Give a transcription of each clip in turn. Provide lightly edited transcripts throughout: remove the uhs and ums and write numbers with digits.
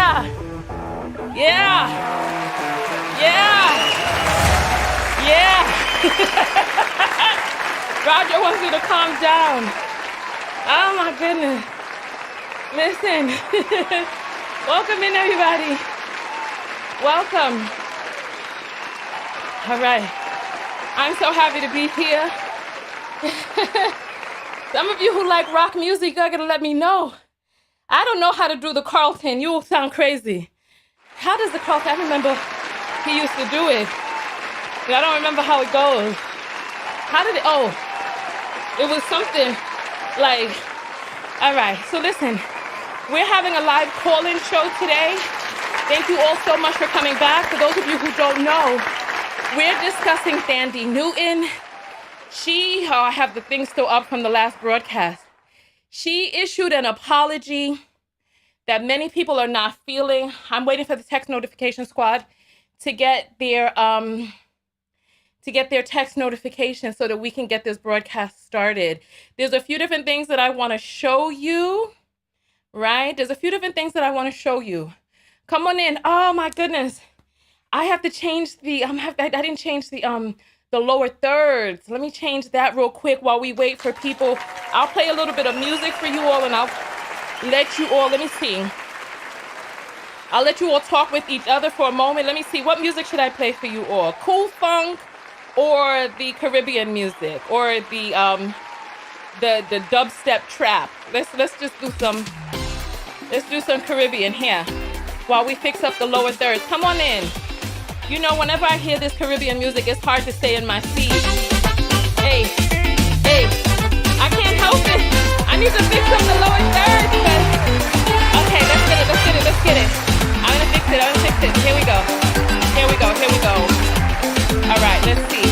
Yeah. Yeah. Yeah. Yeah. Roger wants you to calm down. Oh my goodness. Listen. Welcome in, everybody. Welcome. All right. I'm so happy to be here. Some of you who like rock music are gonna let me know. I don't know how to do the Carlton. You will sound crazy. How does the Carlton? I remember he used to do it, but I don't remember how it goes. How did it? Oh, it was something like, all right, so listen, we're having a live call-in show today. Thank you all so much for coming back. For those of you who don't know, we're discussing Thandie Newton. I have the thing still up from the last broadcast. She issued an apology that many people are not feeling. I'm waiting for the text notification squad to get their text notification so that we can get this broadcast started. There's a few different things that I want to show you, right? There's a few different things that I want to show you. Come on in. Oh my goodness. I have to change the I didn't change the lower thirds. Let me change that real quick while we wait for people. I'll play a little bit of music for you all and I'll let you all, let me see. I'll let you all talk with each other for a moment. Let me see, what music should I play for you all? Cool funk or the Caribbean music or the dubstep trap? Let's just do some Caribbean here while we fix up the lower thirds. Come on in. You know, whenever I hear this Caribbean music, it's hard to stay in my seat. Hey, I can't help it. I need to fix up the lower thirds. Okay, let's get it. I'm gonna fix it. Here we go. All right, let's see.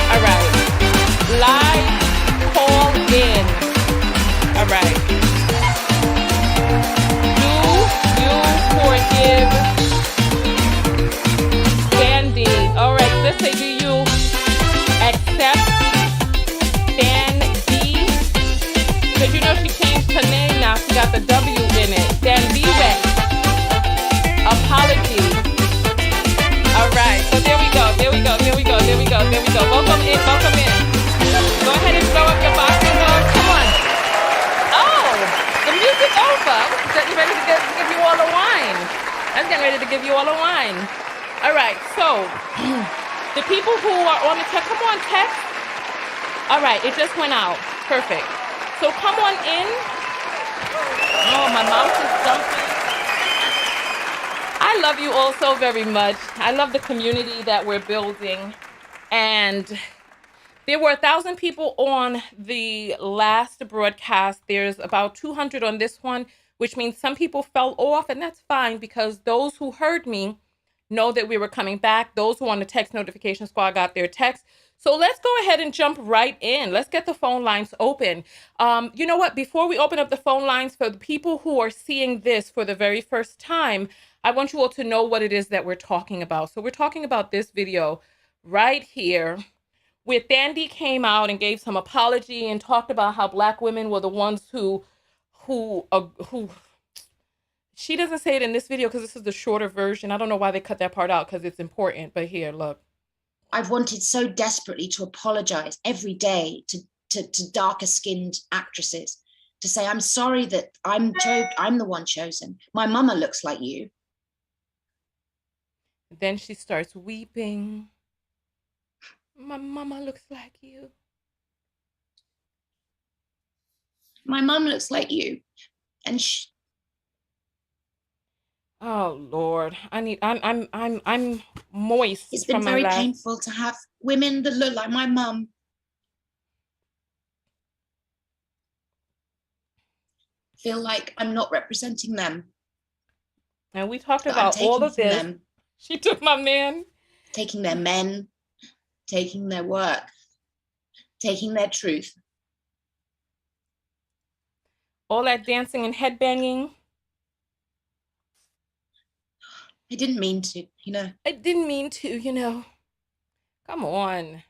All right, live call in. All right. Do you forgive Thandie? All right, let's say, do you accept Thandie? Because you know she changed her name now. She got the W in it. Thandiwe. Apology. All right, so there we go. Welcome in. Go ahead and throw up your boxing gloves. Come on. Oh, the music over. I was getting ready to give you all a wine. All right, so the people who are on the text, come on, text. All right, it just went out. Perfect. So come on in. Oh, my mouse is jumping. I love you all so very much. I love the community that we're building. And there were 1,000 people on the last broadcast. There's about 200 on this one, which means some people fell off, and that's fine because those who heard me know that we were coming back. Those who on the text notification squad got their text. So let's go ahead and jump right in. Let's get the phone lines open. You know what? Before we open up the phone lines, for the people who are seeing this for the very first time, I want you all to know what it is that we're talking about. So we're talking about this video right here where Thandie came out and gave some apology and talked about how Black women were the ones who she doesn't say it in this video because this is the shorter version. I don't know why they cut that part out because it's important, but here, look. I've wanted so desperately to apologize every day to darker skinned actresses, to say, I'm sorry that I'm the one chosen. My mama looks like you. Then she starts weeping. My mama looks like you. My mom looks like you. And oh Lord, I'm moist. It's been very painful to have women that look like my mum feel like I'm not representing them. And we talked about all of this. Them. She took my man. Taking their men, taking their work, taking their truth. All that dancing and headbanging. I didn't mean to, you know. Come on.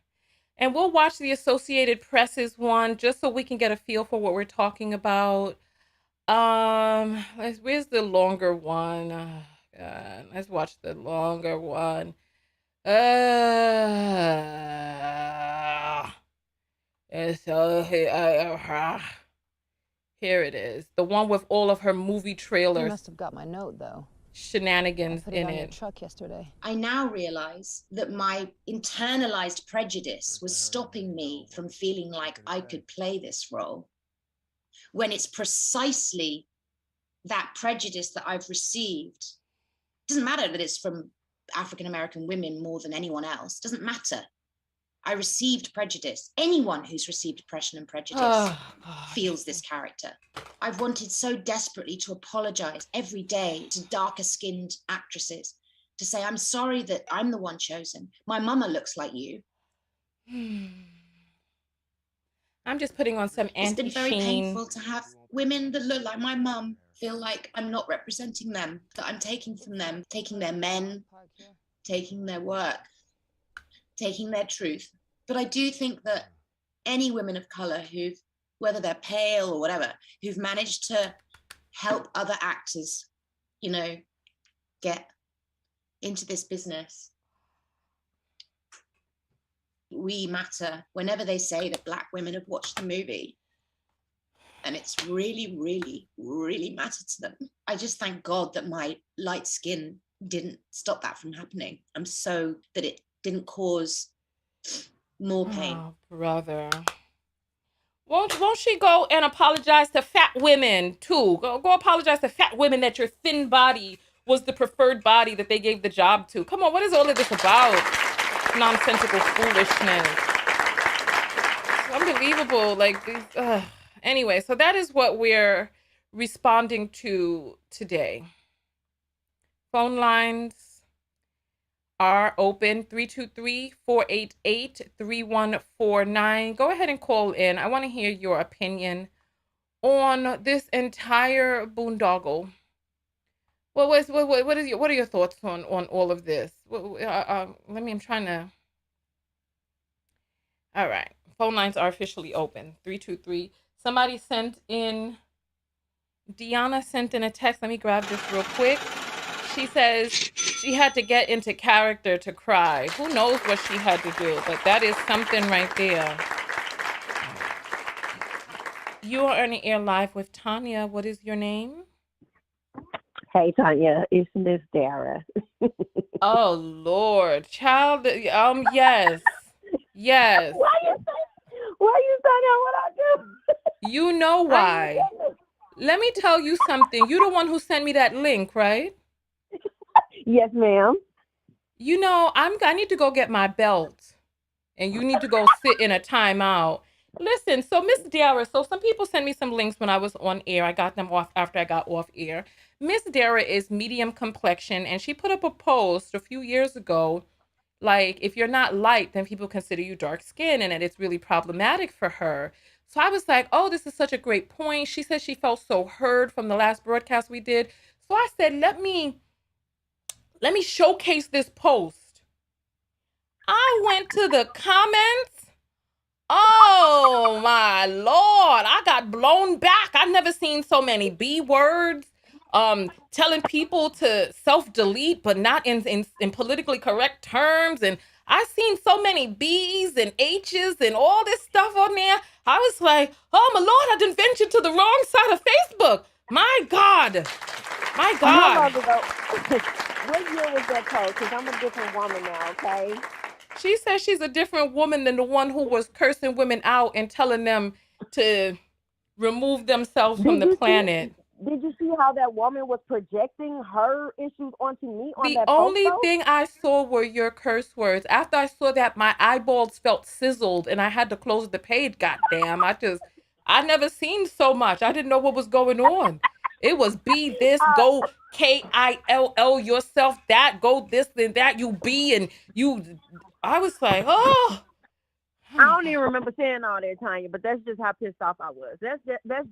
And we'll watch the Associated Press's one just so we can get a feel for what we're talking about. where's the longer one? God, let's watch the longer one. It's here it is. The one with all of her movie You trailers must have got my note, though. I shenanigans put it in on your it. truck yesterday. I now realize that my internalized prejudice was stopping me from feeling like I could play this role, when it's precisely that prejudice that I've received. It doesn't matter that it's from African American women more than anyone else. It doesn't matter. I received prejudice. Anyone who's received oppression and prejudice feels this character. I've wanted so desperately to apologize every day to darker skinned actresses, to say, I'm sorry that I'm the one chosen. My mama looks like you. I'm just putting on some It's been very anti-Sheen. painful to have women that look like my mum feel like I'm not representing them, that I'm taking from them, taking their men, taking their work, taking their truth. But I do think that any women of color who've, whether they're pale or whatever, who've managed to help other actors, you know, get into this business, we matter. Whenever they say that Black women have watched the movie and it's really, really, really mattered to them, I just thank God that my light skin didn't stop that from happening. I'm so that it didn't cause more pain. Oh, brother. Won't she go and apologize to fat women too? Go apologize to fat women that your thin body was the preferred body that they gave the job to. Come on, what is all of this about? Nonsensical foolishness. It's unbelievable. Like these. Anyway, so that is what we're responding to today. Phone lines are open 323-488-3149. Go ahead and call in. I want to hear your opinion on this entire boondoggle. What are your thoughts on all of this? I'm trying to. All right, phone lines are officially open. 323. Somebody sent in. Deanna sent in a text. Let me grab this real quick. She says she had to get into character to cry. Who knows what she had to do, but that is something right there. You are on the air live with Tanya. What is your name? Hey, Tanya, it's Miss Dara. Oh, Lord. Child, yes. Yes. Why you saying that what I do? You know why. Let me tell you something. You're the one who sent me that link, right? Yes, ma'am. You know, I need to go get my belt. And you need to go sit in a timeout. Listen, so Miss Dara, so some people sent me some links when I was on air. I got them off after I got off air. Miss Dara is medium complexion, and she put up a post a few years ago, like, if you're not light, then people consider you dark skinned, and it's really problematic for her. So I was like, oh, this is such a great point. She said she felt so heard from the last broadcast we did. So I said, let me showcase this post. I went to the comments. Oh my Lord, I got blown back. I've never seen so many B words, telling people to self-delete, but not in politically correct terms. And I've seen so many B's and H's and all this stuff on there. I was like, oh my Lord, I done ventured to the wrong side of Facebook. My God. My How God. long ago? What year was that post? Because I'm a different woman now, okay? She says she's a different woman than the one who was cursing women out and telling them to remove themselves from the planet. Did you see how that woman was projecting her issues onto me on The that only post? thing I saw were your curse words. After I saw that, my eyeballs felt sizzled and I had to close the page. Goddamn. I never seen so much. I didn't know what was going on. It was be this, go KILL yourself, that, go this and that, you be and you. I was like, oh. I don't even remember saying all that, Tanya, but that's just how pissed off I was. That's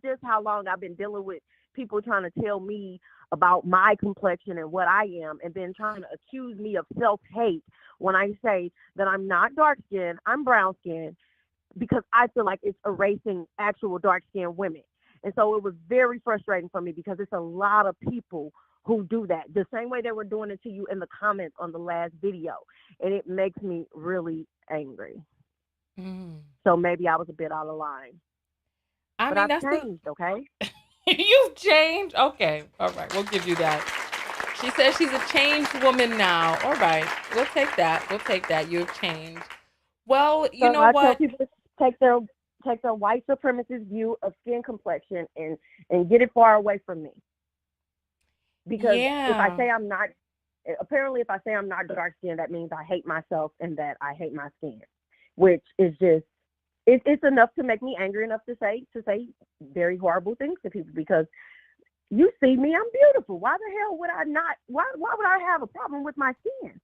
just how long I've been dealing with people trying to tell me about my complexion and what I am, and then trying to accuse me of self-hate when I say that I'm not dark-skinned, I'm brown-skinned, because I feel like it's erasing actual dark-skinned women. And so it was very frustrating for me because it's a lot of people who do that the same way they were doing it to you in the comments on the last video. And it makes me really angry. So maybe I was a bit out of line. I But mean, I've that's changed, okay? You've changed? Okay. All right. We'll give you that. She says she's a changed woman now. All right. We'll take that. We'll take that. You've changed. Well, you So know I tell what? people to take their white supremacist view of skin complexion and get it far away from me. Because if I Yeah. say I'm not, apparently if I say I'm not dark skinned, that means I hate myself and that I hate my skin, which is just, it's enough to make me angry enough to say very horrible things to people, because you see me, I'm beautiful. Why the hell would I not, why would I have a problem with my skin?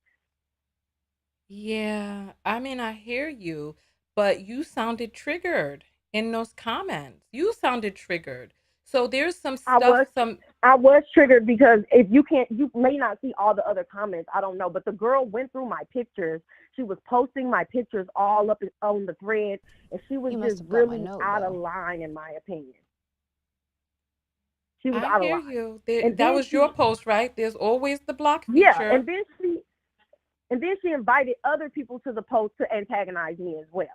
Yeah. I mean, I hear you, but you sounded triggered in those comments. You sounded triggered. So there's some stuff, I was triggered because if you may not see all the other comments. I don't know, but the girl went through my pictures. She was posting my pictures all up on the thread, and she was just really out of line, in my opinion. She was I out of hear line. you. And That then was your post, right? There's always the block yeah, feature. and then she invited other people to the post to antagonize me as well.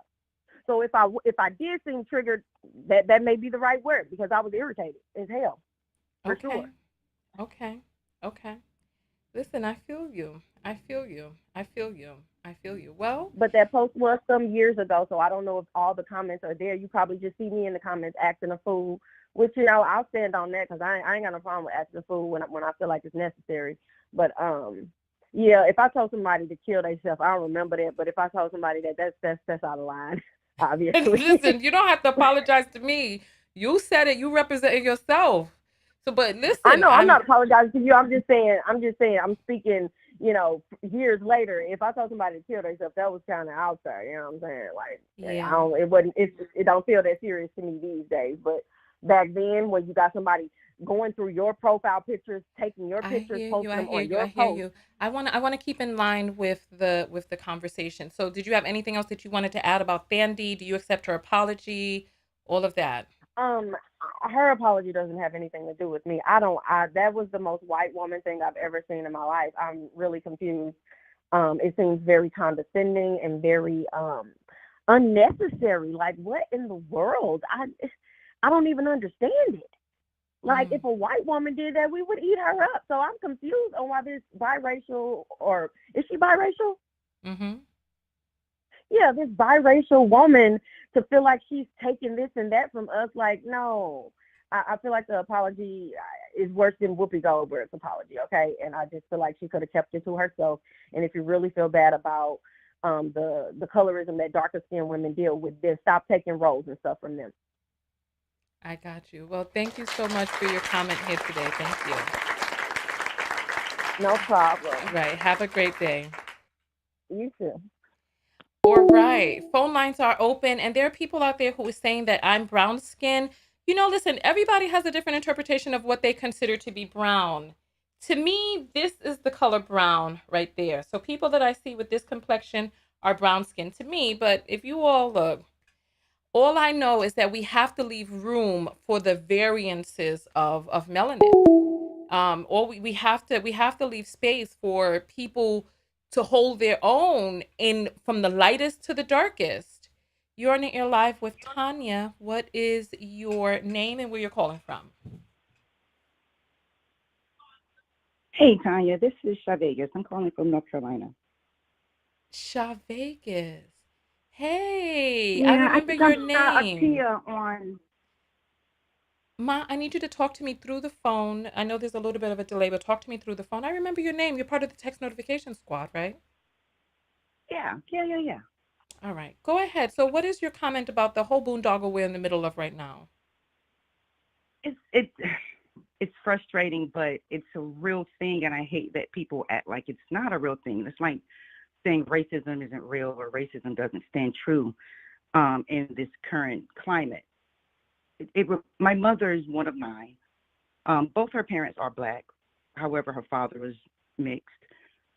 So if I did seem triggered, that may be the right word, because I was irritated as hell, for sure. Okay. Listen, I feel you. I feel you. I feel you. I feel you. Well, But that post was some years ago, so I don't know if all the comments are there. You probably just see me in the comments acting a fool, which, I'll stand on that, because I ain't got no problem with acting a fool when I feel like it's necessary. But yeah, if I told somebody to kill themselves, I don't remember that. But if I told somebody that's out of line, obviously. listen, you don't have to apologize to me. You said it. You represented yourself. So, but I listen, know I'm not apologizing to you. I'm just saying. I'm speaking. Years later, if I told somebody to kill themselves, that was kind of out there. You know what I'm saying? Like, yeah. I don't. It wasn't. It don't feel that serious to me these days. But back then, when you got somebody going through your profile pictures, taking your pictures, posting them on your post. I want to keep in line with the conversation. So, did you have anything else that you wanted to add about Thandiwe? Do you accept her apology? All of that. Her apology doesn't have anything to do with me. That was the most white woman thing I've ever seen in my life. I'm really confused. It seems very condescending and very unnecessary. Like, what in the world? I don't even understand it. Like, if a white woman did that, we would eat her up. So I'm confused on why this biracial, or is she biracial? Mm-hmm. Yeah, this biracial woman to feel like she's taking this and that from us. Like, no. I feel like the apology is worse than Whoopi Goldberg's apology, okay? And I just feel like she could have kept it to herself. And if you really feel bad about the colorism that darker skinned women deal with, then stop taking roles and stuff from them. I got you. Well, thank you so much for your comment here today. Thank you. No problem. Right. Have a great day. You too. All right. Phone lines are open, and there are people out there who are saying that I'm brown skin. Listen, everybody has a different interpretation of what they consider to be brown. To me, this is the color brown right there. So people that I see with this complexion are brown skin to me. But if you all look, all I know is that we have to leave room for the variances of melanin. Or we have to leave space for people to hold their own from the lightest to the darkest. You're on the air live with Tanya. What is your name and where you're calling from? Hey, Tanya, this is Shavegas. I'm calling from North Carolina. Shavegas. Hey, I Yeah, I remember think your I'm name. on. Ma, I need you to talk to me through the phone. I know there's a little bit of a delay, but talk to me through the phone. I remember your name. You're part of the text notification squad, right? Yeah. All right, go ahead. So what is your comment about the whole boondoggle we're in the middle of right now? It's frustrating, but it's a real thing, and I hate that people act like it's not a real thing. It's like saying racism isn't real or racism doesn't stand true in this current climate. My mother is one of nine. Both her parents are Black. However, her father was mixed.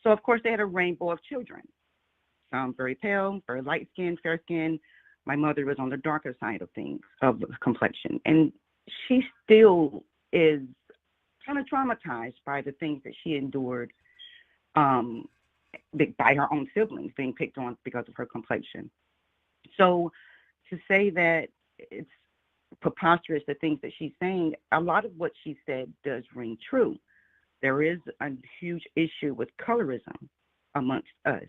So, of course, they had a rainbow of children. Some very pale, very light-skinned, fair-skinned. My mother was on the darker side of things, of complexion. And she still is kind of traumatized by the things that she endured um, by her own siblings being picked on because of her complexion. So to say that it's preposterous, the things that she's saying, a lot of what she said does ring true. There is a huge issue with colorism amongst us.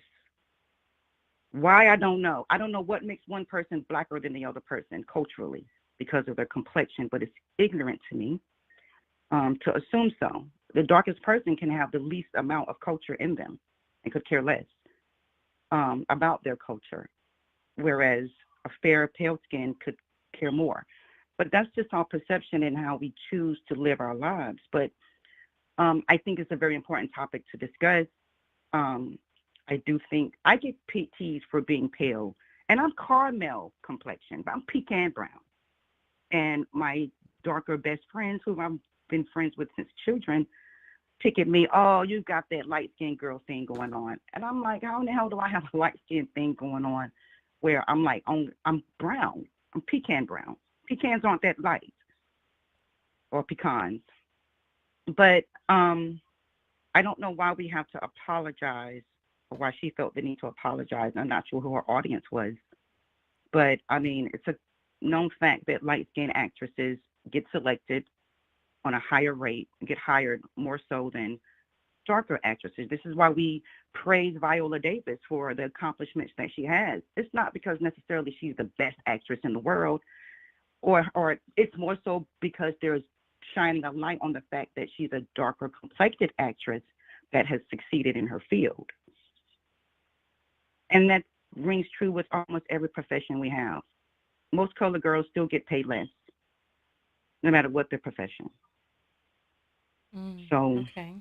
Why? I don't know. I don't know what makes one person blacker than the other person culturally because of their complexion, but it's ignorant to me to assume so. The darkest person can have the least amount of culture in them and could care less about their culture, whereas a fair, pale skin could care more. But that's just our perception and how we choose to live our lives. But I think it's a very important topic to discuss. I do think I get teased for being pale, and I'm caramel complexion, but I'm pecan brown. And my darker best friends, who I've been friends with since children, pick at me, oh, you got that light skinned girl thing going on. And I'm like, how in the hell do I have a light skinned thing going on where I'm like, I'm brown, I'm pecan brown. Pecans aren't that light, or pecans. But I don't know why we have to apologize, or why she felt the need to apologize. I'm not sure who her audience was. But I mean, it's a known fact that light-skinned actresses get selected on a higher rate, get hired more so than darker actresses. This is why we praise Viola Davis for the accomplishments that she has. It's not because necessarily she's the best actress in the world, or it's more so because there's shining a light on the fact that she's a darker complected actress that has succeeded in her field. And that rings true with almost every profession we have. Most colored girls still get paid less, no matter what their profession. So Okay.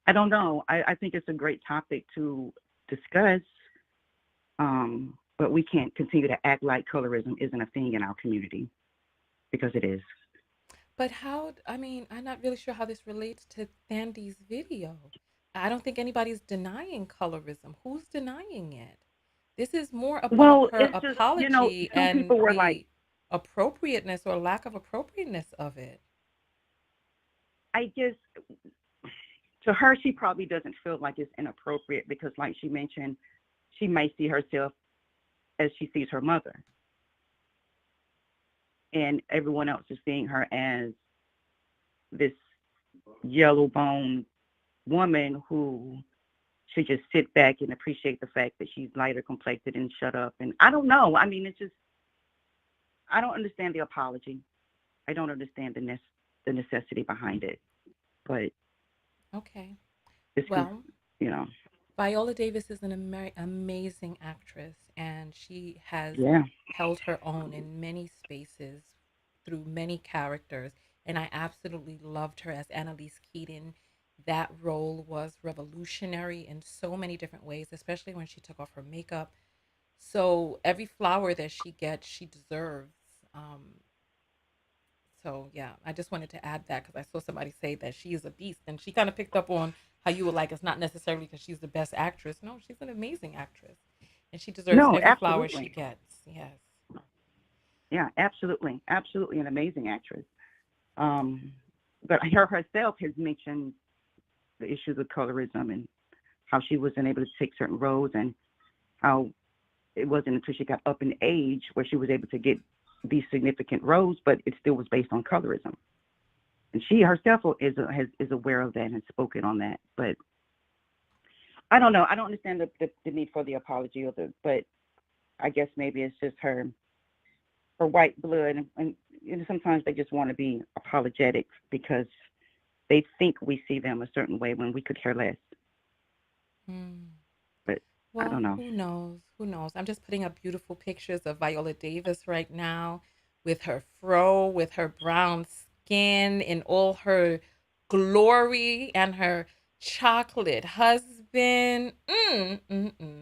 I don't know. I think it's a great topic to discuss, but we can't continue to act like colorism isn't a thing in our community, because it is. But I mean, I'm not really sure how this relates to Thandi's video. I don't think anybody's denying colorism. Who's denying it? This is more about Well, her it's just, apology some and people were like, the appropriateness or lack of appropriateness of it. I guess to her, she probably doesn't feel like it's inappropriate because, like she mentioned, she might see herself as she sees her mother. And everyone else is seeing her as this yellow bone woman who should just sit back and appreciate the fact that she's lighter complected and shut up. And I don't know. I mean, it's just, I don't understand the apology. I don't understand the necessity behind it. But Okay. it's, Well, you know, Viola Davis is an amazing actress, and she has yeah. held her own in many spaces through many characters. And I absolutely loved her as Annalise Keaton. That role was revolutionary in so many different ways, especially when she took off her makeup. So every flower that she gets, she deserves. Um, so yeah, I just wanted to add that because I saw somebody say that she is a beast, and she kind of picked up on how you were like, it's not necessarily because she's the best actress. No, she's an amazing actress, and she deserves No, every flower she absolutely. gets. Yes. Yeah, absolutely. Absolutely an amazing actress. Um, but her herself has mentioned the issues of colorism and how she wasn't able to take certain roles, and how it wasn't until she got up in age where she was able to get these significant roles, but it still was based on colorism. And she herself is aware of that and has spoken on that. But I don't know. I don't understand the need for the apology, but I guess maybe it's just her white blood, and sometimes they just want to be apologetic because they think we see them a certain way when we could care less. But I don't Well, know. who knows? Who knows? I'm just putting up beautiful pictures of Viola Davis right now with her fro, with her brown skin in all her glory, and her chocolate husband.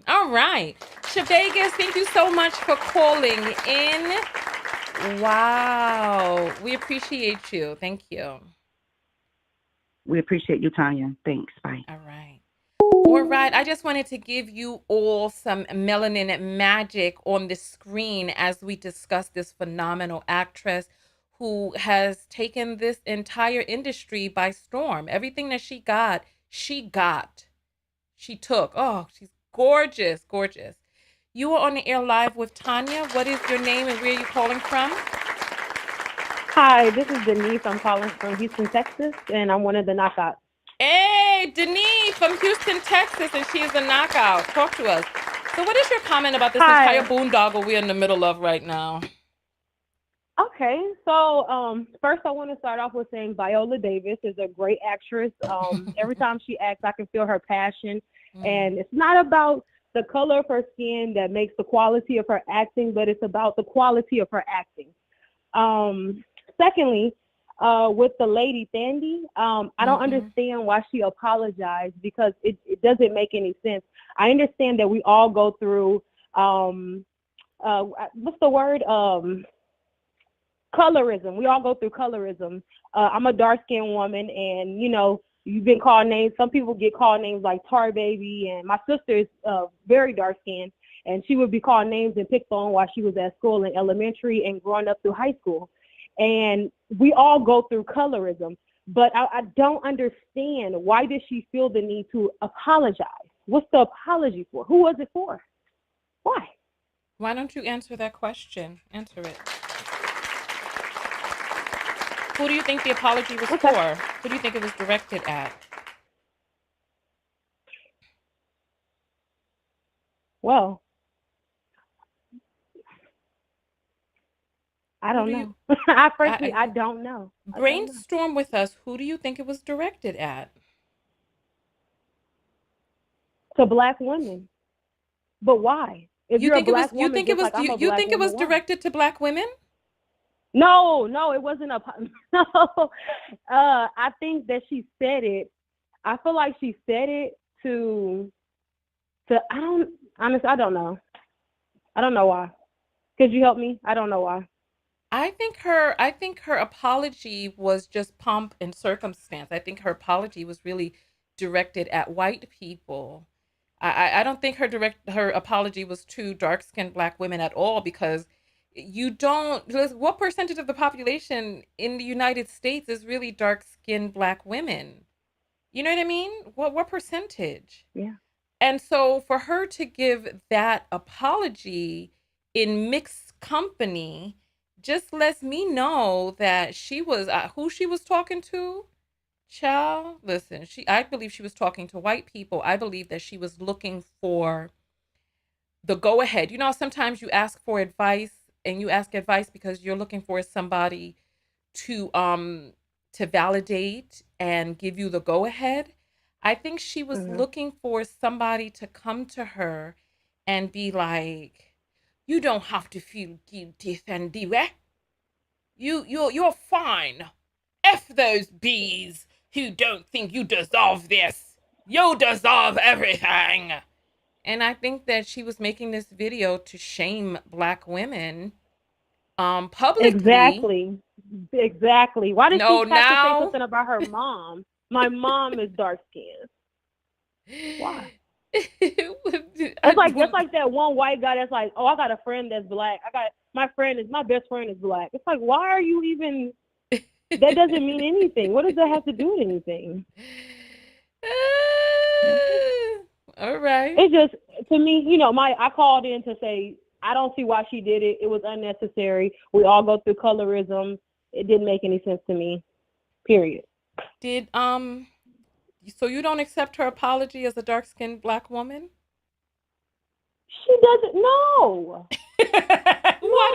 All right. Shavegas, thank you so much for calling in. Wow. We appreciate you. Thank you. We appreciate you, Tanya. Thanks. Bye. All right. All right. I just wanted to give you all some melanin magic on the screen as we discuss this phenomenal actress who has taken this entire industry by storm. Everything that she got, she took. Oh, she's gorgeous, gorgeous. You are on the air live with Tanya. What is your name and where are you calling from? Hi, this is Denise. I'm calling from Houston, Texas, and I'm one of the knockouts. Hey, Denise from Houston, Texas, and she is a knockout. Talk to us. So what is your comment about this entire boondoggle we're in the middle of right now? Okay, so first I want to start off with saying Viola Davis is a great actress. Every time she acts, I can feel her passion. And it's not about the color of her skin that makes the quality of her acting, but it's about the quality of her acting. Secondly, with the lady Thandiwe, I don't understand why she apologized, because it doesn't make any sense. I understand that we all go through, what's the word? Colorism. We all go through colorism. I'm a dark-skinned woman, and, you know, you've been called names. Some people get called names like Tar Baby, and my sister is very dark-skinned, and she would be called names and picked on while she was at school in elementary and growing up through high school. And we all go through colorism, but I don't understand, why did she feel the need to apologize? What's the apology for? Who was it for? Why? Why don't you answer that question? Answer it. Who do you think the apology was for? Who do you think it was directed at? Well, I don't know. I don't know. Brainstorm with us. Who do you think it was directed at? To Black women. But why? If you you're think a Black it was? You woman, think it was? You think it was directed to Black women? No, it wasn't no. I think that she said it. I feel like she said it to. I don't know. I don't know why. Could you help me? I don't know why. I think her apology was just pomp and circumstance. I think her apology was really directed at white people. I don't think her apology was to dark-skinned Black women at all, because what percentage of the population in the United States is really dark-skinned Black women? You know what I mean? What percentage? Yeah. And so for her to give that apology in mixed company just lets me know that she was who she was talking to. Child, listen, I believe she was talking to white people. I believe that she was looking for the go ahead. You know, sometimes you ask for advice, and you ask advice because you're looking for somebody to validate and give you the go ahead. I think she was looking for somebody to come to her and be like, "You don't have to feel guilty, Thandiwe. You're fine. F those bees who don't think you deserve this. You deserve everything." And I think that she was making this video to shame Black women publicly. Exactly. Why did she have to say something about her mom? My mom is dark skinned. Why? It's like that one white guy that's like, "Oh, I got a friend that's Black. My best friend is Black." It's like, why are you even? That doesn't mean anything. What does that have to do with anything? All right. It's just, to me, you know, I called in to say I don't see why she did it. It was unnecessary. We all go through colorism. It didn't make any sense to me. Period. So you don't accept her apology as a dark-skinned Black woman? She doesn't. No.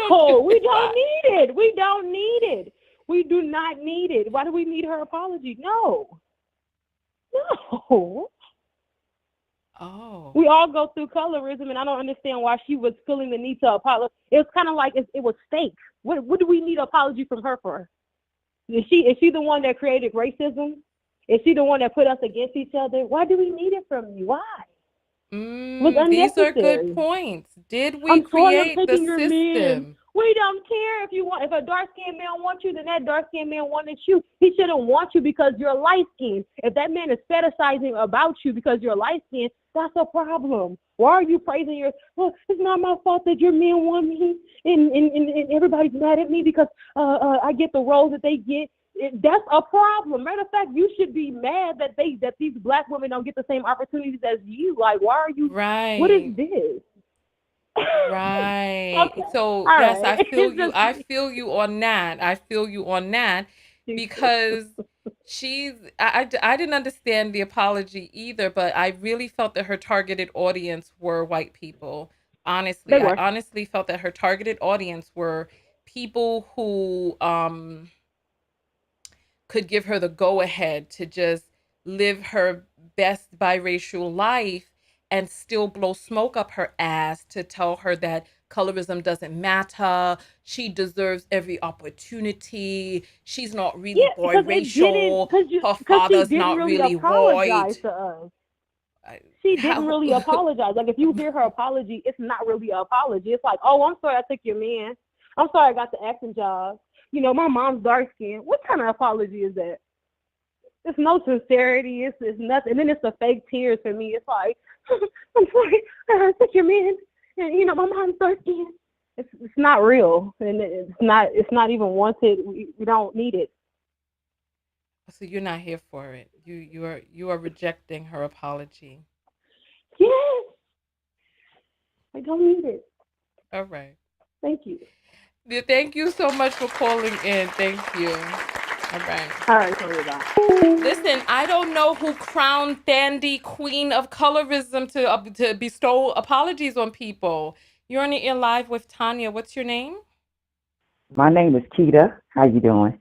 No, we don't need it. We don't need it. We do not need it. Why do we need her apology? No. Oh. We all go through colorism, and I don't understand why she was feeling the need to apologize. It was kind of like it was fake. What do we need an apology from her for? Is she the one that created racism? Is she the one that put us against each other? Why do we need it from you? Why? These are good points. Did we create the system? We don't care if a dark skinned man wants you, then that dark skinned man wanted you. He shouldn't want you because you're light skinned. If that man is fetishizing about you because you're light skinned, that's a problem. Why are you praising well, it's not my fault that your men want me and everybody's mad at me because I get the roles that they get. That's a problem. Matter of fact, you should be mad that these black women don't get the same opportunities as you. Like, why are you? Right. What is this? Right. Okay. So All yes, right. I feel you. I feel you on that. I feel you on that because I didn't understand the apology either, but I really felt that her targeted audience were white people. Honestly, They I were. honestly felt that her targeted audience were people who could give her the go ahead to just live her best biracial life and still blow smoke up her ass to tell her that colorism doesn't matter. She deserves every opportunity. She's not really Yeah, because it didn't, biracial. Her because she father's didn't not really really apologize white. to us. She didn't How? really apologize. Like, if you hear her apology, it's not really an apology. It's like, oh, I'm sorry I took your man. I'm sorry I got the acting job. My mom's dark skin. What kind of apology is that? It's no sincerity. It's nothing. And then it's the fake tears for me. It's like, I'm sorry I took your man. And, my mom's dark skin. It's not real. And it's not even wanted. We don't need it. So you're not here for it. You are rejecting her apology. Yes. I don't need it. All right. Thank you. Yeah, thank you so much for calling in. Thank you. All right. All right, sorry about. Listen, I don't know who crowned Thandiwe Queen of Colorism to bestow apologies on people. You're on the air live with Tanya. What's your name? My name is Keita. How you doing?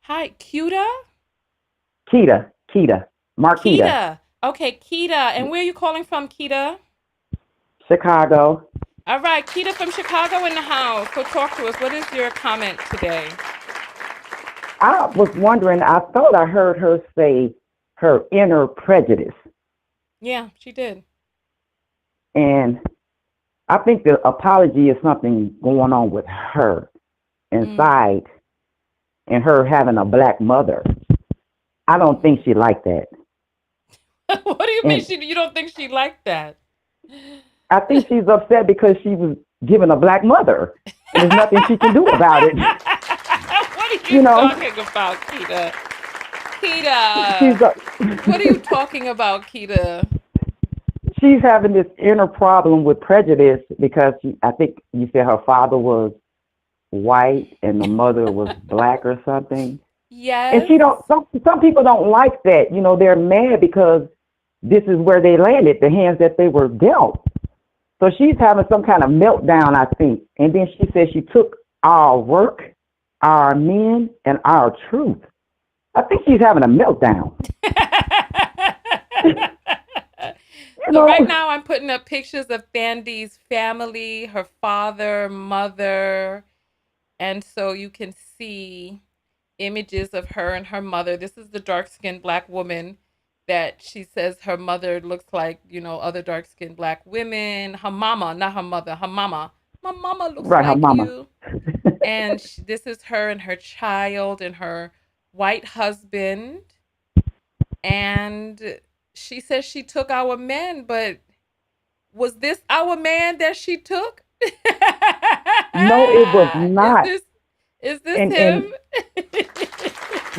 Hi, Cuda? Keita. Marquita. Keita. Okay, Keita. And where are you calling from, Keita? Chicago. All right, Keita from Chicago in the house. So talk to us. What is your comment today? I was wondering, I thought I heard her say her inner prejudice. Yeah, she did. And I think the apology is something going on with her inside and her having a black mother. I don't think she liked that. What do you mean you don't think she liked that? I think she's upset because she was given a black mother. And there's nothing she can do about it. What are you talking about, Keita? Keita, what are you talking about, Keita? She's having this inner problem with prejudice because I think you said her father was white and the mother was black or something. Yes. And some people don't like that. They're mad because this is where they landed, the hands that they were dealt. So she's having some kind of meltdown, I think. And then she said she took our work, our men, and our truth. I think she's having a meltdown. So right now I'm putting up pictures of Thandiwe's family, her father, mother. And so you can see images of her and her mother. This is the dark-skinned black woman that she says her mother looks like, other dark-skinned black women. Her mama, not her mother, her mama. My mama looks right, like her mama. you. And this is her and her child and her white husband. And she says she took our men, but was this our man that she took? No, it was not. Is this him?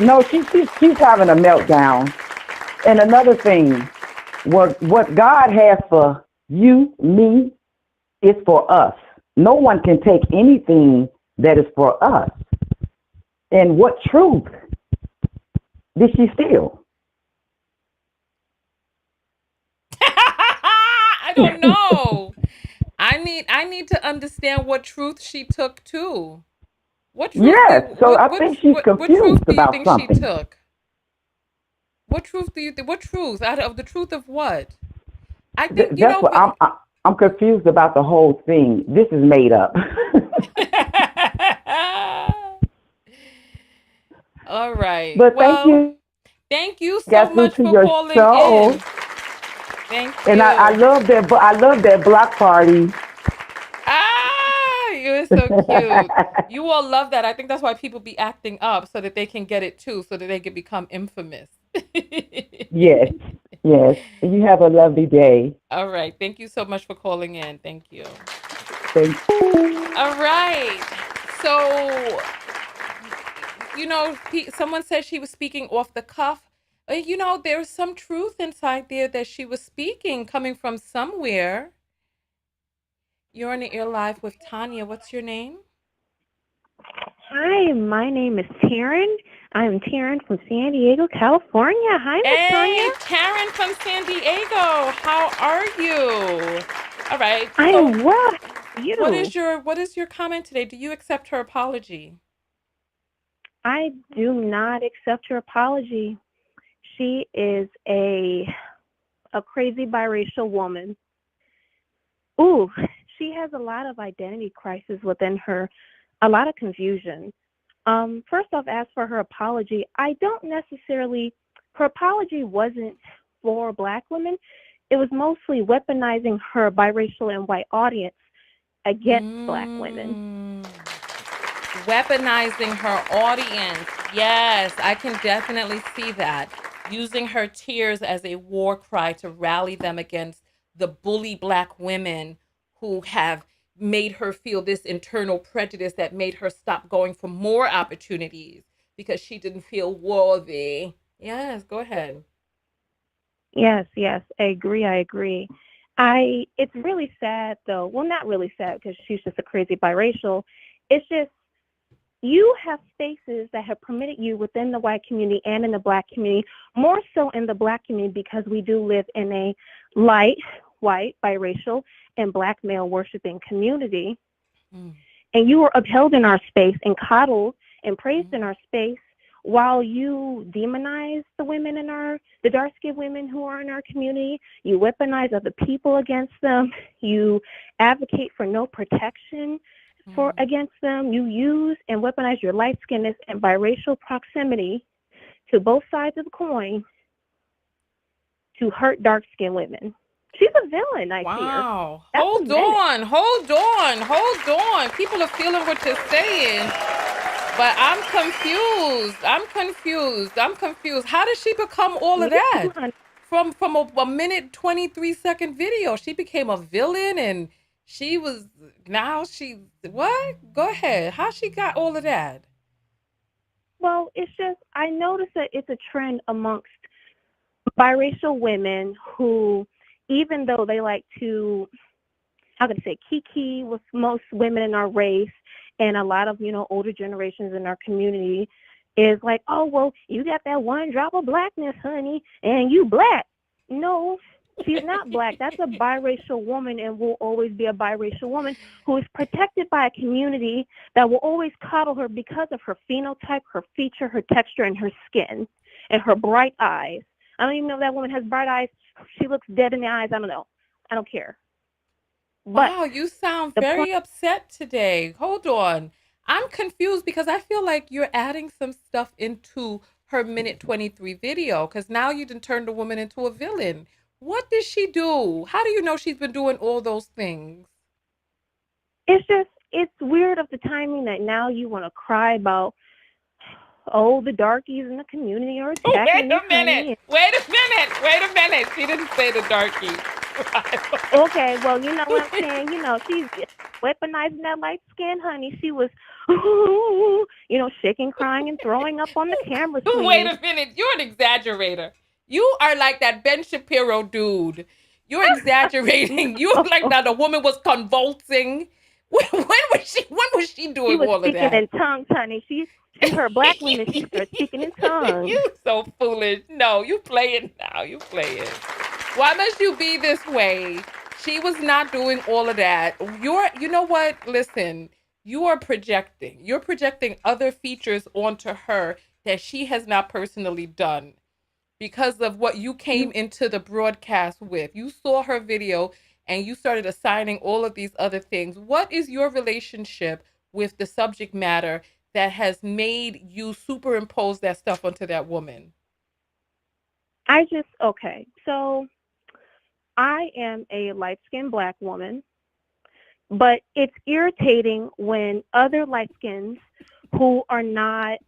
No, she's having a meltdown. And another thing, what God has for you, me, is for us. No one can take anything that is for us. And what truth did she steal? I don't know. I need to understand what truth she took too. What truth? Yes, I think she's confused about something. What truth do you think she took? What truth do you think? What truth? Out of the truth of what? I think that's what I'm confused about the whole thing. This is made up. All right. But thank you so much for calling in. Thank you. And I love that. I love that block party. You're is so cute. You all love that. I think that's why people be acting up so that they can get it too, so that they can become infamous. Yes, yes. You have a lovely day. All right. Thank you so much for calling in. Thank you. Thank All right. So, someone said she was speaking off the cuff. There's some truth inside there that she was speaking coming from somewhere. You're on the air live with Tanya. What's your name? Hi, my name is Taryn. I'm Taryn from San Diego, California. Hi, Miss Hey, Tanya. Taryn from San Diego. How are you? All right. I So, am well. How are you? what is your comment today? Do you accept her apology? I do not accept her apology. She is a crazy biracial woman. Ooh, she has a lot of identity crisis within her, a lot of confusion. First off, as for her apology, I don't necessarily, her apology wasn't for Black women. It was mostly weaponizing her biracial and white audience against Black women. Weaponizing her audience. Yes, I can definitely see that. Using her tears as a war cry to rally them against the bully Black women who have made her feel this internal prejudice that made her stop going for more opportunities because she didn't feel worthy. Yes, go ahead. Yes, I agree. It's really sad though. Well, not really sad because she's just a crazy biracial. It's just you have spaces that have permitted you within the white community and in the Black community, more so in the Black community because we do live in a light, white, biracial, and Black male worshiping community. And you were upheld in our space and coddled and praised in our space while you demonize the women the dark-skinned women who are in our community. You weaponize other people against them. You advocate for no protection against them. You use and weaponize your light skinness and biracial proximity to both sides of the coin to hurt dark-skinned women. She's a villain, I fear. Wow. Hold on. People are feeling what you're saying, but I'm confused. How did she become all of that? From a minute 23-second video, she became a villain, and what? Go ahead. How she got all of that? Well, it's just I noticed that it's a trend amongst biracial women who, even though they like to, how can I say, kiki with most women in our race and a lot of, older generations in our community, is like, oh, well, you got that one drop of Blackness, honey, and you Black. No, she's not Black. That's a biracial woman and will always be a biracial woman who is protected by a community that will always coddle her because of her phenotype, her feature, her texture, and her skin, and her bright eyes. I don't even know if that woman has bright eyes. She looks dead in the eyes. I don't know. I don't care. Wow, you sound very upset today. Hold on. I'm confused because I feel like you're adding some stuff into her minute 23 video because now you done turned the woman into a villain. What did she do? How do you know she's been doing all those things? It's weird of the timing that now you want to cry about, the darkies in the community are attacking Wait a minute. She didn't say the darkies. Okay, well, you know what I'm saying? She's weaponizing that light skin, honey. She was, shaking, crying, and throwing up on the camera screen. Wait a minute. You're an exaggerator. You are like that Ben Shapiro dude. You're exaggerating. You are like that the woman was convulsing. When was she doing all of that? She was speaking in tongues, honey. She heard Black women. She started speaking in tongues. You so foolish. No, you play it now. You play it. Why must you be this way? She was not doing all of that. You know what? Listen, you are projecting. You're projecting other features onto her that she has not personally done because of what you came into the broadcast with. You saw her video and you started assigning all of these other things. What is your relationship with the subject matter that has made you superimpose that stuff onto that woman? So I am a light-skinned Black woman, But it's irritating when other light skins who are not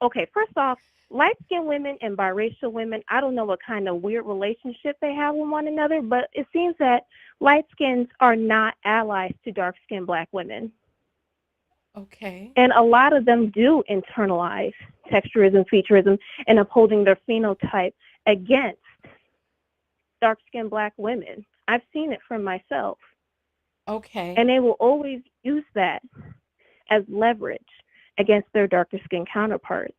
okay, first off, light skinned women and biracial women, I don't know what kind of weird relationship they have with one another, but it seems that light skins are not allies to dark skinned Black women. Okay. And a lot of them do internalize texturism, featureism, and upholding their phenotype against dark skinned Black women. I've seen it for myself. Okay. And they will always use that as leverage against their darker skinned counterparts.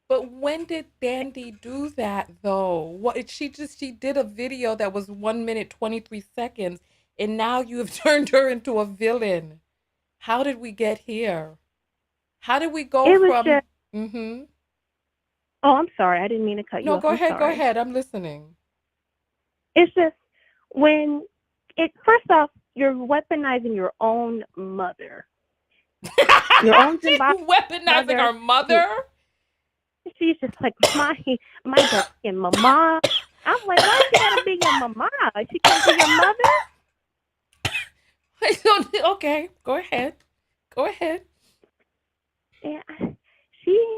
But when did Thandiwe do that though? What she did a video that was 1 minute 23 seconds, and now you have turned her into a villain. How did we get here? How did we go It was from just, mm-hmm. oh, I'm sorry, I didn't mean to cut you No, off. go I'm ahead, sorry. go ahead. I'm listening. It's just when it first off, you're weaponizing your own mother. Your own She's weaponizing her mother. She's just like my dark skinned mama. I'm like, why she gotta be your mama? She can't be your mother. Okay, go ahead. Go ahead. And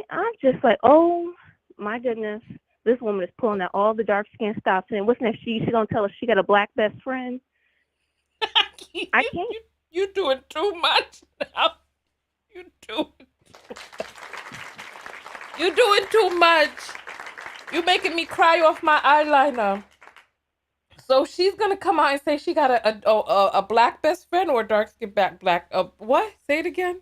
I'm just like, oh my goodness, this woman is pulling out all the dark skin stops. And what's next? She gonna tell us she got a Black best friend? I can't. You doing too much now. You doing too much. You making me cry off my eyeliner. So she's gonna come out and say she got a Black best friend or a dark skin black. What? Say it again.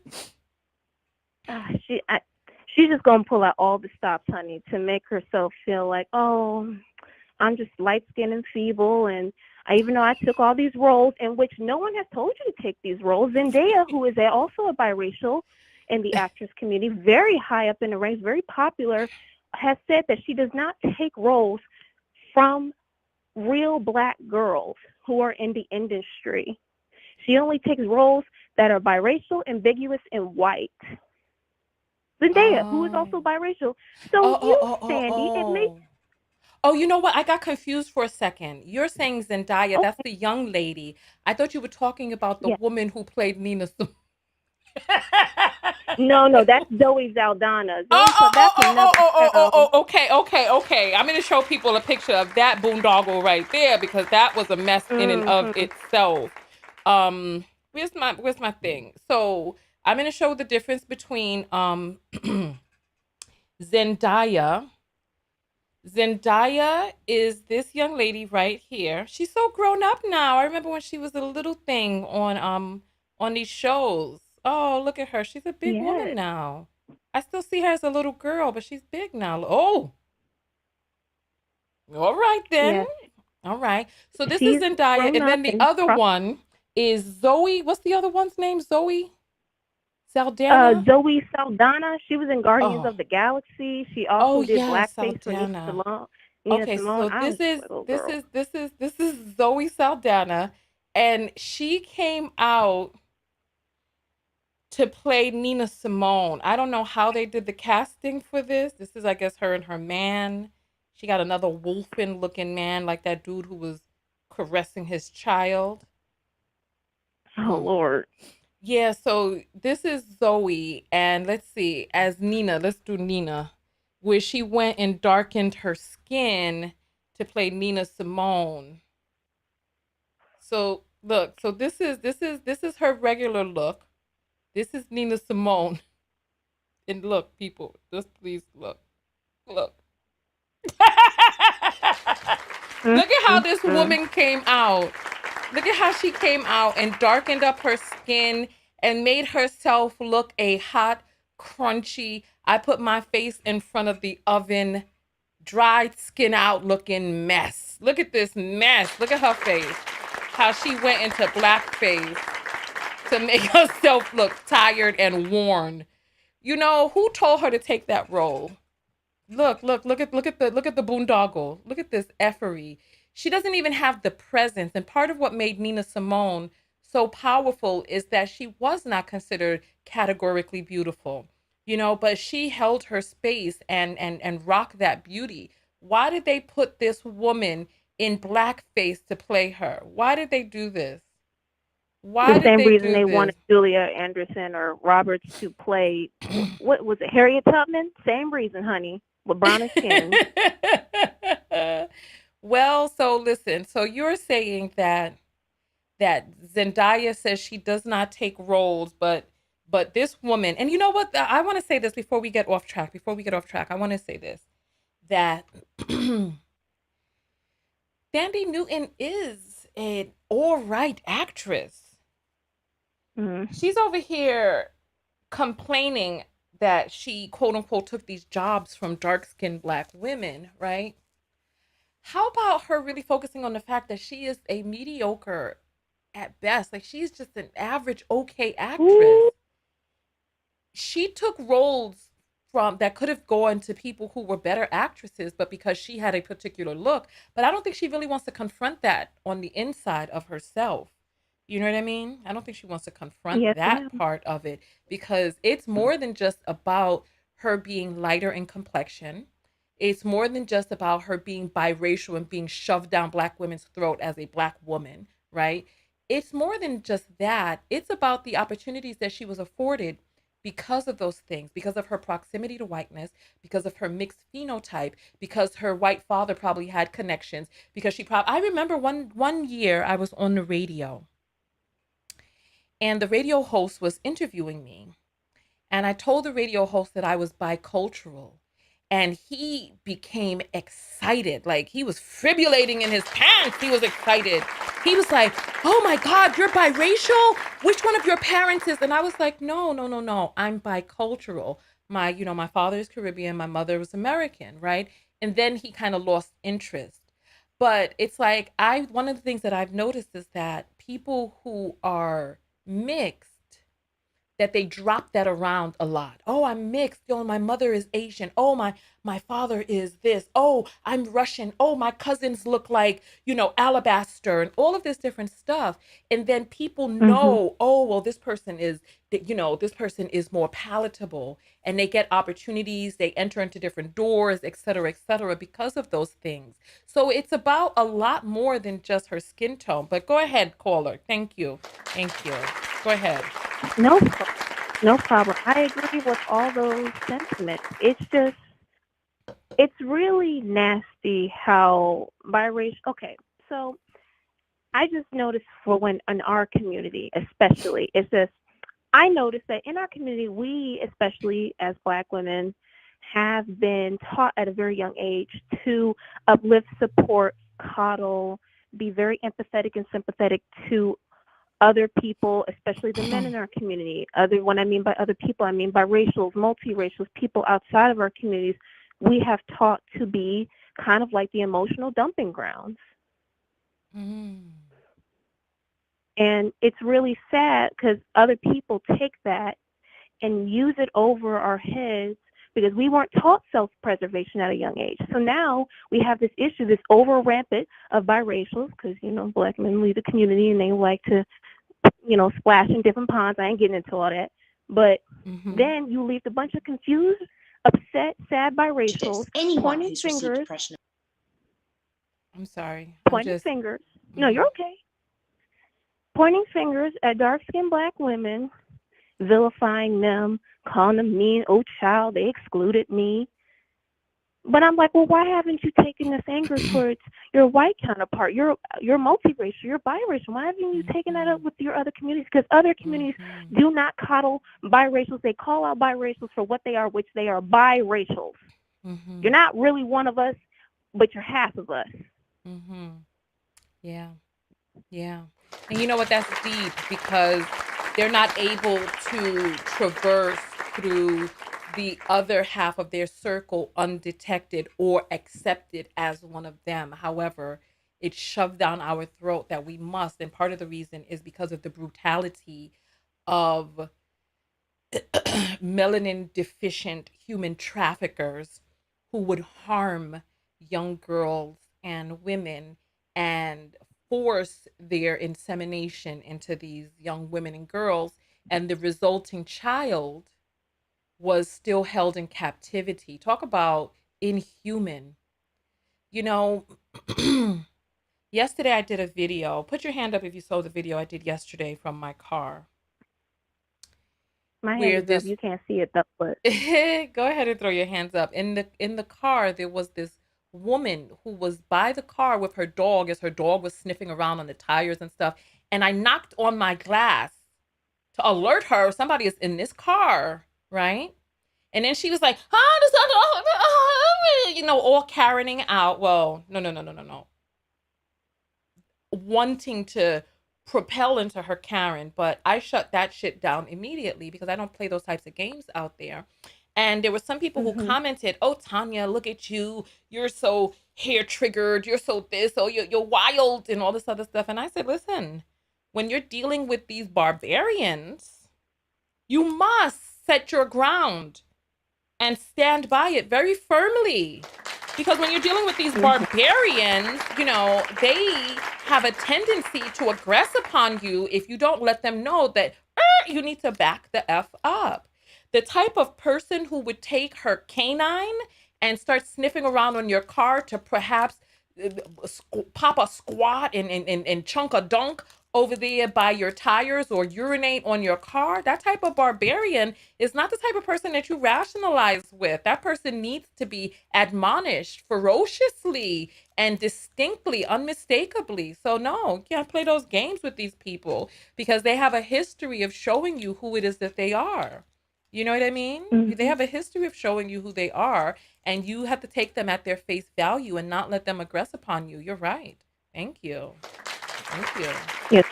She's just gonna pull out all the stops, honey, to make herself feel like, oh, I'm just light skinned and feeble, and even though I took all these roles in which no one has told you to take these roles. Zendaya, who is also a biracial in the actress community, very high up in the ranks, very popular, has said that she does not take roles from real Black girls who are in the industry. She only takes roles that are biracial, ambiguous, and white. Zendaya, who is also biracial. So Sandy, it makes... Oh, you know what? I got confused for a second. You're saying Zendaya, Okay. That's the young lady. I thought you were talking about the woman who played Nina Simone. No, that's Zoe Saldana. Okay. I'm gonna show people a picture of that boondoggle right there because that was a mess in and of itself. Where's my thing? So I'm gonna show the difference between Zendaya. Zendaya is this young lady right here. She's so grown up now. I remember when she was a little thing on these shows. Oh, look at her. She's a big woman now. I still see her as a little girl, but she's big now. Oh. All right then. Yes. All right. So this is Zendaya, and then the other one is Zoe. What's the other one's name? Zoe Saldana? Zoe Saldana. She was in Guardians of the Galaxy. She also did blackface for Nina Simone. Okay, so this is Zoe Saldana, and she came out to play Nina Simone. I don't know how they did the casting for this. This is, I guess, her and her man. She got another wolfen looking man, like that dude who was caressing his child. Oh Lord. Yeah, so this is Zoe, and let's see, as Nina, let's do Nina, where she went and darkened her skin to play Nina Simone. So look, so this is her regular look. This is Nina Simone. And look, people, just please look. Look. Look at how this woman came out. Look at how she came out and darkened up her skin and made herself look a hot, crunchy, I put my face in front of the oven, dried skin out looking mess. Look at this mess. Look at her face. How she went into blackface to make herself look tired and worn. You know, who told her to take that role? Look at the boondoggle. Look at this effery. She doesn't even have the presence. And part of what made Nina Simone so powerful is that she was not considered categorically beautiful, you know, but she held her space and rocked that beauty. Why did they put this woman in blackface to play her? Why did they do this? Why The did same they reason do they this? wanted Julia Anderson or Roberts to play, what was it, Harriet Tubman? Same reason, honey, with browner skin. Well, so listen. So you're saying that Zendaya says she does not take roles, but this woman, and you know what? I want to say this before we get off track. I want to say this, that Thandie Newton is an all right actress. Mm-hmm. She's over here complaining that she quote unquote took these jobs from dark skinned Black women, right? How about her really focusing on the fact that she is a mediocre at best? Like, she's just an average, okay actress. Ooh. She took roles from that could have gone to people who were better actresses, but because she had a particular look. But I don't think she really wants to confront that on the inside of herself. You know what I mean? I don't think she wants to confront Yes, that ma'am. part of it, because it's more than just about her being lighter in complexion. It's more than just about her being biracial and being shoved down Black women's throat as a Black woman, right? It's more than just that. It's about the opportunities that she was afforded because of those things, because of her proximity to whiteness, because of her mixed phenotype, because her white father probably had connections, because she probably, I remember one year I was on the radio and the radio host was interviewing me, and I told the radio host that I was bicultural. And he became excited. Like, he was fibrulating in his pants. He was excited. He was like, "Oh my God, you're biracial? Which one of your parents is?" And I was like, "No, no, no, no. I'm bicultural. My father is Caribbean. My mother was American, right?" And then he kind of lost interest. But it's like, one of the things that I've noticed is that people who are mixed, that they drop that around a lot. "Oh, I'm mixed. Oh, my mother is Asian. Oh, my father is this. Oh, I'm Russian. Oh, my cousins look like, alabaster," and all of this different stuff. And then people Mm-hmm. know, "Oh, well, this person is more palatable," and they get opportunities, they enter into different doors, et cetera, because of those things. So it's about a lot more than just her skin tone. But go ahead, caller. Thank you. Thank you. Go ahead. No, no problem. I agree with all those sentiments. It's really nasty how biracial. Okay, so I just noticed for when in our community, especially, it's just I noticed that in our community, we, especially as Black women, have been taught at a very young age to uplift, support, coddle, be very empathetic and sympathetic to other people, especially the men in our community. When I mean by other people, I mean biracials, multiracials, people outside of our communities. We have taught to be kind of like the emotional dumping grounds. Mm. And it's really sad because other people take that and use it over our heads because we weren't taught self-preservation at a young age. So now we have this issue, this over rampant of biracials, because, Black men lead the community and they like to, splash in different ponds. I ain't getting into all that. But then you leave a bunch of confused, upset, sad biracials pointing fingers. I'm sorry. Pointing fingers. No, you're okay. Pointing fingers at dark-skinned Black women, vilifying them, calling them mean, "Oh, child, they excluded me." But I'm like, well, why haven't you taken this anger towards your white counterpart? You're multiracial, you're biracial. Why haven't you taken that up with your other communities? Because other communities do not coddle biracials. They call out biracials for what they are, which they are biracials. You're not really one of us, but you're half of us. Yeah. Yeah. And you know what? That's deep, because they're not able to traverse through the other half of their circle undetected or accepted as one of them. However, it's shoved down our throat that we must. And part of the reason is because of the brutality of melanin deficient human traffickers who would harm young girls and women and force their insemination into these young women and girls, and the resulting child was still held in captivity. Talk about inhuman. Yeah, Yesterday I did a video. Put your hand up if you saw the video I did yesterday from my car. My hand Where is up. this You can't see it though, but go ahead and throw your hands up. In the car there was this woman who was by the car with her dog as her dog was sniffing around on the tires and stuff. And I knocked on my glass to alert her somebody is in this car, right? And then she was like, all Karening out. Well, no. Wanting to propel into her Karen, but I shut that shit down immediately because I don't play those types of games out there. And there were some people who commented, "Oh, Tanya, look at you. You're so hair triggered. You're so this. Oh, you're wild and all this other stuff." And I said, listen, when you're dealing with these barbarians, you must set your ground and stand by it very firmly. Because when you're dealing with these barbarians, they have a tendency to aggress upon you if you don't let them know that you need to back the F up. The type of person who would take her canine and start sniffing around on your car to perhaps pop a squat and chunk a dunk over there by your tires or urinate on your car, that type of barbarian is not the type of person that you rationalize with. That person needs to be admonished ferociously and distinctly, unmistakably. So no, you can't play those games with these people because they have a history of showing you who it is that they are. You know what I mean? They have a history of showing you who they are, and you have to take them at their face value and not let them aggress upon you. You're right. Thank you. Thank you. yes.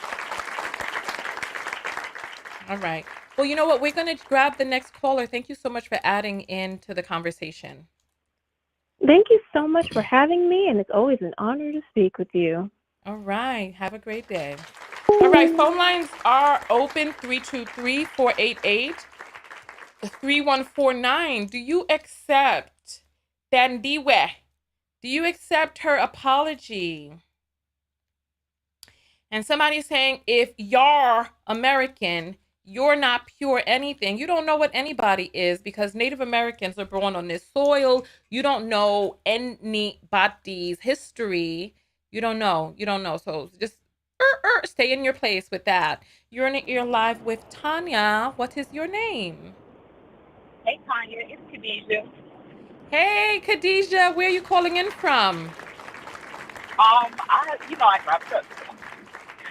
All right. Well, you know what? We're going to grab the next caller. Thank you so much for adding into the conversation. Thank you so much for having me, and it's always an honor to speak with you. All right. Have a great day. All right. Phone lines are open 323-488-3149. Do you accept Thandiwe? Do you accept her apology? And somebody's saying, if you're American, you're not pure anything. You don't know what anybody is because Native Americans are born on this soil. You don't know anybody's history. You don't know. So just stay in your place with that. You're in You're live with Tanya. What is your name? Hey, Tanya. It's Khadijah. Hey, Khadijah. Where are you calling in from? I drive trucks.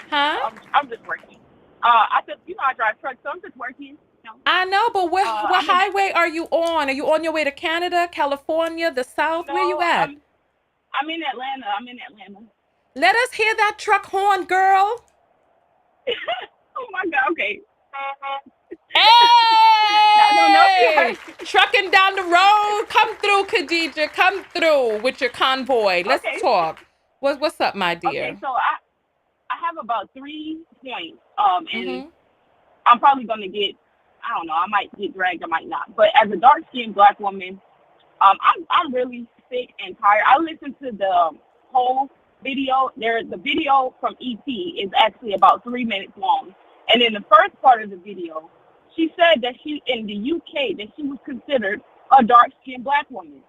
Huh? I'm just working. I drive trucks, so I'm just working. I know, but what highway are you on? Are you on your way to Canada, California, the South? Where you at? I'm in Atlanta. Let us hear that truck horn, girl. Oh my God. Okay. Hey! Trucking down the road. Come through, Khadijah. Come through with your convoy. Let's talk. What's up, my dear? Okay, so I have about 3 points. And I'm probably gonna get, I don't know, I might get dragged, I might not. But as a dark-skinned Black woman, I'm really sick and tired. I listened to the whole video. The video from ET is actually about 3 minutes long. And in the first part of the video, she said that in the UK, that she was considered a dark-skinned Black woman.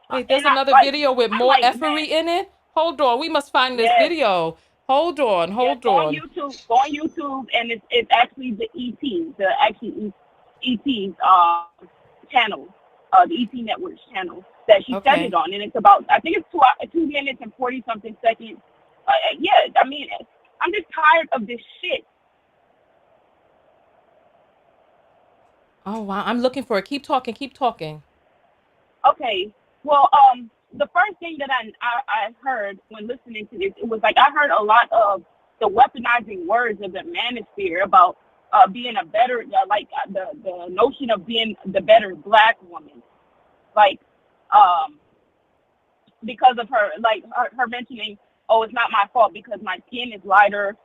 Wait, there's another video with more effery in it? Hold on, we must find this video. Hold on. Go on YouTube, and it's actually the ET's channel, the ET Network's channel that she said it on, and it's about, I think it's 2 minutes and 40 something seconds. I mean, I'm just tired of this shit. Oh wow, I'm looking for it. Keep talking. Okay, well, the first thing that I heard when listening to this, it was like I heard a lot of the weaponizing words of the manosphere about being a better, the notion of being the better Black woman, because of her mentioning, oh, it's not my fault because my skin is lighter,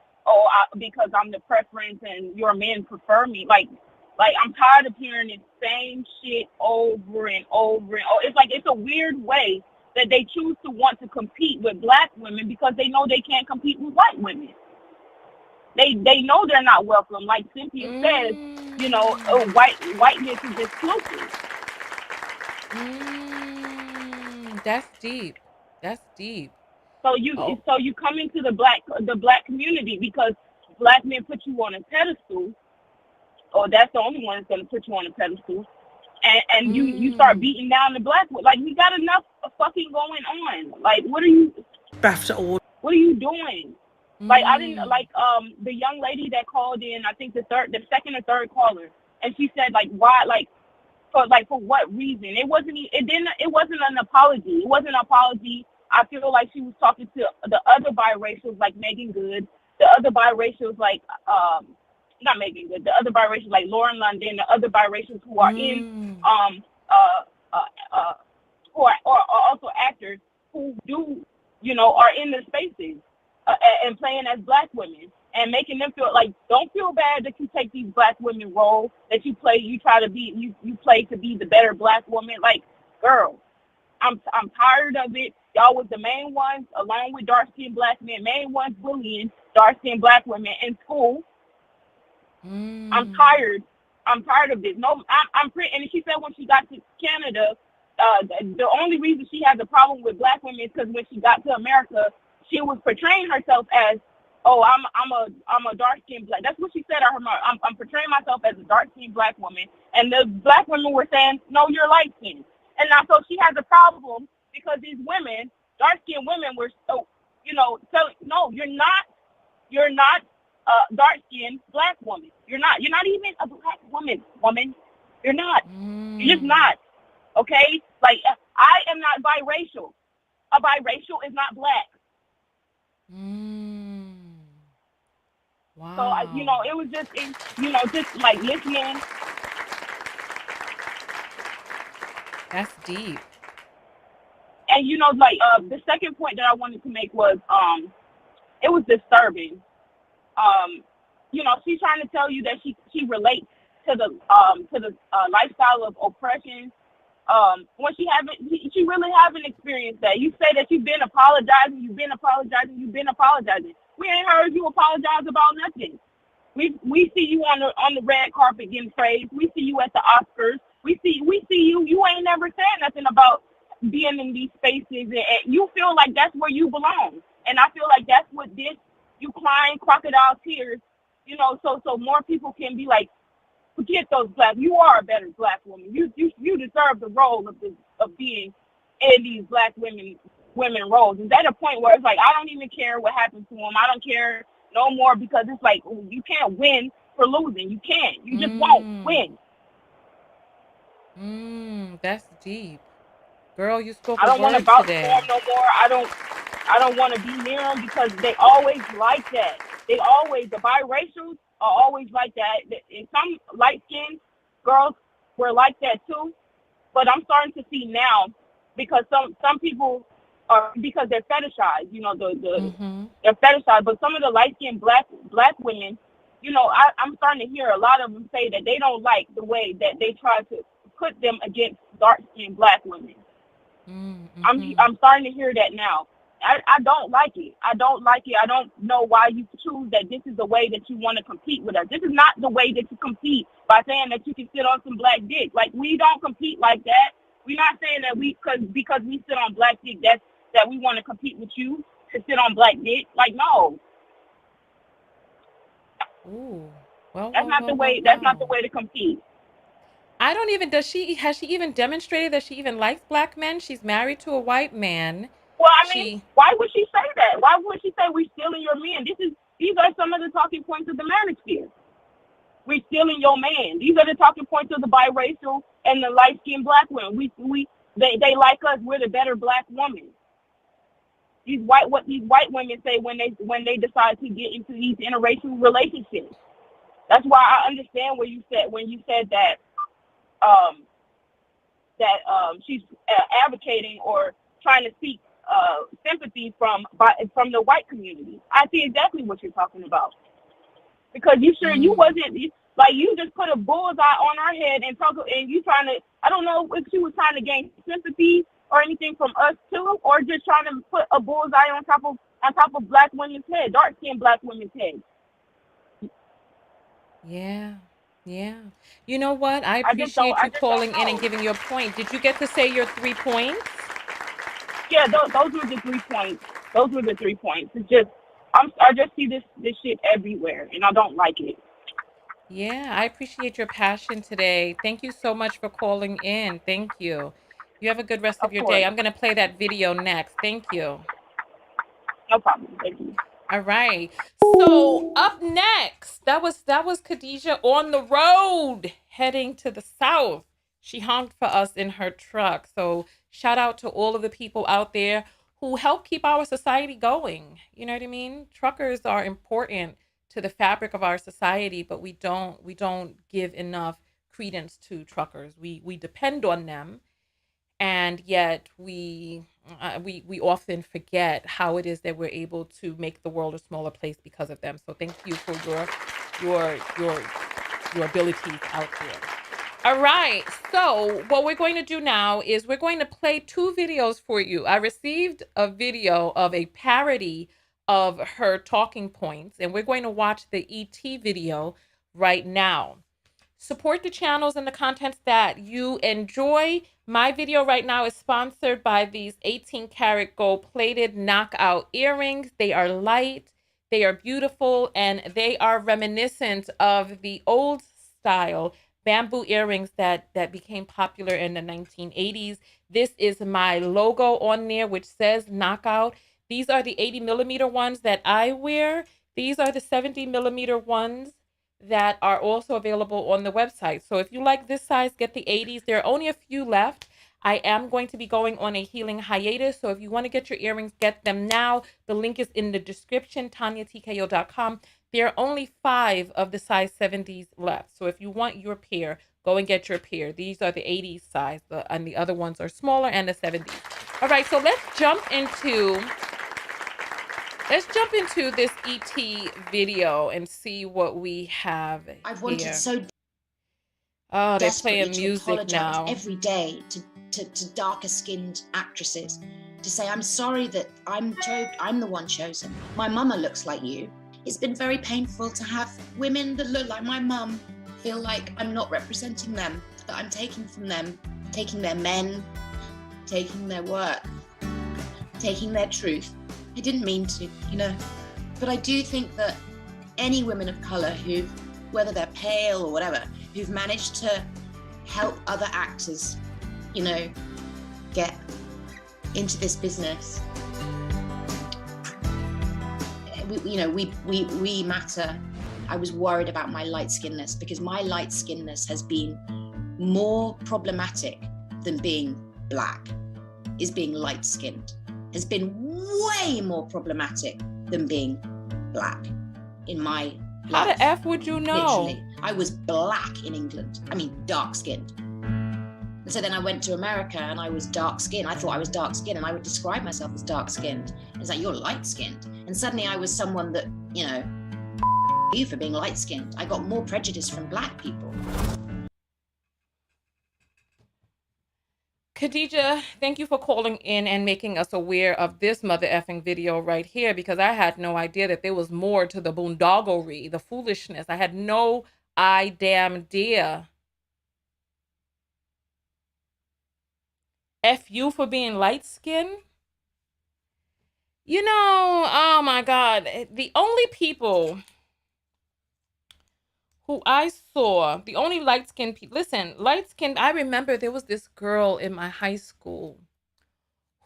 because I'm the preference and your men prefer me, I'm tired of hearing the same shit over and over. It's a weird way that they choose to want to compete with Black women because they know they can't compete with white women. They know they're not welcome. Like Cynthia says, whiteness is exclusive. That's deep. So you Oh. so you come into the black community because black men put you on a pedestal, or that's the only one that's gonna put you on a pedestal. And you start beating down the black women. Like, we got enough fucking going on. Like, what are you doing? Like, I didn't like the young lady that called in, I think the second or third caller, and she said, like, why, for what reason? It wasn't an apology. It wasn't an apology. I feel like she was talking to the other biracials like Megan Good, the other biracials like not Megan Good, the other biracials like Lauren London, the other biracials who are in who are also actors who do, are in the spaces and playing as black women, and making them feel like, don't feel bad that you take these black women roles, that you play, you play to be the better black woman. Like, girl, I'm tired of it. Y'all was the main ones, along with dark-skinned black men, main ones bullying dark-skinned black women in school. I'm tired of this. No, I'm pretty. And she said when she got to Canada, the only reason she had the problem with black women is because when she got to America, she was portraying herself as, oh, I'm a dark skinned black. That's what she said. I'm portraying myself as a dark skinned black woman, and the black women were saying, no, you're light skinned. And now so she has a problem because these women, dark skinned women, were so, telling, no, you're not a dark skinned black woman. You're not even a black woman. You're not. You're just not. Okay? Like, I am not biracial. A biracial is not black. Wow. So, it was just, just like listening. That's deep. And, the second point that I wanted to make was, it was disturbing. She's trying to tell you that she relates to the lifestyle of oppression. When she really haven't experienced that. You say that you've been apologizing. We ain't heard you apologize about nothing. We see you on the red carpet getting praised. We see you at the Oscars. We see you. You ain't never said nothing about being in these spaces, and you feel like that's where you belong. And I feel like that's what this, you crying crocodile tears, so more people can be like, forget those black. You are a better black woman. You deserve the role of being in these black women roles. Is that a point where it's like, I don't even care what happens to them. I don't care no more, because it's like, you can't win for losing. You can't. You just won't win. That's deep, girl. You spoke. I don't want to vouch for today. them no more. I don't want to be near them because they always like that. The biracials are always like that. And some light-skinned girls were like that too. But I'm starting to see now, because some people are, because they're fetishized, they're fetishized. But some of the light-skinned black women, I'm starting to hear a lot of them say that they don't like the way that they try to put them against dark-skinned black women. I'm starting to hear that now. I don't like it. I don't know why you choose that this is the way that you want to compete with us. This is not the way that you compete, by saying that you can sit on some black dick. Like, we don't compete like that. We're not saying that because we sit on black dick, that we want to compete with you to sit on black dick. Like, no. Ooh. Well, that's not the way. That's not the way to compete. I don't even. Has she even demonstrated that she even likes black men? She's married to a white man. Well, I mean, why would she say that? Why would she say we're stealing your man? These are some of the talking points of the manosphere. We're stealing your man. These are the talking points of the biracial and the light-skinned black women. They like us. We're the better black woman. What these white women say when they decide to get into these interracial relationships. That's why I understand when you said that she's advocating or trying to seek sympathy from the white community. I see exactly what you're talking about, because you wasn't, like, you just put a bullseye on our head and you trying to, I don't know if she was trying to gain sympathy or anything from us too, or just trying to put a bullseye on top of black women's head, dark skinned black women's head. Yeah. You know what? I appreciate you calling in and giving your point. Did you get to say your 3 points? Yeah, those were the 3 points. Those were the 3 points. It's just I just see this shit everywhere, and I don't like it. Yeah, I appreciate your passion today. Thank you so much for calling in. Thank you. You have a good rest of Of your day. course, I'm going to play that video next. Thank you. no problem. Thank you. All right. So up next, that was Khadijah on the road heading to the south. She honked for us in her truck. So shout out to all of the people out there who help keep our society going. You know what I mean? Truckers are important to the fabric of our society, but we don't give enough credence to truckers. We depend on them, and yet we often forget how it is that we're able to make the world a smaller place because of them. So thank you for your abilities out there. All right, so what we're going to do now is we're going to play 2 videos for you. I received a video of a parody of her talking points, and we're going to watch the ET video right now. Support the channels and the contents that you enjoy. My video right now is sponsored by these 18 karat gold plated knockout earrings. They are light, they are beautiful, and they are reminiscent of the old style bamboo earrings that became popular in the 1980s. This is my logo on there, which says knockout. These are the 80 millimeter ones that I wear. These are the 70 millimeter ones that are also available on the website. So if you like this size, get the 80s. There are only a few left. I am going to be going on a healing hiatus. So if you want to get your earrings, get them now. The link is in the description, TanyaTKO.com. There are only 5 of the size 70s left. So if you want your pair, go and get your pair. These are the 80s size, and the other ones are smaller, and the 70s. All right, so let's jump into this ET video and see what we have I've here. wanted so Oh, they're desperately playing to music apologize now. every day to darker skinned actresses, to say I'm sorry that I'm the one chosen. My mama looks like you. It's been very painful to have women that look like my mum feel like I'm not representing them, that I'm taking from them, taking their men, taking their work, taking their truth. I didn't mean to, but I do think that any women of color who, whether they're pale or whatever, who've managed to help other actors, get into this business, we matter. I was worried about my light-skinnedness because my light-skinnedness has been more problematic than being black. Is being light-skinned has been way more problematic than being black in my life. How the F would you know? Literally, I was black in England. I mean, dark-skinned. And so then I went to America and I was dark-skinned. I thought I was dark-skinned and I would describe myself as dark-skinned. It's like, you're light-skinned. And suddenly I was someone that, you for being light-skinned. I got more prejudice from black people. Khadijah, thank you for calling in and making us aware of this mother effing video right here, because I had no idea that there was more to the boondoggle, the foolishness. I had no idea. F you for being light-skinned? Oh my God. The only people who I saw, the only light-skinned people, listen, light-skinned, I remember there was this girl in my high school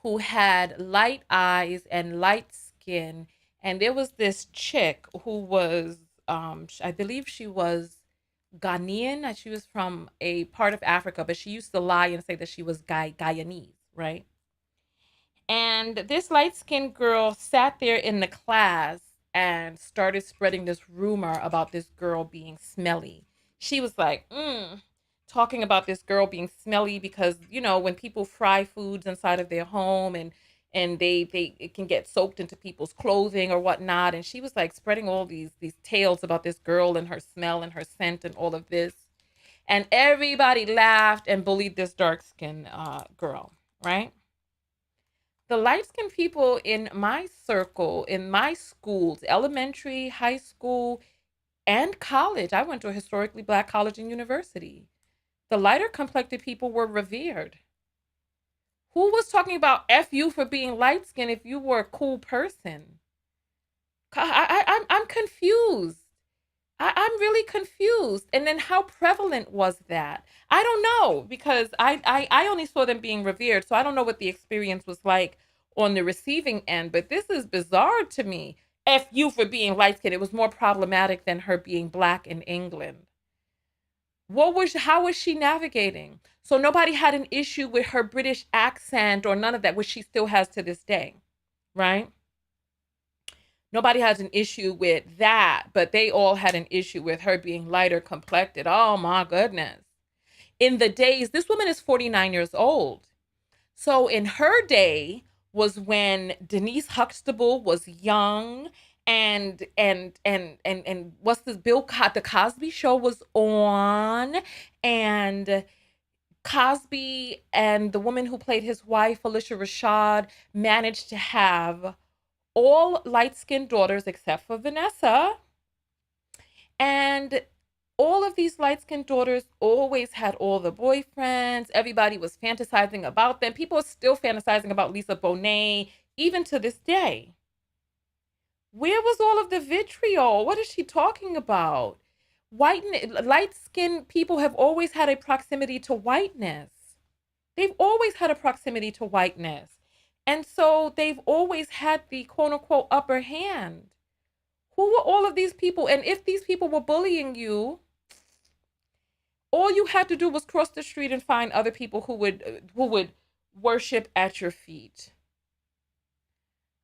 who had light eyes and light skin. And there was this chick who was, I believe she was Ghanaian. She was from a part of Africa, but she used to lie and say that she was Guyanese, right? And this light-skinned girl sat there in the class and started spreading this rumor about this girl being smelly. She was like, talking about this girl being smelly because, when people fry foods inside of their home and it can get soaked into people's clothing or whatnot. And she was like spreading all these tales about this girl and her smell and her scent and all of this. And everybody laughed and bullied this dark-skinned girl, right? The light-skinned people in my circle, in my schools, elementary, high school, and college, I went to a historically black college and university. The lighter complected people were revered. Who was talking about F you for being light skinned if you were a cool person? I'm confused. I'm really confused. And then how prevalent was that? I don't know, because I only saw them being revered. So I don't know what the experience was like on the receiving end, but this is bizarre to me. F you for being light skinned. It was more problematic than her being black in England. How was she navigating? So nobody had an issue with her British accent or none of that, which she still has to this day, right? Nobody has an issue with that, but they all had an issue with her being lighter complected. Oh my goodness. In the days, this woman is 49 years old. So in her day was when Denise Huxtable was young, and what's this, the Cosby Show was on, and Cosby and the woman who played his wife, Alicia Rashad, managed to have all light-skinned daughters except for Vanessa. And all of these light-skinned daughters always had all the boyfriends. Everybody was fantasizing about them. People are still fantasizing about Lisa Bonet, even to this day. Where was all of the vitriol? What is she talking about? Light-skinned people have always had a proximity to whiteness. They've always had a proximity to whiteness. And so they've always had the quote-unquote upper hand. Who were all of these people? And if these people were bullying you, all you had to do was cross the street and find other people who would worship at your feet.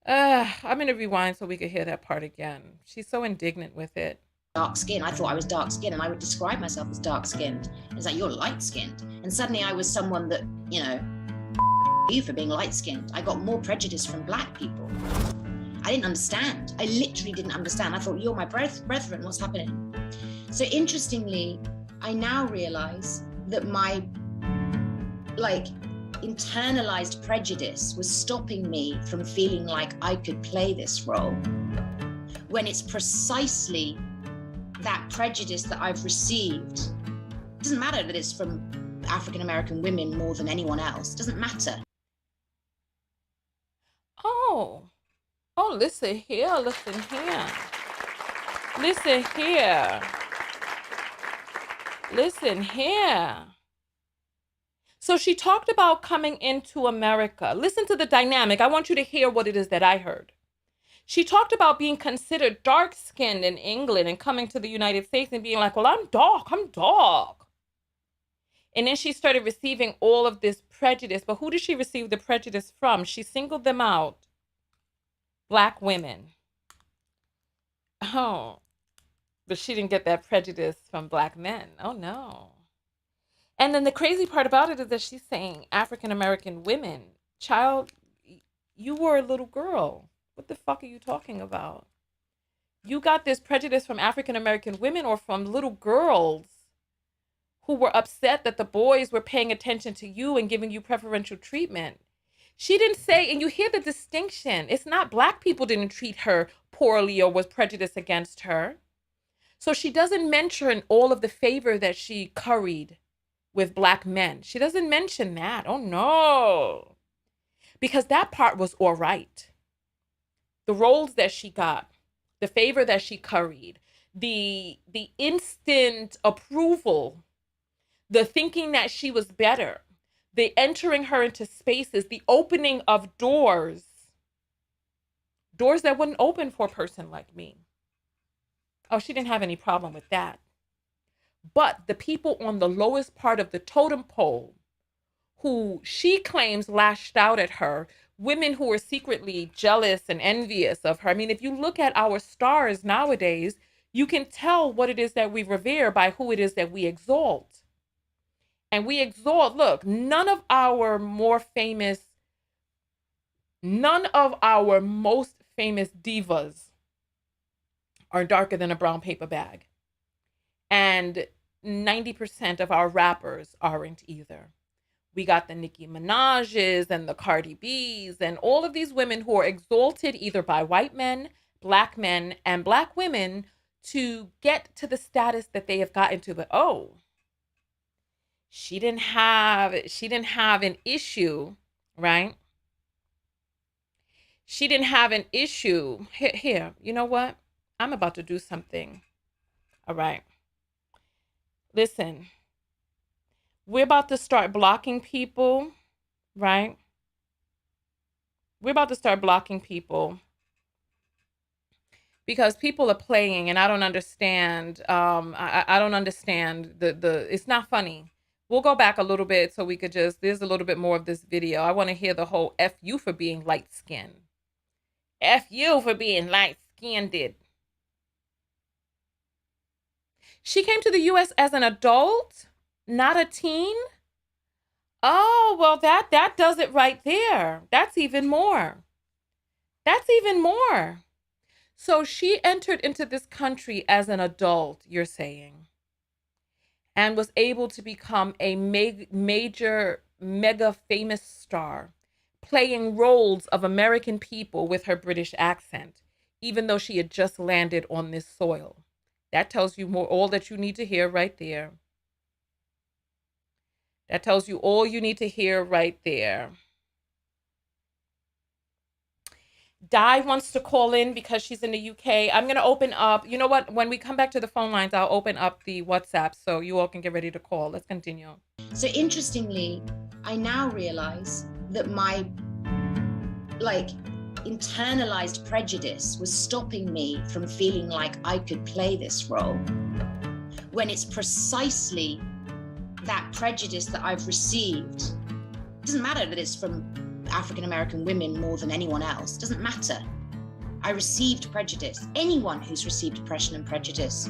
I'm going to rewind so we could hear that part again. She's so indignant with it. Dark skin. I thought I was dark skinned, and I would describe myself as dark skinned. It's like, you're light skinned. And suddenly I was someone that, you for being light skinned. I got more prejudice from black people. I didn't understand. I literally didn't understand. I thought, you're my brethren, what's happening? So interestingly, I now realize that my internalized prejudice was stopping me from feeling like I could play this role, when it's precisely that prejudice that I've received. It doesn't matter that it's from African-American women more than anyone else. It doesn't matter. Oh, listen here. Listen here. So she talked about coming into America. Listen to the dynamic. I want you to hear what it is that I heard. She talked about being considered dark-skinned in England and coming to the United States and being like, well, I'm dark. And then she started receiving all of this prejudice. But who did she receive the prejudice from? She singled them out. Black women. Oh, but she didn't get that prejudice from black men. Oh, no. And then the crazy part about it is that she's saying African-American women. Child, you were a little girl. What the fuck are you talking about? You got this prejudice from African-American women or from little girls who were upset that the boys were paying attention to you and giving you preferential treatment. She didn't say, and you hear the distinction. It's not black people didn't treat her poorly or was prejudiced against her. So she doesn't mention all of the favor that she curried with black men. She doesn't mention that. Oh, no. Because that part was all right. The roles that she got, the favor that she curried, the instant approval, the thinking that she was better, the entering her into spaces, the opening of doors that wouldn't open for a person like me. Oh, she didn't have any problem with that. But the people on the lowest part of the totem pole, who she claims lashed out at her, women who are secretly jealous and envious of her. I mean, if you look at our stars nowadays, you can tell what it is that we revere by who it is that we exalt. And we exalt, look, none of our most famous divas are darker than a brown paper bag. And 90% of our rappers aren't either. We got the Nicki Minaj's and the Cardi B's and all of these women who are exalted either by white men, and black women to get to the status that they have gotten to. But she didn't have an issue right? She didn't have an issue. Here, you know what? I'm about to do something. All right. Listen, we're about to start blocking people, right? We're about to start blocking people because people are playing, and I don't understand. I don't understand the. It's not funny. We'll go back a little bit so we could just. There's a little bit more of this video. I want to hear the whole "F you for being light skinned." F you for being light skinned. She came to the U.S. as an adult, not a teen. Oh, well, that does it right there. That's even more. That's even more. So she entered into this country as an adult, you're saying, and was able to become a major, mega famous star, playing roles of American people with her British accent, even though she had just landed on this soil. That tells you all that you need to hear right there. That tells you all you need to hear right there. Di wants to call in because she's in the UK. I'm going to open up. You know what? When we come back to the phone lines, I'll open up the WhatsApp so you all can get ready to call. Let's continue. So interestingly, I now realize that my internalized prejudice was stopping me from feeling like I could play this role, when it's precisely that prejudice that I've received. It doesn't matter that it's from African American women more than anyone else. It doesn't matter. I received prejudice. Anyone who's received oppression and prejudice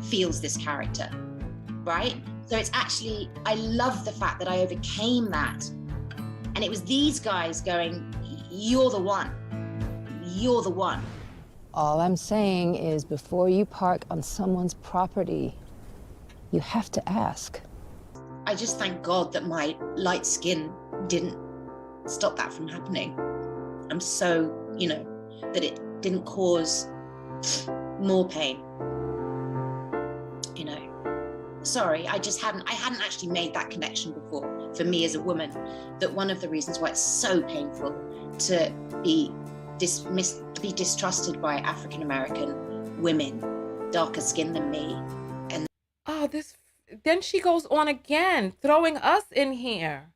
feels this character, right? So it's actually, I love the fact that I overcame that. And it was these guys going, you're the one. You're the one. All I'm saying is before you park on someone's property, you have to ask. I just thank God that my light skin didn't stop that from happening. I'm so, that it didn't cause more pain. Sorry, I hadn't actually made that connection before for me as a woman, that one of the reasons why it's so painful to be dismissed, to be distrusted by African American women, darker skinned than me. And then she goes on again, throwing us in here.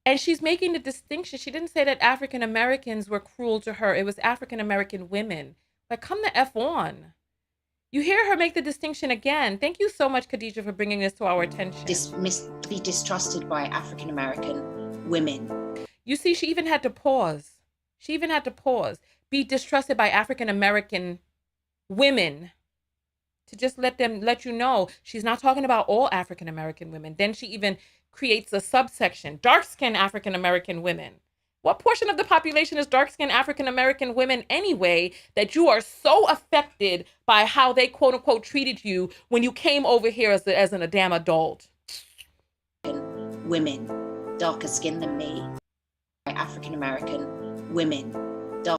And she's making the distinction. She didn't say that African Americans were cruel to her. It was African American women. Like, come the F on. You hear her make the distinction again. Thank you so much, Khadija, for bringing this to our attention. To be distrusted by African American women. You see, she even had to pause. Be distrusted by African American women. To just let you know, she's not talking about all African American women. Then she even creates a subsection, dark-skinned African American women. What portion of the population is dark-skinned African American women anyway, that you are so affected by how they quote unquote treated you when you came over here as a damn adult? Women, darker skinned than me, African American women, to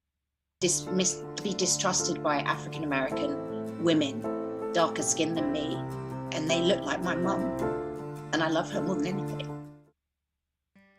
be distrusted by African American women, darker skinned than me, and they look like my mum, and I love her more than anything.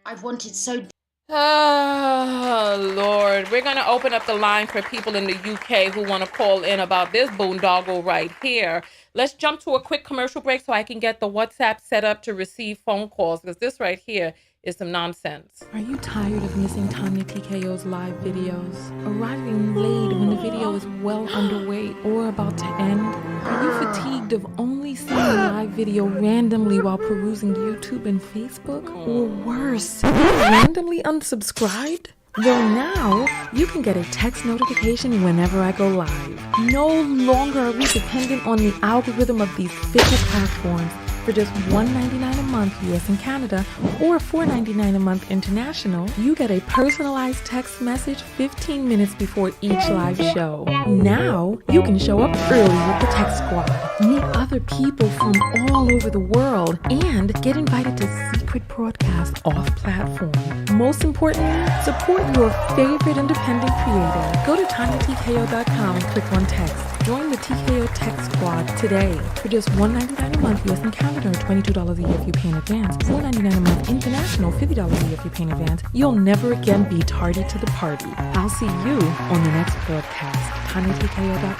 I've wanted so. Oh, Lord. We're going to open up the line for people in the UK who want to call in about this boondoggle right here. Let's jump to a quick commercial break so I can get the WhatsApp set up to receive phone calls, because this right here is some nonsense. Are you tired of missing Tanya TKO's live videos? Arriving late when the video is well underway or about to end? Are you fatigued of only seeing a live video randomly while perusing YouTube and Facebook? Or worse, randomly unsubscribed? Well, now you can get a text notification whenever I go live. No longer are we dependent on the algorithm of these fickle platforms. For just $1.99 a month US and Canada, or $4.99 a month international, you get a personalized text message 15 minutes before each live show. Now, you can show up early with the Tech Squad, meet other people from all over the world, and get invited to secret broadcasts off-platform. Most importantly, support your favorite independent creator. Go to TanyaTKO.com and click on text. Join the TKO Tech Squad today. For just $1.99 a month US and Canada, $22 a year if you pay in advance, $4.99 a month international, $50 a year if you pay in advance. You'll never again be tardy to the party. I'll see you on the next broadcast. TinyTKO.com/.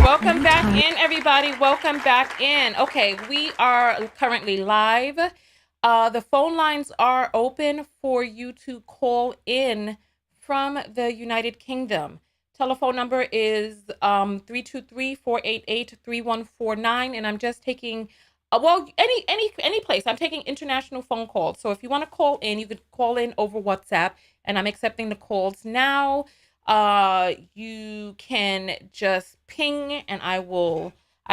Welcome back in, everybody. Welcome back in. Okay, we are currently live. The phone lines are open for you to call in from the United Kingdom. Telephone number is 323-488-3149, and I'm just taking any place. I'm taking international phone calls. So if you want to call in, you could call in over WhatsApp, and I'm accepting the calls now. You can just ping and I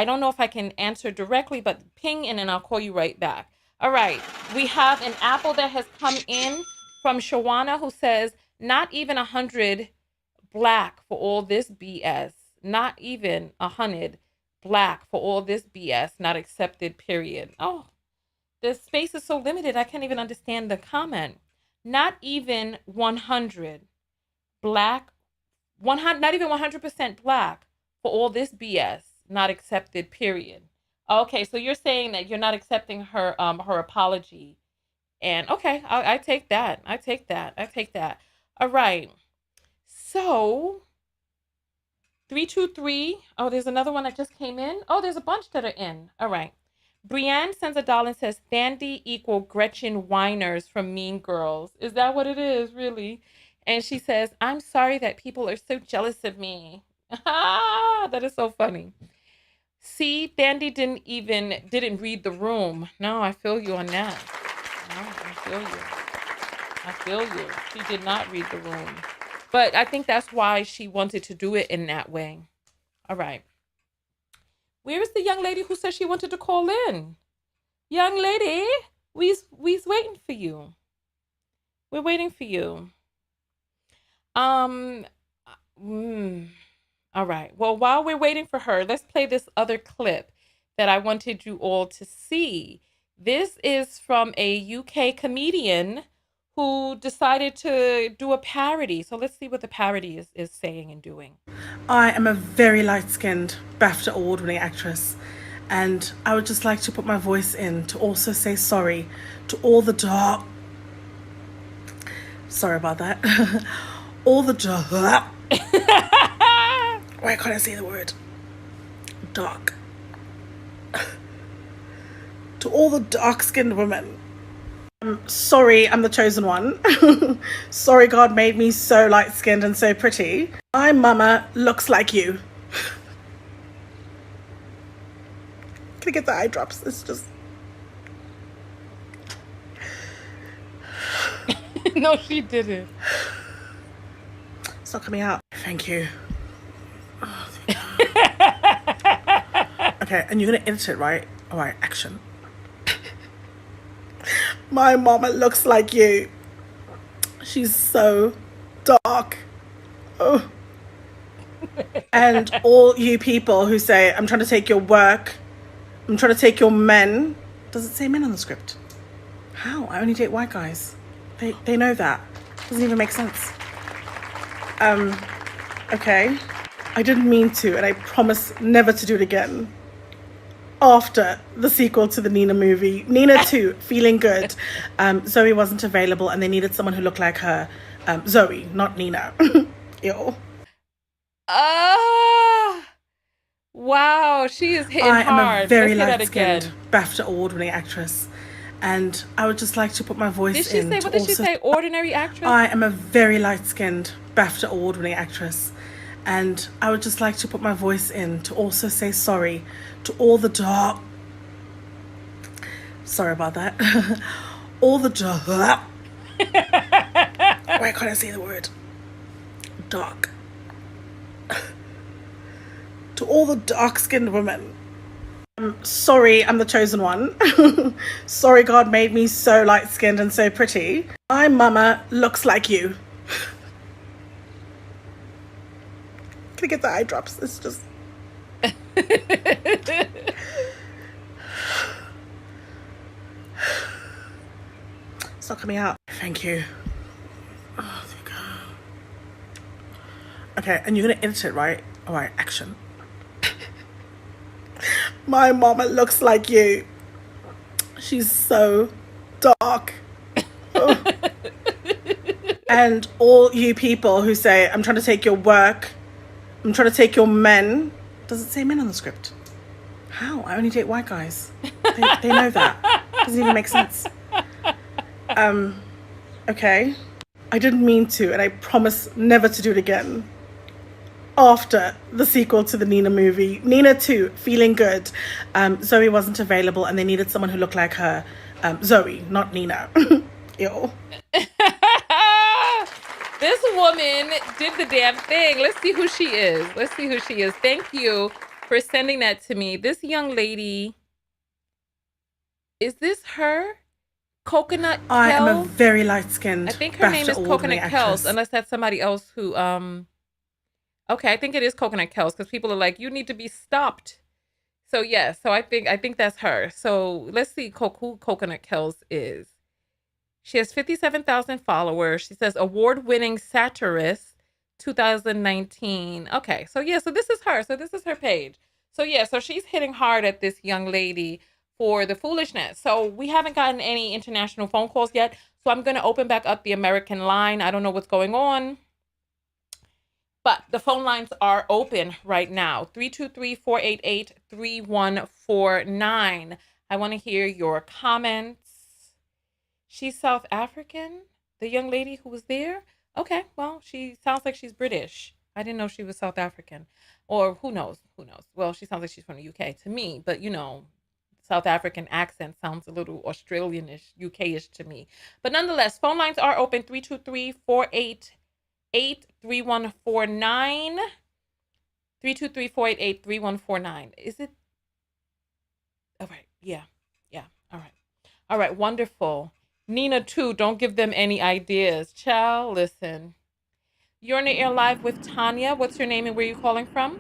don't know if I can answer directly, but ping and then I'll call you right back. All right. We have an apple that has come in from Shawana who says, not even 100 black for all this BS. Not even 100 black for all this BS. Not accepted, period. Oh, the space is so limited. I can't even understand the comment. Not even 100 black. Not even 100% black for all this BS, not accepted, period. Okay, so you're saying that you're not accepting her her apology. And okay, I take that. I take that. All right. So 323. Oh, there's another one that just came in. Oh, there's a bunch that are in. All right. Brienne sends a dollar and says, Thandiwe equal Gretchen Whiners from Mean Girls. Is that what it is, really? And she says, I'm sorry that people are so jealous of me. That is so funny. See, Thandiwe didn't read the room. No, I feel you on that. No, I feel you. She did not read the room. But I think that's why she wanted to do it in that way. All right. Where is the young lady who said she wanted to call in? Young lady, we's waiting for you. We're waiting for you. All right. Well, while we're waiting for her, let's play this other clip that I wanted you all to see. This is from a UK comedian who decided to do a parody. So let's see what the parody is saying and doing. I am a very light-skinned BAFTA award-winning actress, and I would just like to put my voice in to also say sorry to all the dark... Sorry about that. All the dark... Why can't I say the word? Dark. To all the dark-skinned women. I'm sorry I'm the chosen one. Sorry God made me so light-skinned and so pretty. My mama looks like you. Can I get the eye drops? It's just... No, she didn't. It's not coming out. Thank you. Oh, okay, and you're gonna edit it, right? All right, action. My mama looks like you. She's so dark. Oh. And all you people who say, I'm trying to take your work, I'm trying to take your men. Does it say men on the script? How? I only date white guys. They know that. Doesn't even make sense. Okay. I didn't mean to, and I promise never to do it again. After the sequel to the Nina movie, Nina 2, Feeling Good, Zoe wasn't available and they needed someone who looked like her. Zoe, not Nina. Ew. Wow, she is hitting hard. I am a very Let's light-skinned BAFTA award-winning actress, and I would just like to put my voice in. What did she say? Ordinary actress? I am a very light-skinned BAFTA award-winning actress, and I would just like to put my voice in to also say sorry to all the dark... Sorry about that. All the dark... Why can't I say the word? Dark. To all the dark-skinned women. I'm sorry I'm the chosen one. Sorry God made me so light-skinned and so pretty. My mama looks like you. Can I get the eye drops? It's just... not coming out. Thank you. Oh, there we go. Okay, and you're gonna edit it, right? All right, action. My mama looks like you. She's so dark. Oh. And all you people who say, I'm trying to take your work, I'm trying to take your men. Does it say men on the script? How? I only date white guys. They know that. Doesn't even make sense. Okay. I didn't mean to, and I promise never to do it again. After the sequel to the Nina movie, Nina 2, Feeling Good, Zoe wasn't available and they needed someone who looked like her. Zoe, not Nina. Ew. This woman did the damn thing. Let's see who she is. Let's see who she is. Thank you for sending that to me. This young lady, is this her? Coconut Kells? I am a very light-skinned, I think her name is Coconut Kells, unless that's somebody else who, okay, I think it is Coconut Kells, because people are like, you need to be stopped. So yeah, so I think that's her. So let's see who Coconut Kells is. She has 57,000 followers. She says award-winning satirist 2019. Okay, so yeah, so this is her. So this is her page. So yeah, so she's hitting hard at this young lady for the foolishness. So we haven't gotten any international phone calls yet. So I'm going to open back up the American line. I don't know what's going on, but the phone lines are open right now. 323-488-3149. I want to hear your comments. She's South African, the young lady who was there? Okay, well, she sounds like she's British. I didn't know she was South African. Or who knows? Who knows? Well, she sounds like she's from the UK to me, but you know, South African accent sounds a little Australian-ish, UK-ish to me. But nonetheless, phone lines are open, 323-488-3149. 323-488-3149. Is it? All right, yeah, all right. All right, wonderful. Nina, too, don't give them any ideas. Child, listen. You're on the air live with Tanya. What's your name and where are you calling from?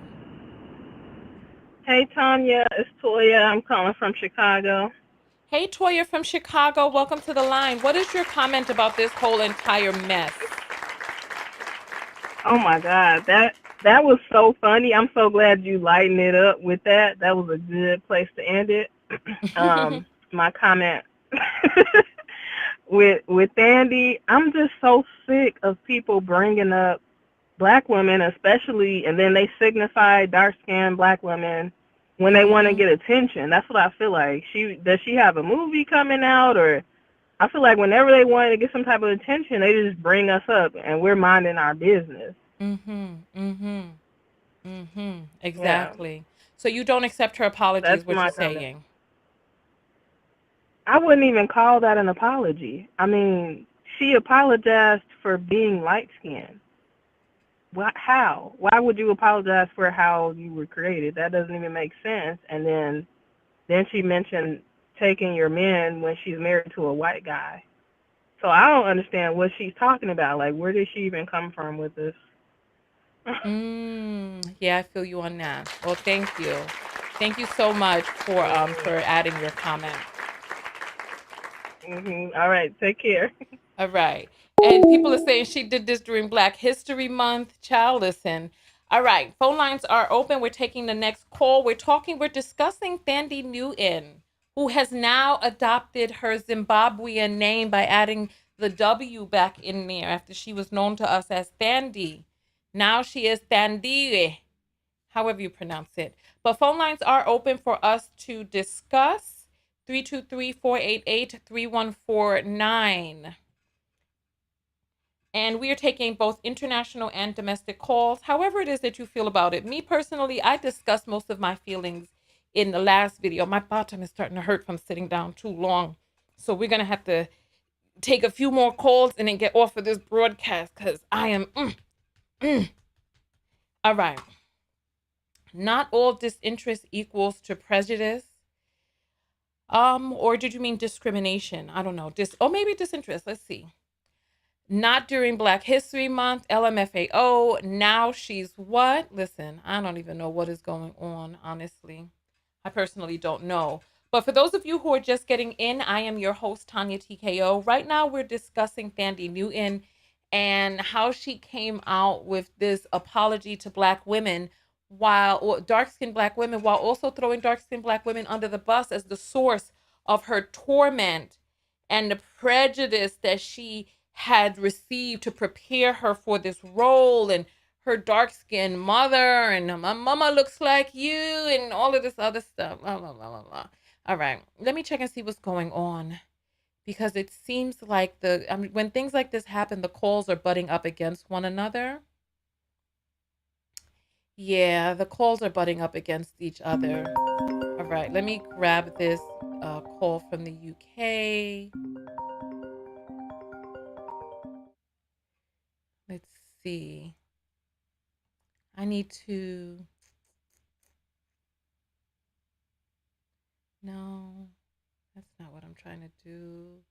Hey, Tanya, it's Toya. I'm calling from Chicago. Hey, Toya from Chicago. Welcome to the line. What is your comment about this whole entire mess? Oh, my God. That was so funny. I'm so glad you lightened it up with that. That was a good place to end it. My comment with Thandiwe, I'm just so sick of people bringing up Black women, especially, and then they signify dark-skinned Black women when they want to get attention. That's what I feel like. Does she have a movie coming out? Or I feel like whenever they want to get some type of attention, they just bring us up, and we're minding our business. Exactly. Yeah. So you don't accept her apologies, That's what you're comment. saying? I wouldn't even call that an apology. I mean, she apologized for being light-skinned. How? Why would you apologize for how you were created? That doesn't even make sense. And then she mentioned taking your men when she's married to a white guy. So I don't understand what she's talking about. Like, where did she even come from with this? Yeah, I feel you on that. Well, thank you. Thank you so much for adding your comment. All right, take care. All right. And people are saying she did this during Black History Month. Child, listen. All right. Phone lines are open. We're taking the next call. We're discussing Thandiwe Newton, who has now adopted her Zimbabwean name by adding the W back in there after she was known to us as Thandi. Now she is Thandiwe, however you pronounce it. But phone lines are open for us to discuss. 323-488-3149. And we are taking both international and domestic calls, however it is that you feel about it. Me personally, I discussed most of my feelings in the last video. My bottom is starting to hurt from sitting down too long. So we're going to have to take a few more calls and then get off of this broadcast because I am... All right. Not all disinterest equals to prejudice. Or did you mean discrimination? I don't know. Maybe disinterest. Let's see. Not during Black History Month, LMFAO. Now she's what? Listen, I don't even know what is going on, honestly. I personally don't know. But for those of you who are just getting in, I am your host, Tanya TKO. Right now, we're discussing Thandie Newton and how she came out with this apology to Black women, or dark-skinned Black women, while also throwing dark-skinned Black women under the bus as the source of her torment and the prejudice that she had received to prepare her for this role, and her dark-skinned mother, and my mama looks like you, and all of this other stuff. Blah, blah, blah, blah, blah. All right, let me check and see what's going on, because it seems like when things like this happen, the calls are butting up against one another. Yeah, the calls are butting up against each other. All right, let me grab this call from the UK. Let's see. I need to... No, that's not what I'm trying to do.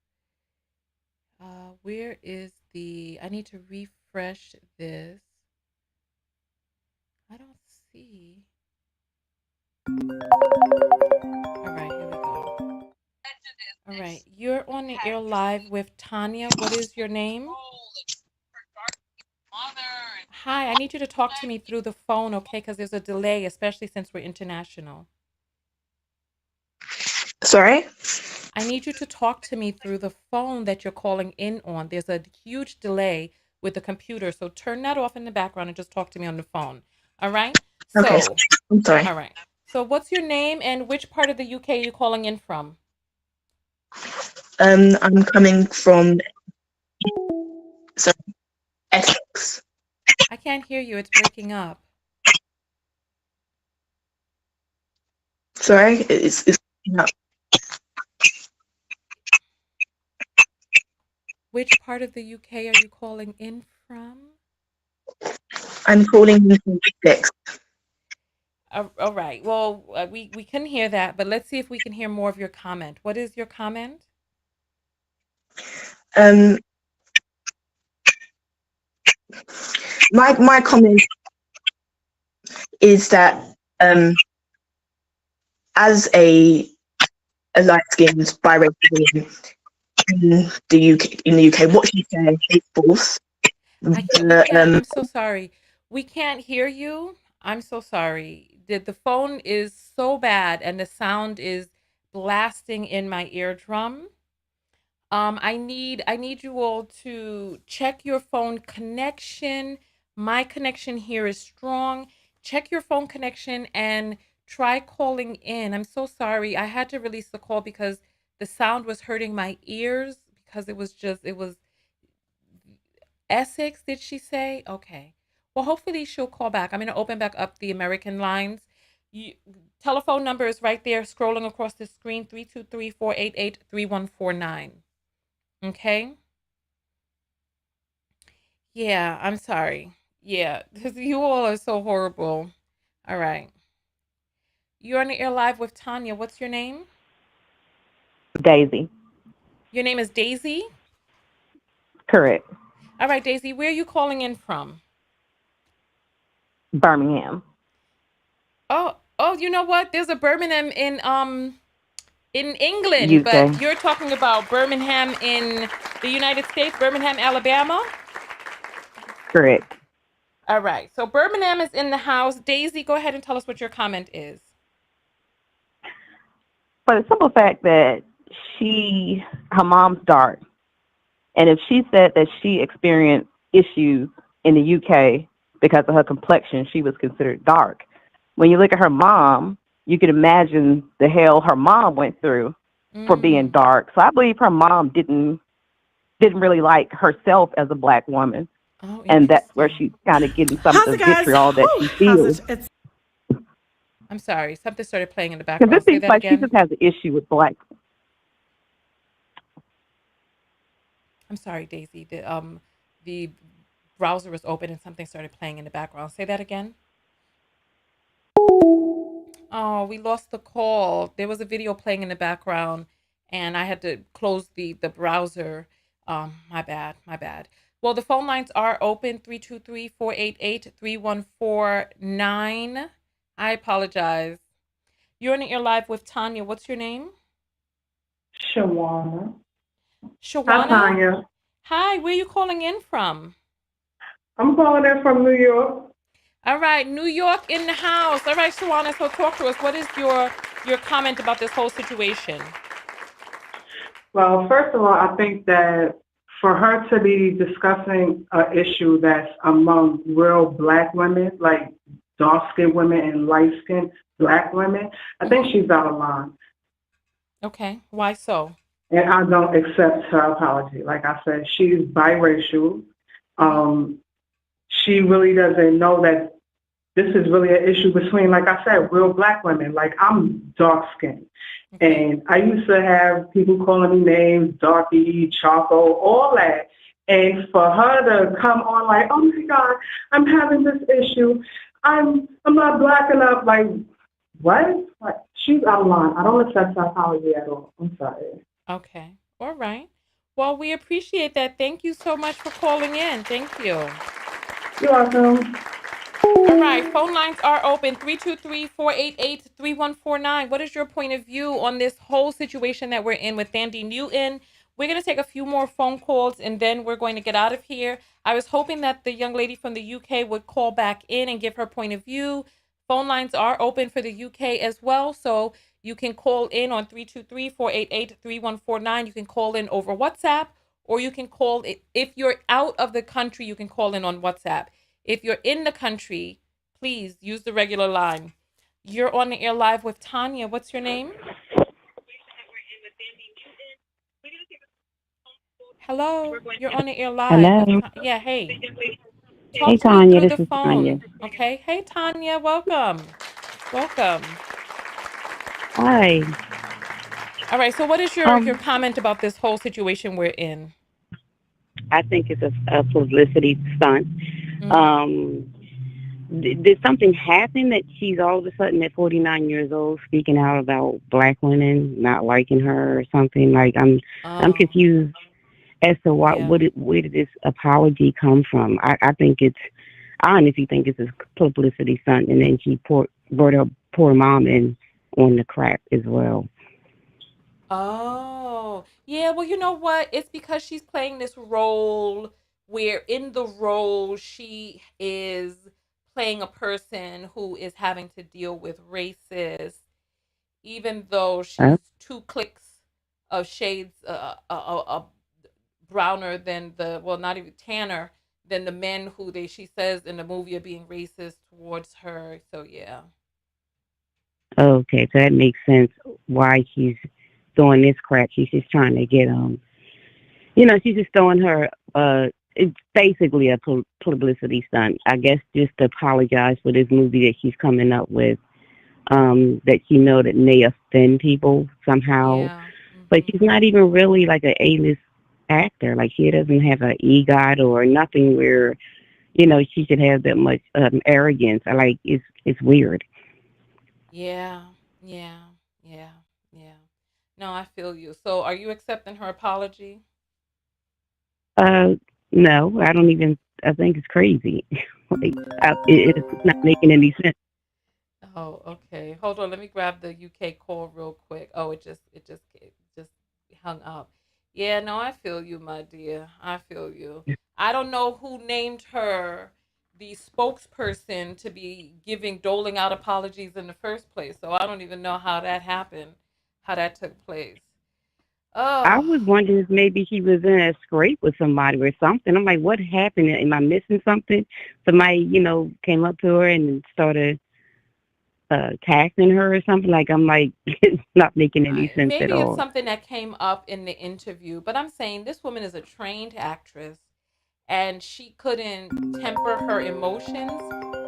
Where is I need to refresh this. I don't see. All right, here we go. All right, you're on the air live with Tanya. What is your name? Hi, I need you to talk to me through the phone, okay? Because there's a delay, especially since we're international. Sorry? I need you to talk to me through the phone that you're calling in on. There's a huge delay with the computer, so turn that off in the background and just talk to me on the phone. All right? Okay, I'm sorry. All right. So what's your name and which part of the UK are you calling in from? I'm coming from Essex. I can't hear you. It's breaking up. Sorry, it's breaking up. Which part of the UK are you calling in from? I'm calling in from Essex. All right. Well, we can hear that, but let's see if we can hear more of your comment. What is your comment? My comment is that as a light-skinned biracial woman in the UK, what she said is false. I'm so sorry. We can't hear you. I'm so sorry. The phone is so bad and the sound is blasting in my eardrum. I need you all to check your phone connection. My connection here is strong. Check your phone connection and try calling in. I'm so sorry. I had to release the call because the sound was hurting my ears, because it was Essex, did she say? Okay. Well, hopefully she'll call back. I'm going to open back up the American lines. Telephone number is right there, scrolling across the screen, 323-488-3149. Okay? Yeah, I'm sorry. Yeah, because you all are so horrible. All right. You're on the air live with Tanya. What's your name? Daisy. Your name is Daisy? Correct. All right, Daisy, where are you calling in from? Birmingham. Oh, you know what? There's a Birmingham in England, UK. but you're talking about Birmingham in the United States, Birmingham, Alabama? Correct. All right. So Birmingham is in the house. Daisy, go ahead and tell us what your comment is. For the simple fact that her mom's dark, and if she said that she experienced issues in the UK because of her complexion, she was considered dark. When you look at her mom, you can imagine the hell her mom went through for being dark. So I believe her mom didn't really like herself as a Black woman. Oh, and that's where she's kind of getting some of the vitriol that she feels. I'm sorry, something started playing in the background. Because it Say seems that like again. she just has an issue with Black. I'm sorry, Daisy. The browser was open and something started playing in the background. Say that again. Oh, we lost the call. There was a video playing in the background and I had to close the browser. My bad. Well, the phone lines are open, 323-488-3149. I apologize. You're on the air live with Tanya. What's your name? Shawana. Hi, Shawana? Tanya. Hi, where are you calling in from? I'm calling in from New York. All right, New York in the house. All right, Shawana, so talk to us. What is your comment about this whole situation? Well, first of all, I think that for her to be discussing an issue that's among real Black women, like dark-skinned women and light-skinned Black women, I think she's out of line. Okay, why so? And I don't accept her apology. Like I said, she's biracial. She really doesn't know that this is really an issue between, like I said, real Black women. Like, I'm dark-skinned. And I used to have people calling me names, Darky, Choco, all that. And for her to come on like, oh my God, I'm having this issue. I'm not Black enough. Like, what? Like, she's out of line. I don't accept her apology at all. I'm sorry. Okay. All right. Well, we appreciate that. Thank you so much for calling in. Thank you. You're welcome. All right. Phone lines are open. 323-488-3149. What is your point of view on this whole situation that we're in with Thandie Newton? We're going to take a few more phone calls and then we're going to get out of here. I was hoping that the young lady from the UK would call back in and give her point of view. Phone lines are open for the UK as well. So you can call in on 323-488-3149. You can call in over WhatsApp, or you can call it. If you're out of the country, you can call in on WhatsApp. If you're in the country, please use the regular line. You're on the air live with Tanya. What's your name? Hello. You're on the air live. Hello. Yeah, hey. Hey, Talk to me Tanya. through This the is Tanya. phone. Okay. Hey, Tanya. Welcome. Welcome. Hi. All right. So what is your comment about this whole situation we're in? I think it's a publicity stunt. Did something happen that she's all of a sudden at 49 years old speaking out about Black women not liking her or something? Like, I'm confused as to where did this apology come from? I honestly think it's a publicity stunt, and then she brought her poor mom in on the crap as well. Oh, yeah. Well, you know what? It's because she's playing this role where in the role she is playing a person who is having to deal with racist, even though she's 2 clicks of shades browner than not even tanner than the men who she says in the movie are being racist towards her. So yeah. Okay, so that makes sense why she's doing this crap. She's just trying to get she's just throwing her it's basically a publicity stunt, I guess, just to apologize for this movie that she's coming up with, that she know that may offend people somehow. But she's not even really like an A-list actor. Like, she doesn't have an EGOT or nothing where she should have that much arrogance. It's weird. Yeah. No, I feel you. So are you accepting her apology? No, I don't even. I think it's crazy. It's not making any sense. Oh, okay. Hold on. Let me grab the UK call real quick. Oh, it just hung up. Yeah, no, I feel you, my dear. I feel you. I don't know who named her the spokesperson to be doling out apologies in the first place. So I don't even know how that happened, how that took place. Oh. I was wondering if maybe she was in a scrape with somebody or something. I'm like, what happened? Am I missing something? Somebody, came up to her and started taxing her or something. Like, I'm like, it's not making any sense Maybe at all. it's something that came up in the interview, but I'm saying this woman is a trained actress and she couldn't temper her emotions.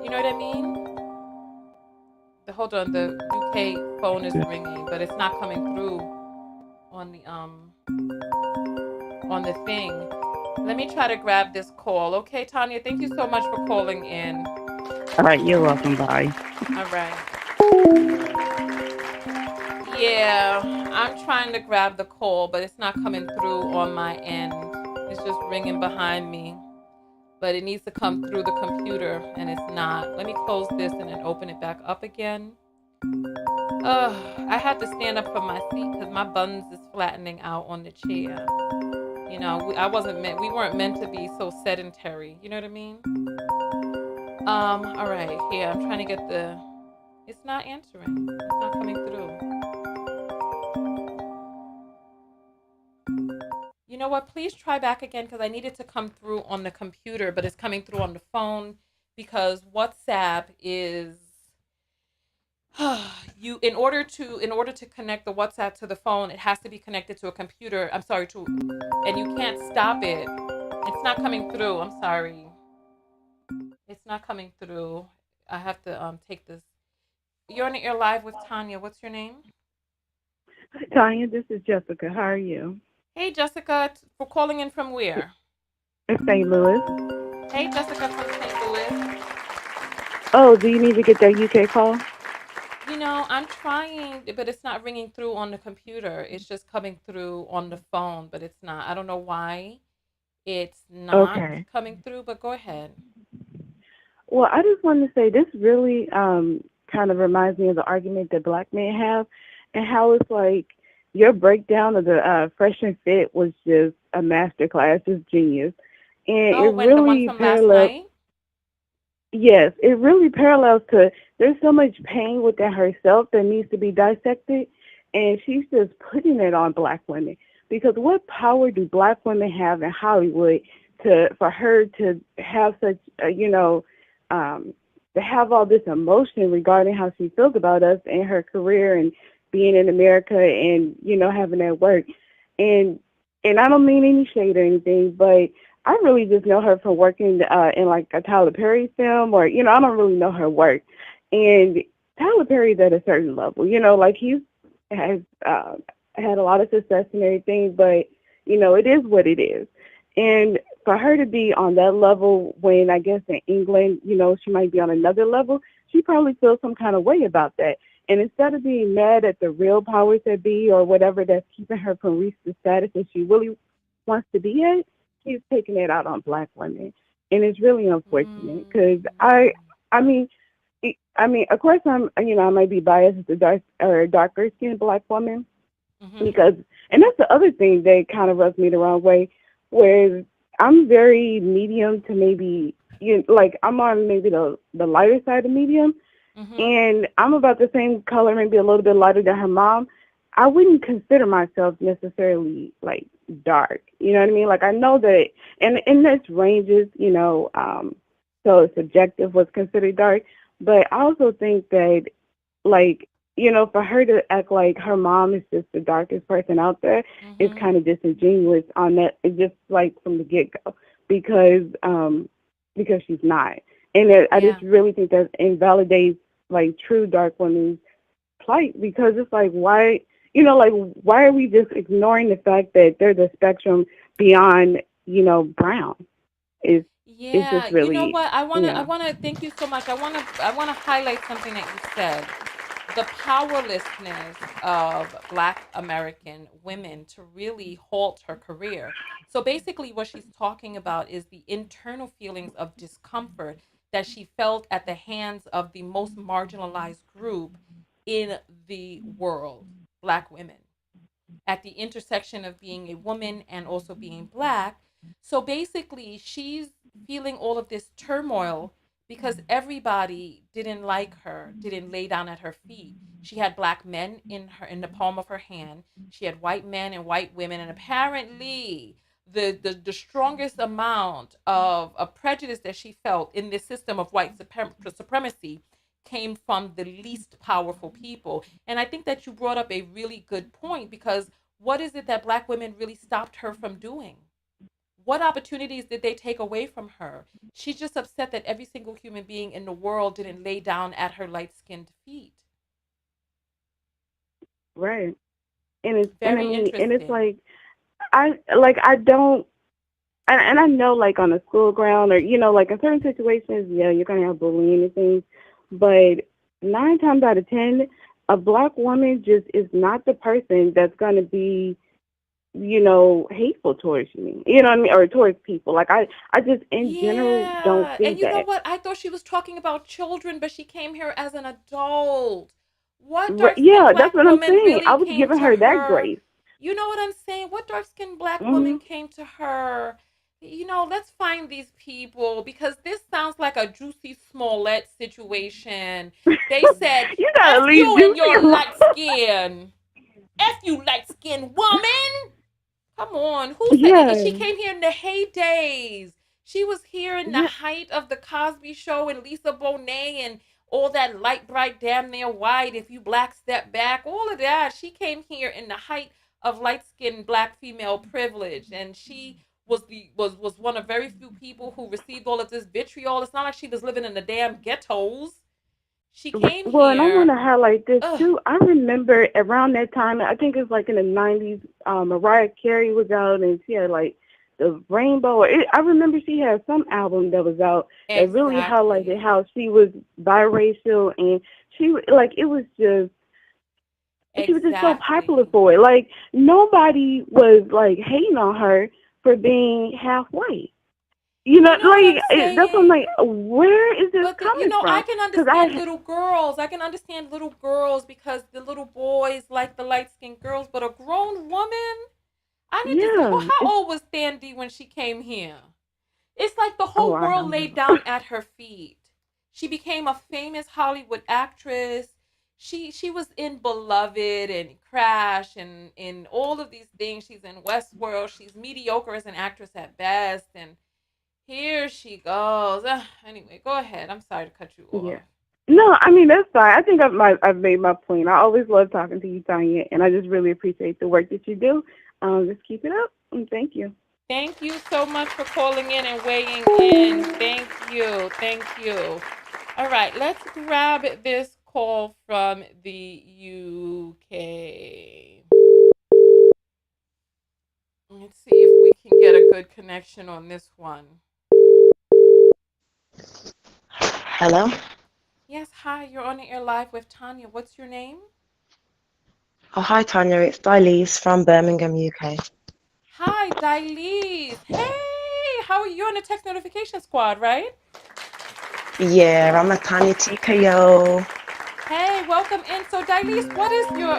You know what I mean? Hold on, the UK phone is ringing, but it's not coming through on the thing. Let me try to grab this call. Okay, Tanya, thank you so much for calling in. All right, you're welcome. Bye. All right. Yeah, I'm trying to grab the call, but it's not coming through on my end. It's just ringing behind me. But it needs to come through the computer, and it's not. Let me close this and then open it back up again. I had to stand up from my seat because my buns is flattening out on the chair. You know, we weren't meant to be so sedentary. You know what I mean? All right, here, I'm trying to get it's not answering. It's not coming through. You know what? Please try back again because I need it to come through on the computer, but it's coming through on the phone because WhatsApp is in order to connect the WhatsApp to the phone, it has to be connected to a computer. I'm sorry, and you can't stop it. It's not coming through. I'm sorry. It's not coming through. I have to take this. You're on the air live with Tanya. What's your name? Hi, Tanya. This is Jessica. How are you? Hey, Jessica. For calling in from where? In St. Louis. Hey, Jessica from St. Louis. Oh, do you need to get that UK call? You know, I'm trying, but it's not ringing through on the computer. It's just coming through on the phone, but it's not. I don't know why it's not Okay. coming through, but go ahead. Well, I just wanted to say this really kind of reminds me of the argument that black men have and how it's like your breakdown of the Fresh and Fit was just a masterclass, just genius. And Oh, it when the one really from last parallels, night? yes, it really parallels to there's so much pain within herself that needs to be dissected, and she's just putting it on black women. Because what power do black women have in Hollywood for her to have such, to have all this emotion regarding how she feels about us and her career and being in America and having that work, and I don't mean any shade or anything, but I really just know her from working in like a Tyler Perry film, or I don't really know her work. And Tyler Perry's at a certain level, like he has had a lot of success and everything, but it is what it is. And for her to be on that level when I guess in England, she might be on another level, she probably feels some kind of way about that. And instead of being mad at the real powers that be or whatever that's keeping her from reaching the status that she really wants to be at, she's taking it out on black women. And it's really unfortunate because of course I might be biased as a darker skinned black woman because, and that's the other thing that kind of rubs me the wrong way, where I'm very medium to maybe, like I'm on maybe the lighter side of medium, and I'm about the same color, maybe a little bit lighter than her mom. I wouldn't consider myself necessarily like dark. You know what I mean? Like I know that, and this ranges, so it's subjective what's considered dark. But I also think that, like, for her to act like her mom is just the darkest person out there is kind of disingenuous on that. It's just like from the get go because she's not, and I just really think that invalidates like true dark women's plight because it's like why. Why are we just ignoring the fact that there's a spectrum beyond, brown? It's just really, you know what? I wanna thank you so much. I wanna highlight something that you said. The powerlessness of Black American women to really halt her career. So basically what she's talking about is the internal feelings of discomfort that she felt at the hands of the most marginalized group in the world, Black women, at the intersection of being a woman and also being Black. So basically, she's feeling all of this turmoil because everybody didn't like her, didn't lay down at her feet. She had Black men in the palm of her hand. She had white men and white women, and apparently the strongest amount of prejudice that she felt in this system of white supremacy came from the least powerful people. And I think that you brought up a really good point because what is it that Black women really stopped her from doing? What opportunities did they take away from her? She's just upset that every single human being in the world didn't lay down at her light-skinned feet. right. And it's Very interesting. and it's like I don't. And I know, like, on a school ground or, like, in certain situations, yeah, you're going to have bullying and things. But 9 times out of 10, a Black woman just is not the person that's going to be, hateful towards you. You know what I mean? Or towards people. Like, I just, in general, don't see And you know that. what? I thought she was talking about children, but she came here as an adult. What dark-skinned Yeah, that's black what I'm woman saying. really I was came giving to her that her? grace. You know what I'm saying? What dark-skinned black Hmm. woman came to her? Let's find these people because this sounds like a Juicy Smollett situation. They said, You gotta F leave you and Juicy your alone. light skin. F you, light skinned woman. Come on. Who said it? She Yeah, came here in the heydays. She was here in the yeah. height of the Cosby Show and Lisa Bonet and all that light, bright, damn near white. If you black step back, all of that. She came here in the height of light skinned black female privilege. And she was one of very few people who received all of this vitriol. It's not like she was living in the damn ghettos. She came Well, and I want here. to highlight this Ugh, too. I remember around that time, I think it was like in the '90s. Mariah Carey was out, and she had like the Rainbow. I remember she had some album that was out that really highlighted exactly. how she was biracial, and it was just she was just so popular Exactly. for it. Like nobody was like hating on her for being half white. You know what I'm That's what I'm saying? like. Where is this But coming I from? can Because understand little girls. I can understand little girls because the little boys like the light skinned girls. But a grown woman, I need to see. Well, yeah, how old was Thandiwe when she came here? It's like the oh, whole I world don't laid know. down at her feet. She became a famous Hollywood actress. She was in Beloved and Crash and in all of these things. She's in Westworld. She's mediocre as an actress at best. And here she goes. Anyway, go ahead. I'm sorry to cut you Yeah. off. No, I mean that's fine. I think I've made my point. I always love talking to you, Tanya, and I just really appreciate the work that you do. Just keep it up, and thank you. Thank you so much for calling in and weighing in. Thank you. Thank you. All right, let's grab this call from the UK. Let's see if we can get a good connection on this one. Hello? Yes, hi, you're on the air live with Tanya. What's your name? Oh, hi, Tanya. It's Dilise from Birmingham, UK. Hi, Dilise. Hey, how are you on the text notification squad, right? Yeah, I'm a Tanya TKO. Hey, welcome in. So, Dilise, what is your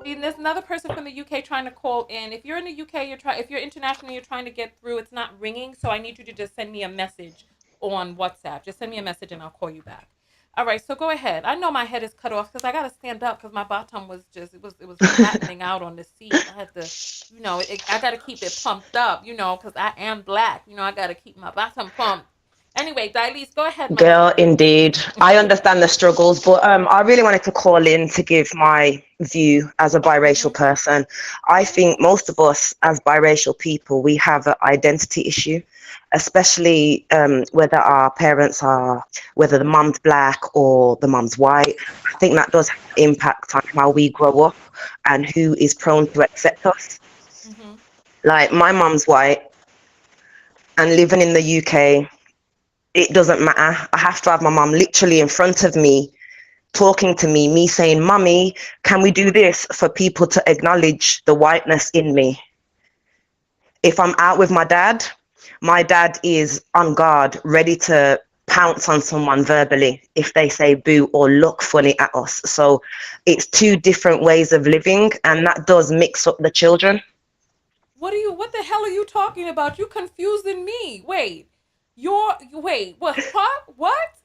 and there's another person from the UK trying to call in. If you're in the UK, if you're international, you're trying to get through, it's not ringing. So I need you to just send me a message on WhatsApp. Just send me a message and I'll call you back. All right, so go ahead. I know my head is cut off because I got to stand up because my bottom was just it was flattening out on the seat. I had to, I got to keep it pumped up, because I am black. I got to keep my bottom pumped. Anyway, Dilise, go ahead, my Girl, dear. indeed. I understand the struggles, but I really wanted to call in to give my view as a biracial person. I think most of us as biracial people, we have an identity issue, especially whether our parents are, whether the mum's black or the mum's white. I think that does have impact on how we grow up and who is prone to accept us. Like my mum's white and living in the UK, it doesn't matter. I have to have my mum literally in front of me, talking to me saying, "Mummy, can we do this?" for people to acknowledge the whiteness in me. If I'm out with my dad is on guard, ready to pounce on someone verbally if they say boo or look funny at us. So it's two different ways of living, and that does mix up the children. What the hell are you talking about? You confusing me. Wait. What?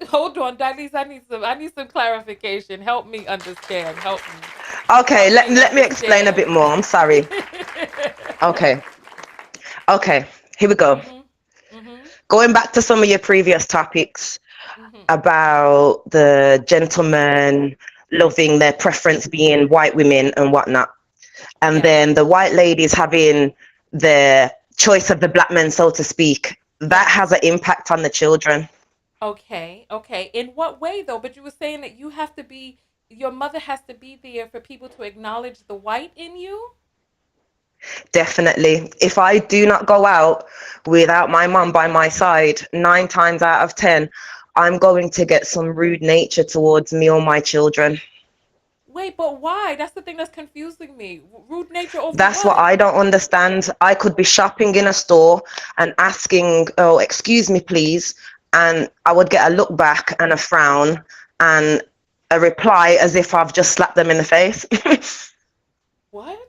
Hold on, Dilise. I need some clarification. Help me understand. Help me. Okay, let me explain a bit more. I'm sorry. Okay, here we go. Going back to some of your previous topics about the gentlemen loving their preference being white women and whatnot, and then the white ladies having the choice of the black men, so to speak, that has an impact on the children. Okay. In what way though? But you were saying that your mother has to be there for people to acknowledge the white in you? Definitely. If I do not go out without my mum by my side, 9 times out of 10, I'm going to get some rude nature towards me or my children. Wait, but why? That's the thing that's confusing me. Rude nature over That's what I don't understand. I could be shopping in a store and asking, "Oh, excuse me, please," and I would get a look back and a frown, and a reply as if I've just slapped them in the face. What?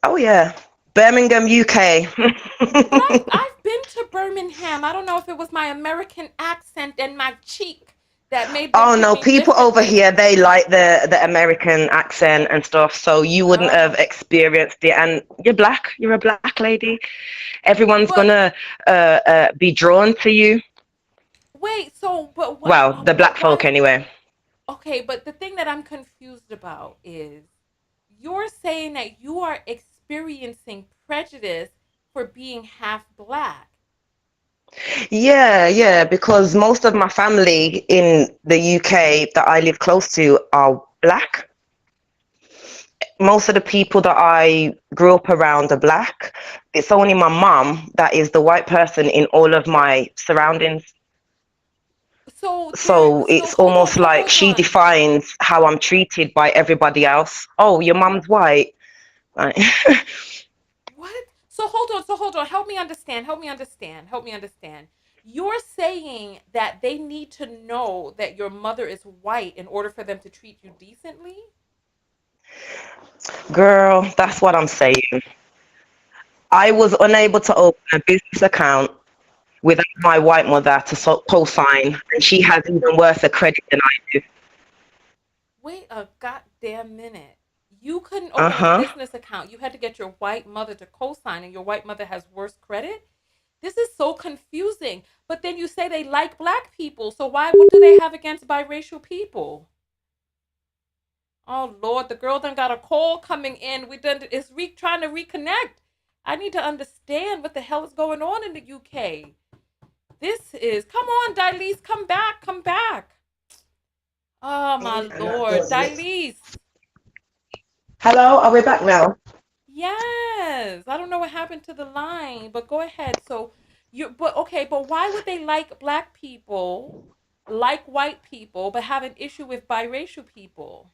Oh yeah, Birmingham, UK. But I've been to Birmingham. I don't know if it was my American accent and my cheek that made them Oh treat no, me people over differently. here, they like the American accent and stuff, so you wouldn't have Oh. experienced it. And you're a black lady. Everyone's But gonna be drawn to you. wait, so but what? Well, the black But why? folk anyway. Okay, but the thing that I'm confused about is you're saying that you are experiencing prejudice for being half black. Yeah, because most of my family in the UK that I live close to are black. Most of the people that I grew up around are black. It's only my mum that is the white person in all of my surroundings. So it's Hold on, almost so like hold she on. defines how I'm treated by everybody else. Oh, your mum's white. Right. What? So hold on. Help me understand. You're saying that they need to know that your mother is white in order for them to treat you decently? Girl, that's what I'm saying. I was unable to open a business account without my white mother to co-sign, and she has even worse a credit than I do. Wait a goddamn minute. You couldn't open a Uh-huh. business account. You had to get your white mother to co-sign, and your white mother has worse credit? This is so confusing. But then you say they like black people. So what do they have against biracial people? Oh Lord, the girl done got a call coming in. Trying to reconnect. I need to understand what the hell is going on in the UK. Come on, Dilise, come back. Oh my Lord, Dilise. Hello, are we back now? Yes, I don't know what happened to the line, but go ahead. But why would they like black people, like white people, but have an issue with biracial people?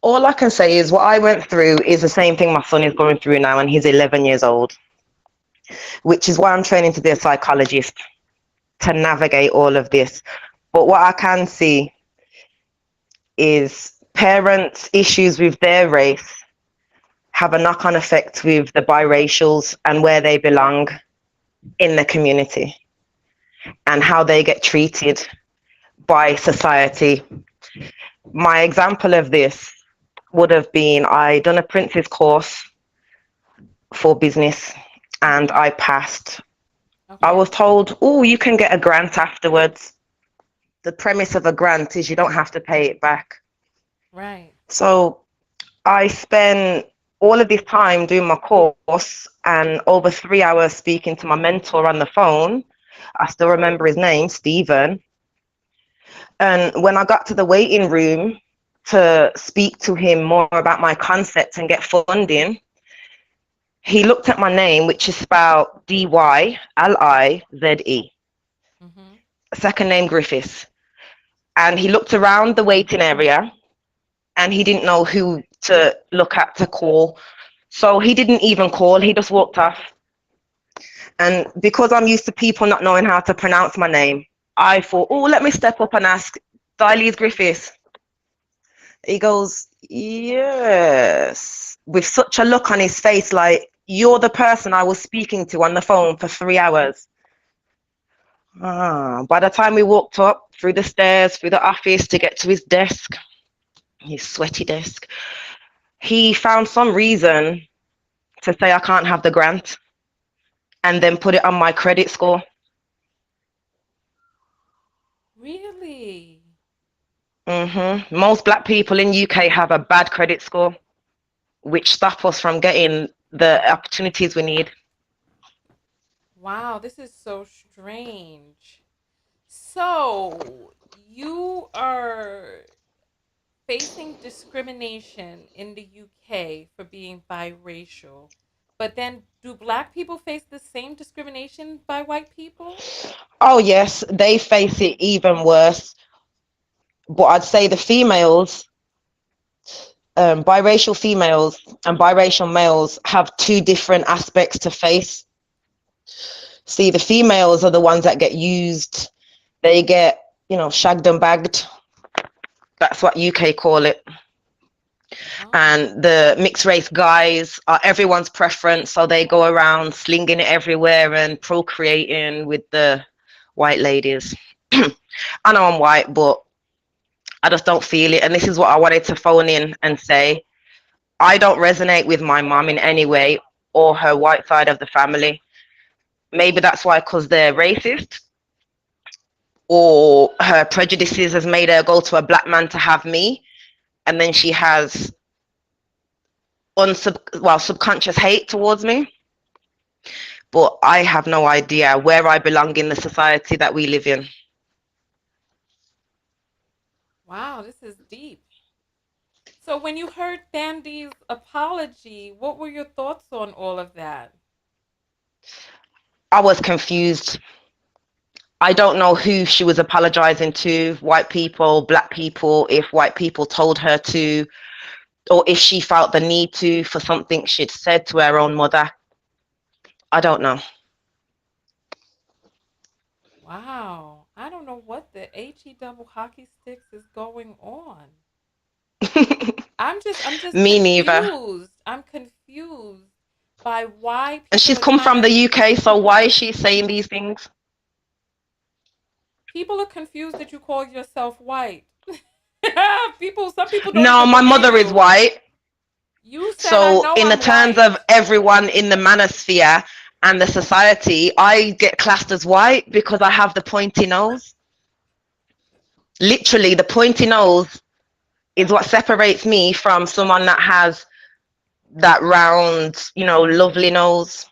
All I can say is what I went through is the same thing my son is going through now, and he's 11 years old, which is why I'm training to be a psychologist to navigate all of this. But what I can see is parents' issues with their race have a knock-on effect with the biracials and where they belong in the community and how they get treated by society. My example of this would have been I done a Prince's course for business and I passed. Okay. I was told, oh, you can get a grant afterwards. The premise of a grant is you don't have to pay it back. Right. So I spent all of this time doing my course and over 3 hours speaking to my mentor on the phone. I still remember his name, Stephen. And when I got to the waiting room to speak to him more about my concept and get funding, he looked at my name, which is spelled Dylize. Mm-hmm. Second name Griffiths. And he looked around the waiting area and he didn't know who to look at to call. So he didn't even call, he just walked off. And because I'm used to people not knowing how to pronounce my name, I thought, oh, let me step up and ask, Dylize Griffiths. He goes, yes, with such a look on his face, like, you're the person I was speaking to on the phone for 3 hours. By the time we walked up through the stairs, through the office to get to his desk, his sweaty desk, he found some reason to say I can't have the grant and then put it on my credit score. Really? Most black people in UK have a bad credit score, which stop us from getting the opportunities we need. Wow, this is so strange. So you are facing discrimination in the UK for being biracial, but then do black people face the same discrimination by white people? Oh yes, they face it even worse. But I'd say the females, biracial females and biracial males have two different aspects to face. See, the females are the ones that get used. They get shagged and bagged. That's what UK call it. And the mixed race guys are everyone's preference, so they go around slinging it everywhere and procreating with the white ladies. I know I'm white, but I just don't feel it. And this is what I wanted to phone in and say. I don't resonate with my mom in any way, or her white side of the family. Maybe that's why, because they're racist, or her prejudices has made her go to a black man to have me, and then she has subconscious hate towards me. But I have no idea where I belong in the society that we live in. Wow, this is deep. So when you heard Thandiwe's apology, what were your thoughts on all of that? I was confused. I don't know who she was apologizing to, white people, black people, if white people told her to, or if she felt the need to for something she'd said to her own mother. I don't know. Wow. I don't know what the HE double hockey sticks is going on. I'm just Me confused. neither. I'm confused by why And she's people are come from trying to the UK, so why is she saying these things? people are confused that you call yourself white. Some people don't No, even my believe mother is you. white. You said I So know in the I'm terms white. of everyone in the manosphere and the society, I get classed as white because I have the pointy nose. Literally, the pointy nose is what separates me from someone that has that round, lovely nose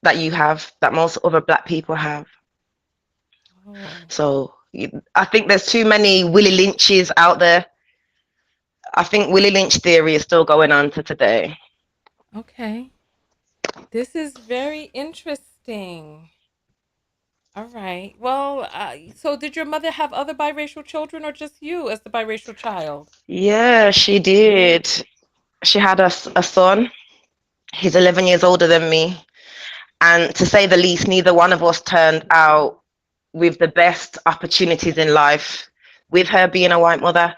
that you have, that most other black people have. Oh. So I think there's too many Willie Lynches out there. I think Willie Lynch theory is still going on to today. Okay. This is very interesting. All right. Well, so did your mother have other biracial children or just you as the biracial child? Yeah, she did. She had a son. He's 11 years older than me. And to say the least, neither one of us turned out with the best opportunities in life, with her being a white mother.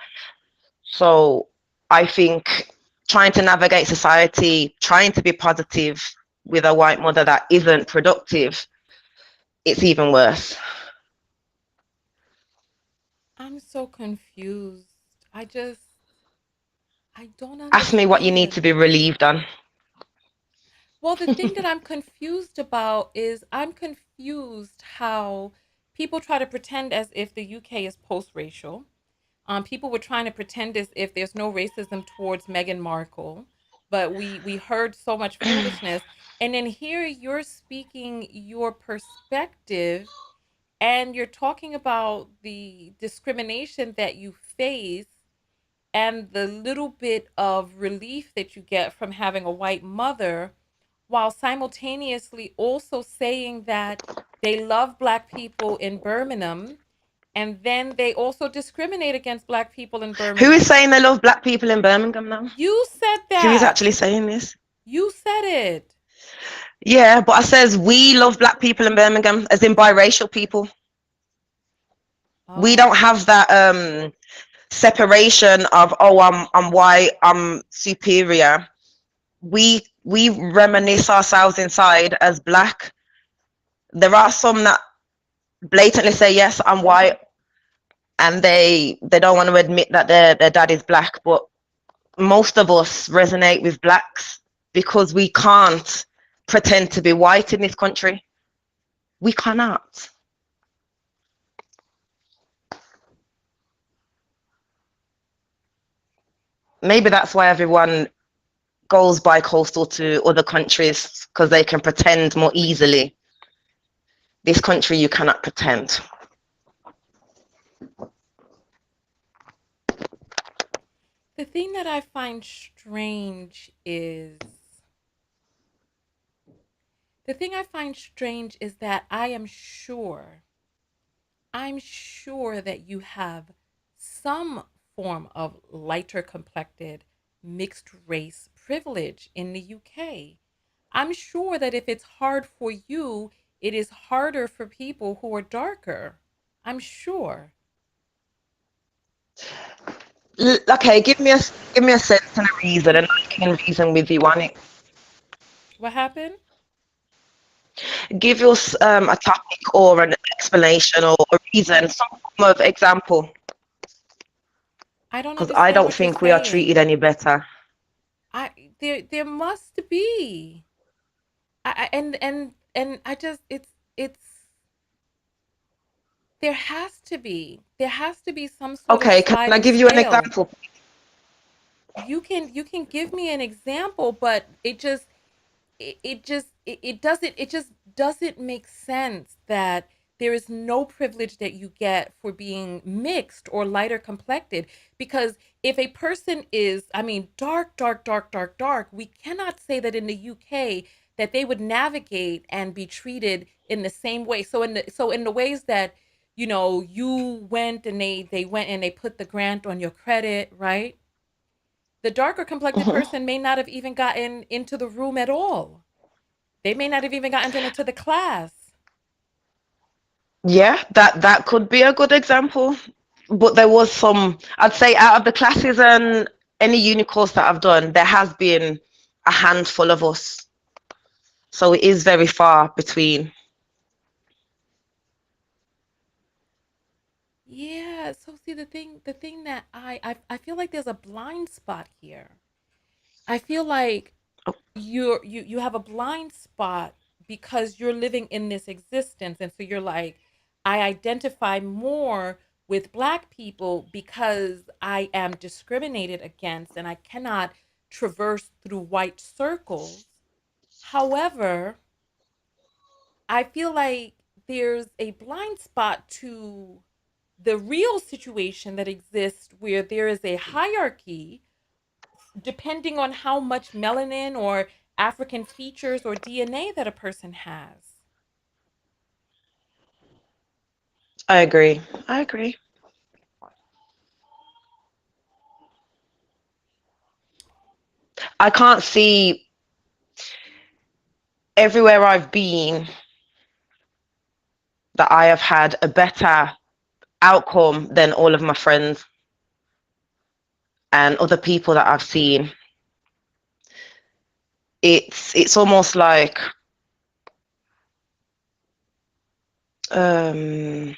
So I think trying to navigate society, trying to be positive with a white mother that isn't productive, it's even worse. I'm so confused. I don't Ask me what you need to understand. be relieved on. Well, the thing that I'm confused about is I'm confused how people try to pretend as if the UK is post-racial. People were trying to pretend as if there's no racism towards Meghan Markle, but we heard so much foolishness. And then here you're speaking your perspective, and you're talking about the discrimination that you face and the little bit of relief that you get from having a white mother, while simultaneously also saying that they love black people in Birmingham, and then they also discriminate against black people in Who is Birmingham. saying they love black people in Birmingham now? You said Who is that. actually saying this? You said it. Yeah, but I says we love black people in Birmingham, as in biracial people. We don't have that separation of, oh, I'm white, I'm superior. We reminisce ourselves inside as black. There are some that blatantly say, yes, I'm white, and they don't want to admit that their dad is black. But most of us resonate with blacks because we can't pretend to be white in this country. We cannot. Maybe that's why everyone goes bi-coastal to other countries, because they can pretend more easily. This country, you cannot pretend. The thing that I find strange is that I'm sure that you have some form of lighter complected mixed race privilege in the UK. I'm sure that if it's hard for you, it is harder for people who are darker. I'm sure. Okay, give me a sense and a reason, and I can reason with you on it. What happened? Give us a topic or an explanation or a reason, some form of example, I don't because I understand don't what you're think we are treated saying. any better. There must be. And I just it's there has to be. There has to be some sort of Okay, can I sliding give you an scale. example? You can give me an example, but it just doesn't make sense that there is no privilege that you get for being mixed or lighter complected, because if a person is, I mean, dark, we cannot say that in the UK that they would navigate and be treated in the same way. So in the ways that, you went and they went and they put the grant on your credit, right? The darker complected Mhm. person may not have even gotten into the room at all. They may not have even gotten into the class. Yeah, that could be a good example. But there was some, I'd say, out of the classes and any uni course that I've done, there has been a handful of us. So it is very far between. Yeah. So see, the thing that I feel like there's a blind spot here. I feel like you have a blind spot because you're living in this existence, and so you're like, I identify more with black people because I am discriminated against and I cannot traverse through white circles. However, I feel like there's a blind spot to the real situation that exists where there is a hierarchy depending on how much melanin or African features or DNA that a person has. I agree. I agree. I can't see everywhere I've been that I have had a better outcome than all of my friends and other people that I've seen. It's almost like um,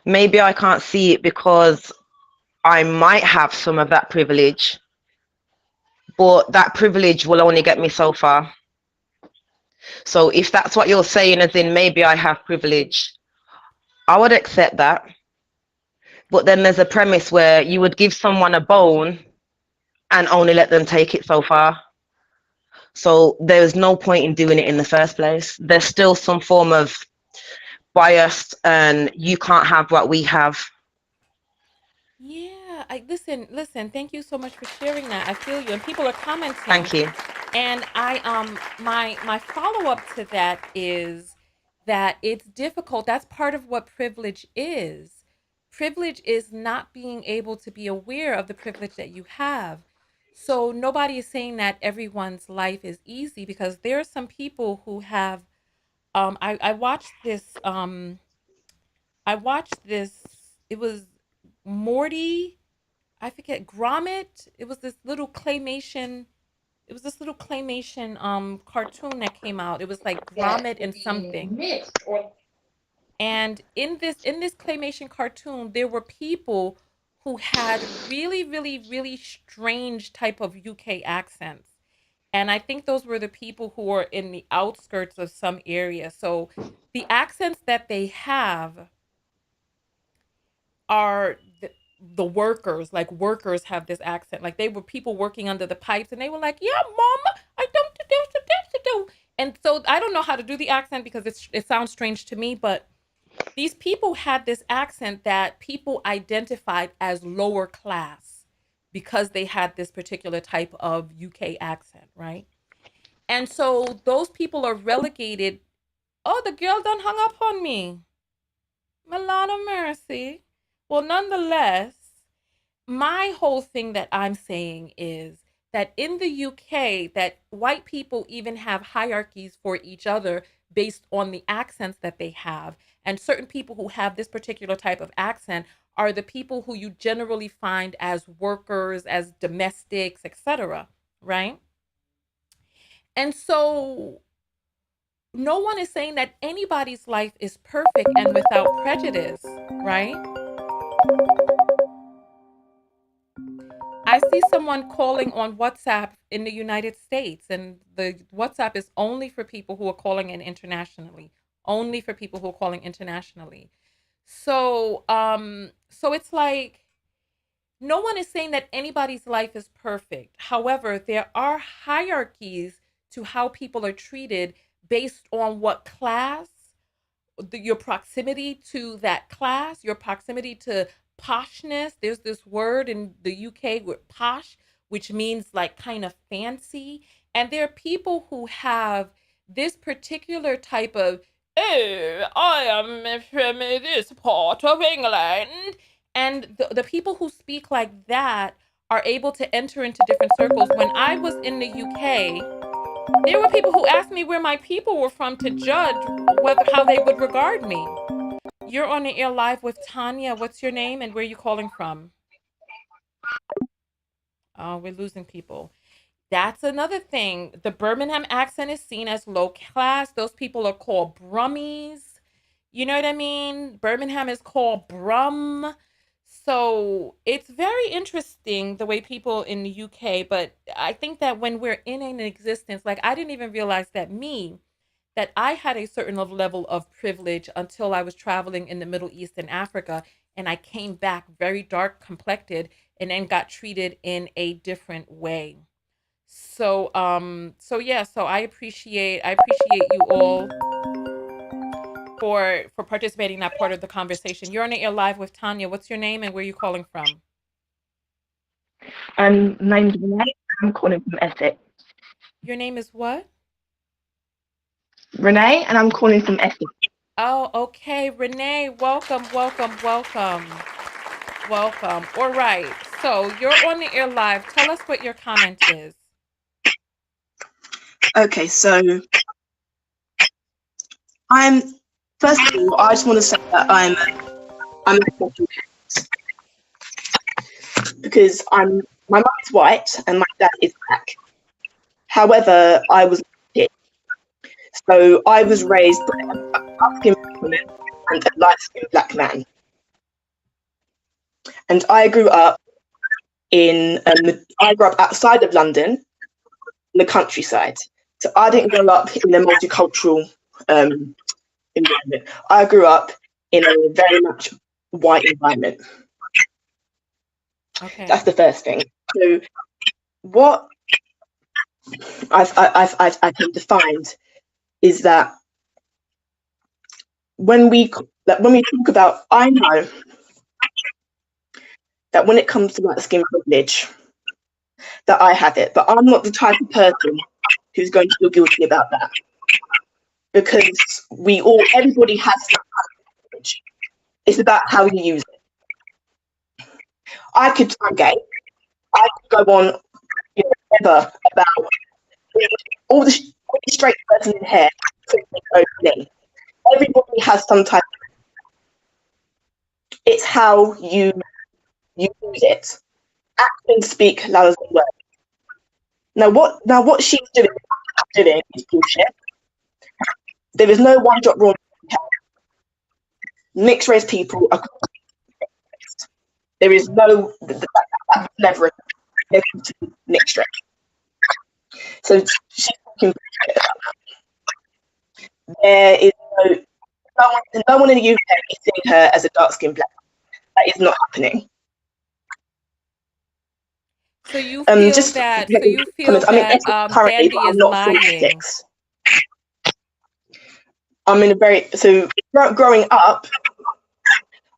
maybe I can't see it because I might have some of that privilege, but that privilege will only get me so far. So if that's what you're saying, as in maybe I have privilege, I would accept that. But then there's a premise where you would give someone a bone and only let them take it so far. So there's no point in doing it in the first place. There's still some form of bias, and you can't have what we have. Yeah, I listen, thank you so much for sharing that. I feel you. And people are commenting. Thank you. And my follow-up to that is that it's difficult. That's part of what privilege is. Privilege is not being able to be aware of the privilege that you have. So nobody is saying that everyone's life is easy, because there are some people who have I watched this, it was Morty, I forget, Gromit. It was this little claymation cartoon that came out. It was like That Gromit and being something. mixed or And in this claymation cartoon, there were people who had really strange type of UK accents. And I think those were the people who were in the outskirts of some area. So the accents that they have are the workers. Like, workers have this accent. Like, they were people working under the pipes, and they were like, "Yeah, mama, I don't do this, do this, do." And so I don't know how to do the accent because it sounds strange to me, but these people had this accent that people identified as lower class because they had this particular type of UK accent, right? And so those people are relegated. Oh, the girl done hung up on me. Milana Mercy. Well, nonetheless, my whole thing that I'm saying is that in the UK, that white people even have hierarchies for each other based on the accents that they have. And certain people who have this particular type of accent are the people who you generally find as workers, as domestics, etc., right? And so no one is saying that anybody's life is perfect and without prejudice, right? I see someone calling on WhatsApp in the United States, and the WhatsApp is only for people who are calling in internationally, only for people who are calling internationally. So, so it's like no one is saying that anybody's life is perfect. However, there are hierarchies to how people are treated based on what class, your proximity to that class, your proximity to poshness. There's this word in the UK with posh, which means like kind of fancy. And there are people who have this particular type of, oh, I am from this part of England. And the people who speak like that are able to enter into different circles. When I was in the UK, there were people who asked me where my people were from to judge how they would regard me. You're on the air live with Tanya. What's your name and where are you calling from? Oh, we're losing people. That's another thing. The Birmingham accent is seen as low class. Those people are called brummies. You know what I mean? Birmingham is called brum. So it's very interesting the way people in the UK, but I think that when we're in an existence, like I didn't even realize that I had a certain level of privilege until I was traveling in the Middle East and Africa, and I came back very dark complected and then got treated in a different way. So so I appreciate you all for participating in that part of the conversation. You're on the air live with Tanya. What's your name and where are you calling from? Name's Renee. I'm calling from Essex. Your name is what? Renee, and I'm calling from Essex. Oh, okay. Renee, welcome. All right. So you're on the air live. Tell us what your comment is. Okay, so first of all, I just want to say that I'm a special case because my mum is white and my dad is black. However, I was adopted. So I was raised by a dark-skinned woman and a light-skinned black man. And I grew up outside of London, in the countryside. So I didn't grow up in a multicultural environment. I grew up in a very much white environment. Okay. That's the first thing. So what I've come to find is that when we talk about, I know that when it comes to like skin privilege, that I have it, but I'm not the type of person who's going to feel guilty about that, because everybody has some kind of privilege. It's about how you use it. I'm gay. I could go on forever about all the straight person in hair. Everybody has some type of, it's how you use it. Actions speak louder than words. Now what she's doing is bullshit. There is no one drop raw. Mixed race people are mixed. There is no that never mixed race. So she's talking bullshit about that. There is no one in the UK is seeing her as a dark-skinned black. That is not happening. So you feel that currently, Thandiwe is not lying. 46. I'm in a very growing up,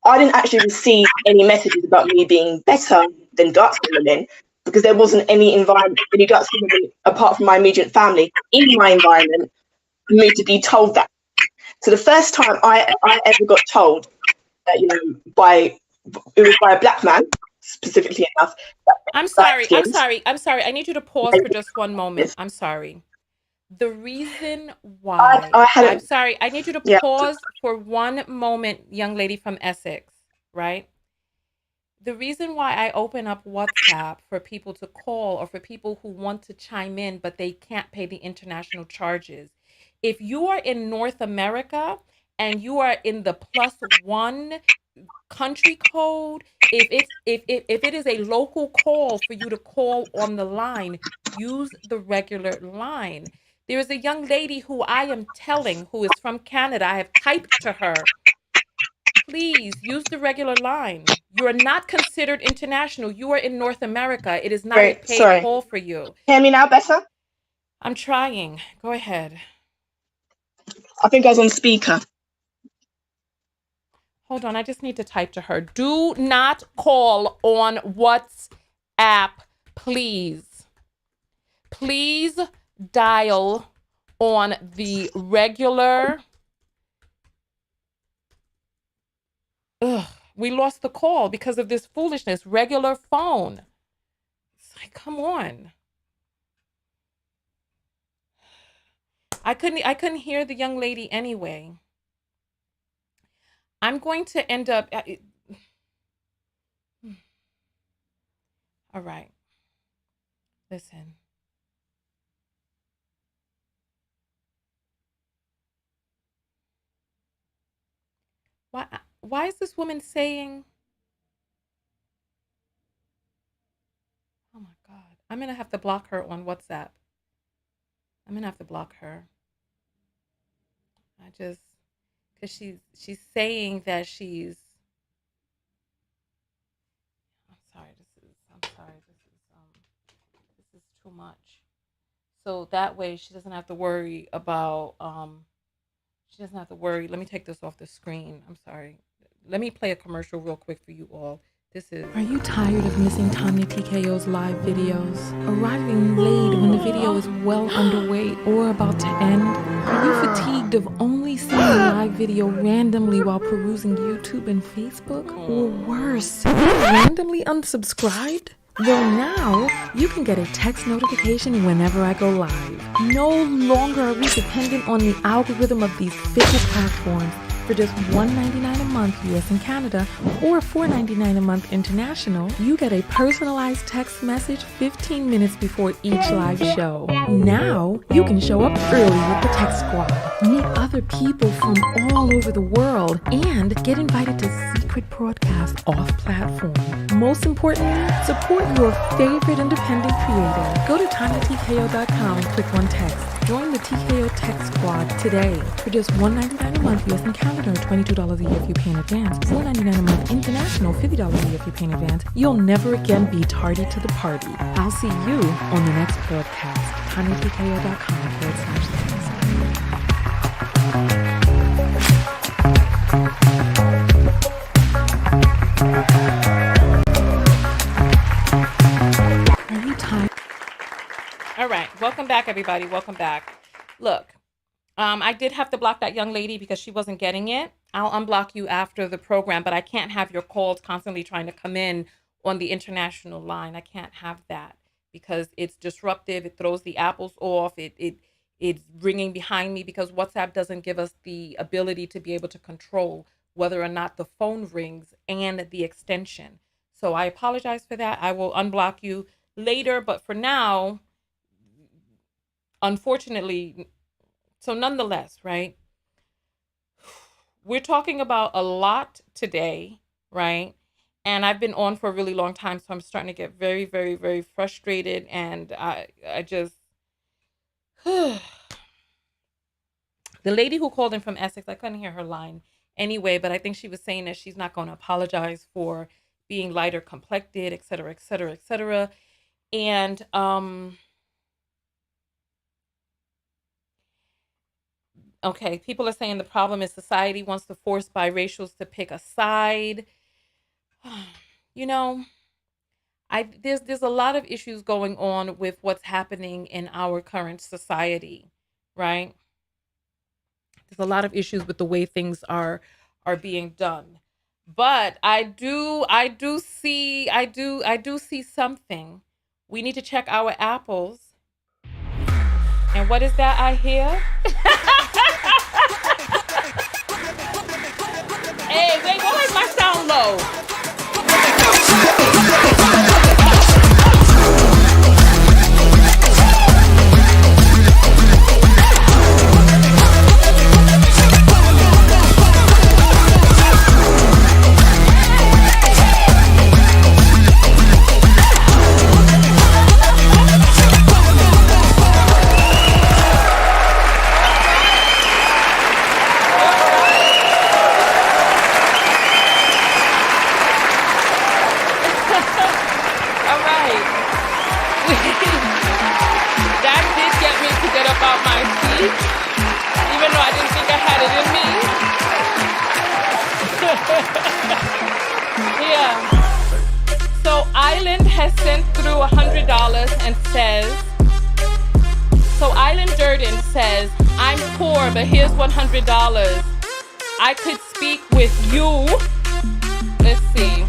I didn't actually receive any messages about me being better than dark-skinned women, because there wasn't any dark-skinned women apart from my immediate family in my environment for me to be told that. So the first time I ever got told that, it was by a black man, specifically enough. I'm sorry. I need you to pause for just one moment. I'm sorry. The reason why, I had I'm it. sorry, I need you to Yeah. pause for one moment, young lady from Essex, right? The reason why I open up WhatsApp for people to call or for people who want to chime in, but they can't pay the international charges. If you are in North America and you are in the +1 country code, if it is a local call for you to call on the line, use the regular line. There is a young lady who I am telling who is from Canada. I have typed to her, please use the regular line. You are not considered international. You are in North America. It is not a Great. paid Sorry. call for you. Hear me now better? I'm trying. Go ahead. I think I was on speaker. Hold on. I just need to type to her. Do not call on WhatsApp, please. Please dial on the regular. Ugh, we lost the call because of this foolishness. Regular phone. It's like, come on. I couldn't hear the young lady anyway. I'm going to end up. All right. Listen. Why is this woman saying? Oh my God. I'm gonna have to block her on WhatsApp. I'm gonna have to block her. Because she's saying that she's. I'm sorry. This is too much. So that way she doesn't have to worry about. She doesn't have to worry. Let me take this off the screen. I'm sorry. Let me play a commercial real quick for you all. This is. Are you tired of missing Tanya TKO's live videos? Arriving late when the video is well underway or about to end? Are you fatigued of only seeing a live video randomly while perusing YouTube and Facebook? Or worse, randomly unsubscribed? Well, now you can get a text notification whenever I go live. No longer are we dependent on the algorithm of these fickle platforms. For just $1.99 a month US and Canada, or $4.99 a month international, you get a personalized text message 15 minutes before each live show. Now, you can show up early with the Tech Squad, meet other people from all over the world, and get invited to secret broadcasts off-platform. Most importantly, support your favorite independent creator. Go to TanyaTKO.com and click on text. Join the TKO Tech Squad today for just $1.99 a month US and Canada, or $22 a year if you pay in advance, $4.99 a month international, $50 a year if you pay in advance. You'll never again be tardy to the party. I'll see you on the next broadcast. TanyaTKO.com/text. Are you tired? All right, welcome back, everybody. Welcome back. Look, I did have to block that young lady because she wasn't getting it. I'll unblock you after the program, but I can't have your calls constantly trying to come in on the international line. I can't have that because it's disruptive. It throws the apples off. It's ringing behind me because WhatsApp doesn't give us the ability to be able to control whether or not the phone rings and the extension. So I apologize for that. I will unblock you later, but for now, unfortunately, so nonetheless, right? We're talking about a lot today, right? And I've been on for a really long time, so I'm starting to get very, very, very frustrated. And I just, the lady who called in from Essex, I couldn't hear her line anyway, but I think she was saying that she's not going to apologize for being lighter complected, et cetera, et cetera, et cetera. And, okay, people are saying the problem is society wants to force biracials to pick a side. You know, there's a lot of issues going on with what's happening in our current society, right? There's a lot of issues with the way things are being done. But I do see something. We need to check our apples And what is that I hear? Hey, wait, why is my sound low? That did get me to get up out my seat, even though I didn't think I had it in me. Yeah. So Island has sent through $100 and says, so Island Durden says, I'm poor, but here's $100. I could speak with you. Let's see.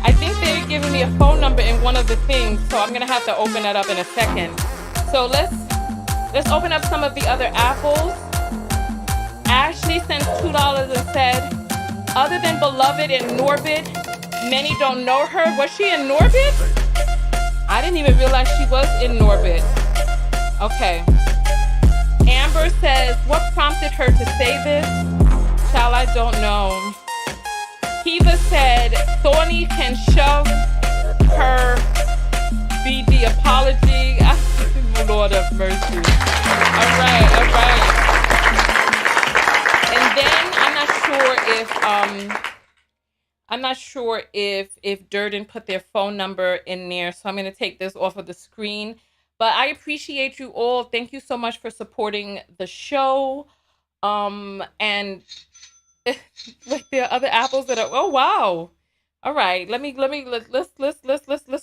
I think they're giving me a phone number in one of the things, so I'm gonna have to open that up in a second. So let's open up some of the other apples. Ashley sent $2 and said, other than Beloved and Norbit, many don't know her. Was she in Norbit? I didn't even realize she was in Norbit. Okay. Amber says, what prompted her to say this? Child, I don't know. Kiva said, Thorny can shove her BD apology. Lord of mercy. All right. And then I'm not sure if Durden put their phone number in there, so I'm going to take this off of the screen. But I appreciate you all. Thank you so much for supporting the show. And wait, there are other apples that are, oh wow. All right, let's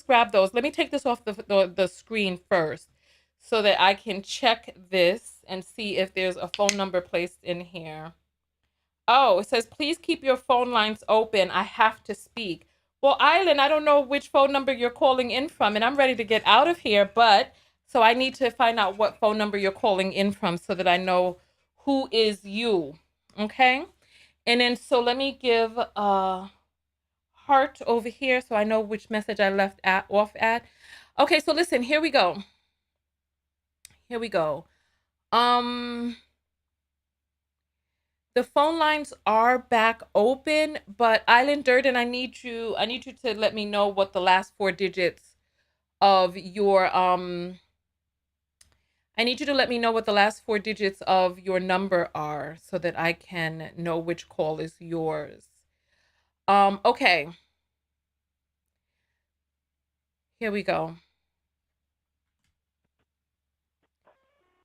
grab those. Let me take this off the screen first so that I can check this and see if there's a phone number placed in here. Oh, it says, please keep your phone lines open. I have to speak. Well, Island, I don't know which phone number you're calling in from, and I'm ready to get out of here, but so I need to find out what phone number you're calling in from so that I know who is you. Okay? And then, so let me give a heart over here so I know which message I left off at. Okay, so listen, here we go. The phone lines are back open, but Island Durden, I need you to let me know what the last 4 digits of your I need you to let me know what the last 4 digits of your number are so that I can know which call is yours. Okay. Here we go.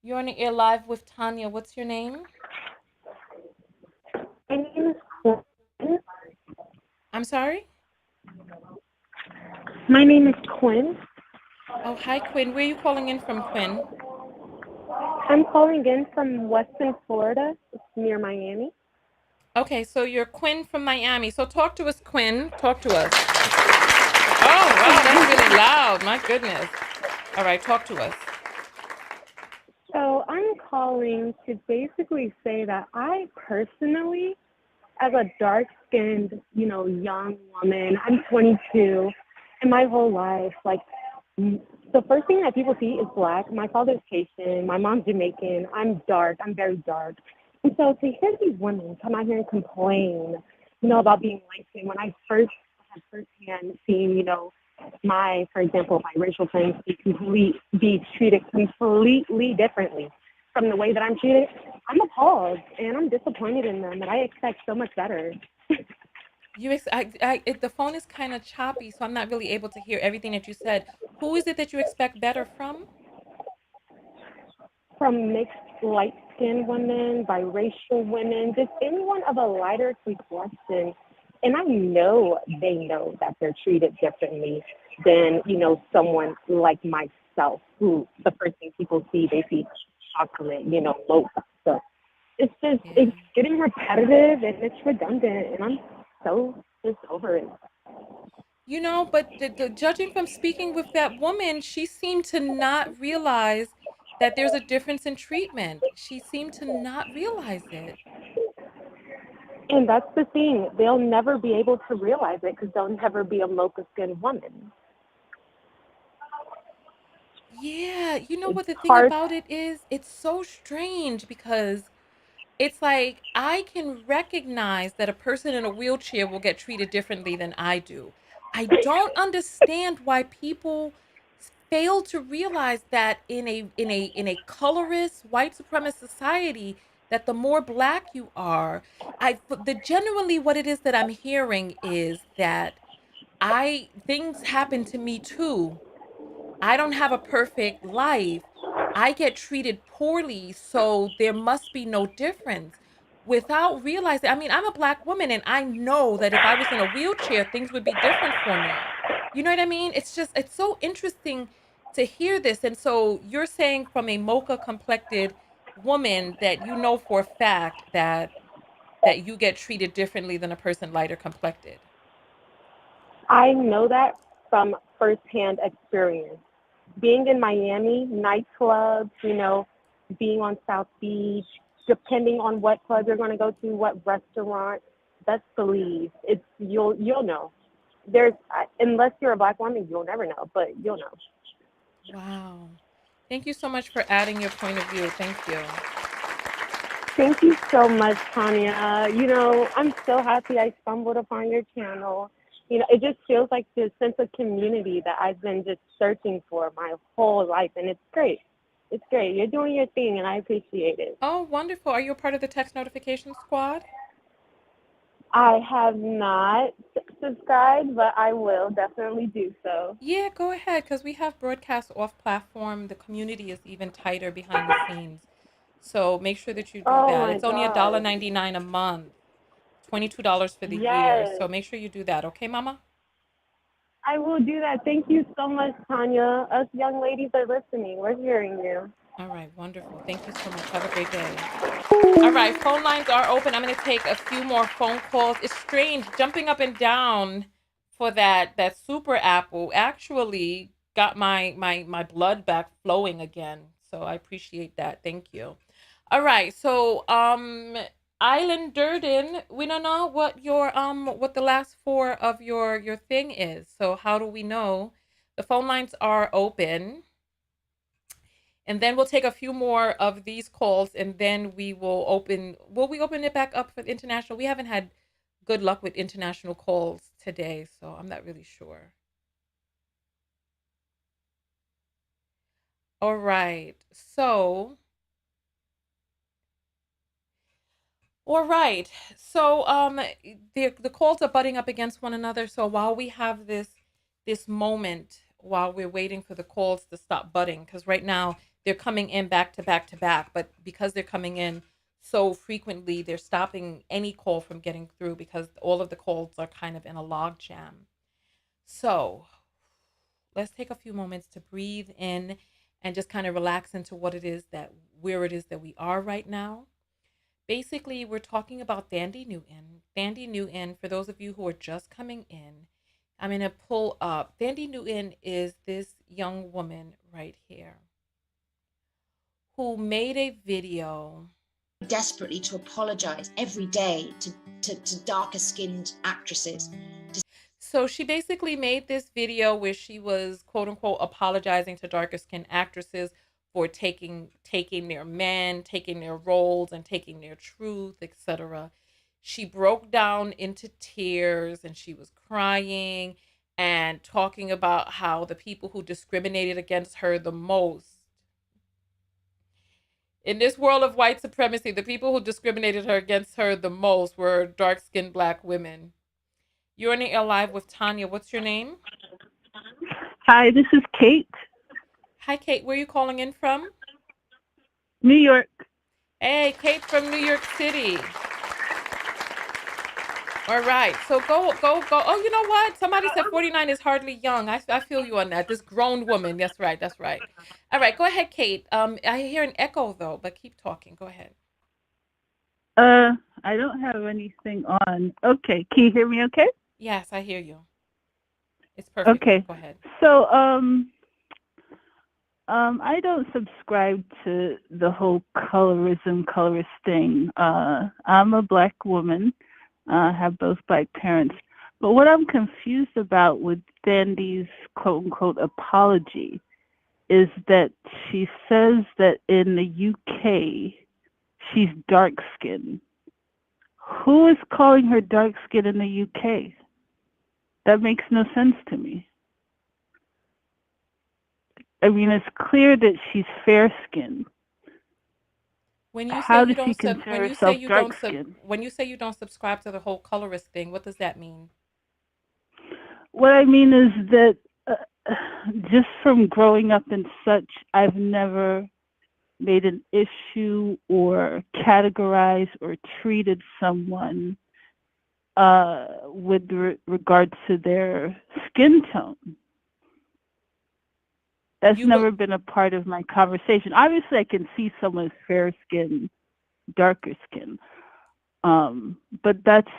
You're on the air live with Tanya. What's your name? My name is Quinn. I'm sorry? My name is Quinn. Oh, hi, Quinn. Where are you calling in from, Quinn? I'm calling in from Western Florida. It's near Miami. Okay, so you're Quinn from Miami. So talk to us, Quinn. Talk to us. Oh, wow, that's really loud. My goodness. All right, talk to us. So I'm calling to basically say that I personally, as a dark-skinned, young woman, I'm 22, and my whole life, the first thing that people see is Black. My father's Haitian, my mom's Jamaican, I'm dark, I'm very dark. And so to hear these women come out here and complain, about being light-skinned, when I first had firsthand seen, for example, my racial friends be treated completely differently from the way that I'm treated, I'm appalled and I'm disappointed in them, and I expect so much better. The phone is kind of choppy, so I'm not really able to hear everything that you said. Who is it that you expect better from? From mixed light-skinned women, biracial women, just anyone of a lighter complexion. And I know they know that they're treated differently than, someone like myself, who the first thing people see, they see chocolate, low stuff. It's just, it's getting repetitive and it's redundant, and I'm so just over it. You know, but judging from speaking with that woman, she seemed to not realize that there's a difference in treatment. She seemed to not realize it. And that's the thing. They'll never be able to realize it because they'll never be a mocha skinned woman. Yeah, you know It's what the thing hard. about it is? It's so strange because it's like I can recognize that a person in a wheelchair will get treated differently than I do. I don't understand why people fail to realize that in a colorist white supremacist society that the more black you are, the generally what it is that I'm hearing is that I things happen to me too. I don't have a perfect life. I get treated poorly, so there must be no difference. Without realizing, I mean, I'm a black woman and I know that if I was in a wheelchair, things would be different for me. You know what I mean? It's so interesting to hear this. And so you're saying from a mocha complected woman that you know for a fact that you get treated differently than a person lighter complected. I know that from firsthand experience. Being in Miami, nightclubs, being on South Beach, depending on what club you're going to go to, what restaurant, best believe you'll know. Unless you're a black woman, you'll never know, but you'll know. Wow. Thank you so much for adding your point of view. Thank you. Thank you so much, Tanya. I'm so happy I stumbled upon your channel. It just feels like this sense of community that I've been just searching for my whole life, and it's great. It's great. You're doing your thing, and I appreciate it. Oh, wonderful. Are you a part of the text notification squad? I have not subscribed, but I will definitely do so. Yeah, go ahead, because we have broadcasts off platform. The community is even tighter behind the scenes. So make sure that you do Oh that. my It's only God. $1.99 a month, $22 for the year. Yes, So make sure you do that. Okay, Mama? I will do that. Thank you so much, Tanya. Us young ladies are listening. We're hearing you. All right, wonderful. Thank you so much. Have a great day. All right, phone lines are open. I'm going to take a few more phone calls. It's strange jumping up and down for that super apple actually got my blood back flowing again. So I appreciate that. Thank you. All right. So Island Durden, we don't know what the last four of your thing is. So how do we know? The phone lines are open. And then we'll take a few more of these calls and then will we open it back up for international? We haven't had good luck with international calls today, so I'm not really sure. All right. All right. So the calls are butting up against one another. So while we have this moment while we're waiting for the calls to stop butting, because right now they're coming in back to back to back, but because they're coming in so frequently, they're stopping any call from getting through because all of the calls are kind of in a log jam. So let's take a few moments to breathe in and just kind of relax into where it is that we are right now. Basically, we're talking about Thandie Newton. Thandie Newton, for those of you who are just coming in, I'm going to pull up. Thandie Newton is this young woman right here who made a video desperately to apologize every day to darker skinned actresses. So she basically made this video where she was quote unquote apologizing to darker skinned actresses for taking their men, taking their roles and taking their truth, etc. She broke down into tears and she was crying and talking about how the people who discriminated against her the most in this world of white supremacy, the people who discriminated against her the most were dark-skinned Black women. You're on the air live with Tanya. What's your name? Hi, this is Kate. Hi, Kate. Where are you calling in from? New York. Hey, Kate from New York City. All right. So go. Oh, you know what? Somebody said 49 is hardly young. I feel you on that. This grown woman. That's right. That's right. All right. Go ahead, Kate. I hear an echo, though, but keep talking. Go ahead. I don't have anything on. Okay. Can you hear me okay? Yes, I hear you. It's perfect. Okay. Go ahead. So, I don't subscribe to the whole colorist thing. I'm a black woman. Have both black parents. But what I'm confused about with Thandiwe's quote unquote apology is that she says that in the UK she's dark skinned. Who is calling her dark skinned in the UK? That makes no sense to me. I mean, it's clear that she's fair skinned. When you How say you does she don't sub, consider when you say herself you dark don't sub, skinned? when you say you don't subscribe to the whole colorist thing, what does that mean? What I mean is that just from growing up and such, I've never made an issue or categorized or treated someone with regard to their skin tone. That's never been a part of my conversation. Obviously, I can see someone's fair skin, darker skin, but that's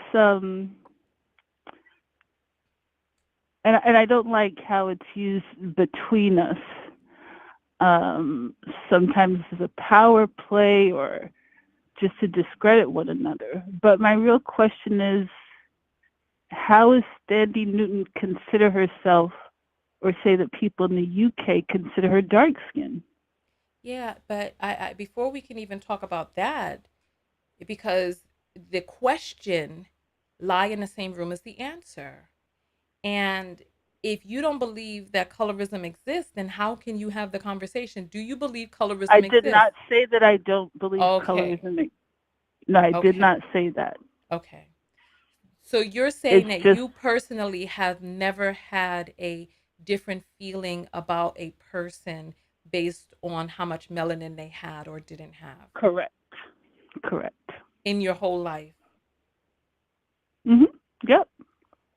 and I don't like how it's used between us. Sometimes as a power play or just to discredit one another. But my real question is, how does Thandie Newton consider herself, or say that people in the UK consider her dark skinned? Yeah, but I before we can even talk about that, because the question lie in the same room as the answer. And if you don't believe that colorism exists, then how can you have the conversation? Do you believe colorism I exists? did not say that I don't believe Okay. colorism. No, I did Okay. not say that. Okay. So you're saying It's that just you personally have never had a different feeling about a person based on how much melanin they had or didn't have correct. Correct. in your whole life? Yep.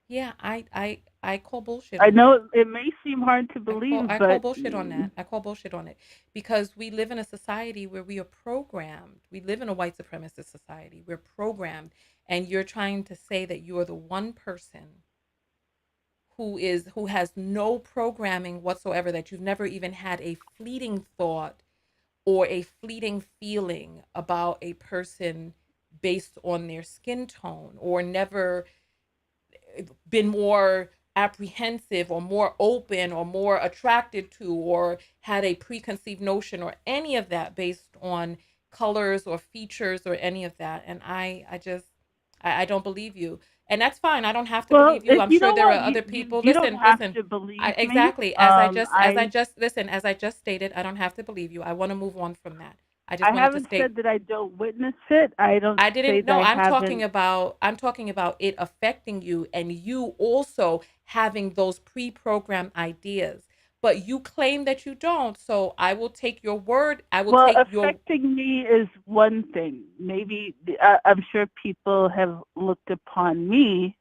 Yeah, I call bullshit I on know that. it may seem hard to believe, I call but bullshit on that. I call bullshit on it because we live in a society where we are programmed. We live in a white supremacist society. We're programmed, and you're trying to say that you are the one person who has no programming whatsoever, that you've never even had a fleeting thought or a fleeting feeling about a person based on their skin tone, or never been more apprehensive or more open or more attracted to or had a preconceived notion or any of that based on colors or features or any of that. And I don't believe you. And that's fine. I don't have to well, believe you. if I'm you sure know there are what, other people. you don't have Listen. to believe me. Exactly. As I just listen, as I just stated, I don't have to believe you. I want to move on from that. I just I wanted to haven't state said that I don't witness it. I don't I say didn't that know. I haven't. I'm talking about it affecting you and you also having those pre-programmed ideas. But you claim that you don't. So I will take your word. I will Well, take your affecting me is one thing. Maybe I'm sure people have looked upon me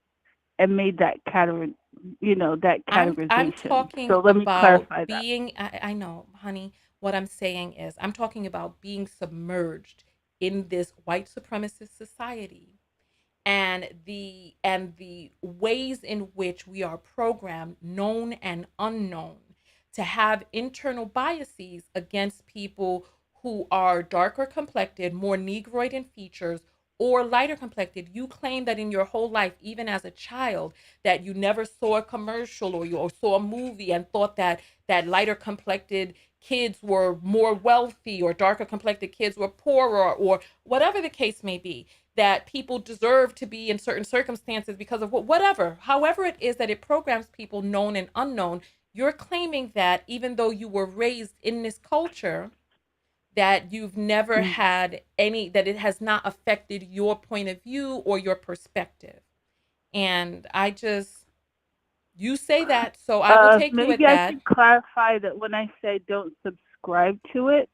and made that that I'm categorization. talking So let me about clarify that. being I know, honey, what I'm saying is I'm talking about being submerged in this white supremacist society and the ways in which we are programmed, known and unknown, to have internal biases against people who are darker complected, more negroid in features, or lighter complected. You claim that in your whole life, even as a child, that you never saw a commercial or saw a movie and thought that lighter complected kids were more wealthy or darker complected kids were poorer, or whatever the case may be, that people deserve to be in certain circumstances because of whatever, however it is that it programs people, known and unknown. You're claiming that even though you were raised in this culture, that you've never had that it has not affected your point of view or your perspective. And you say that, so I will take you at Maybe I that. should clarify that when I say don't subscribe to it,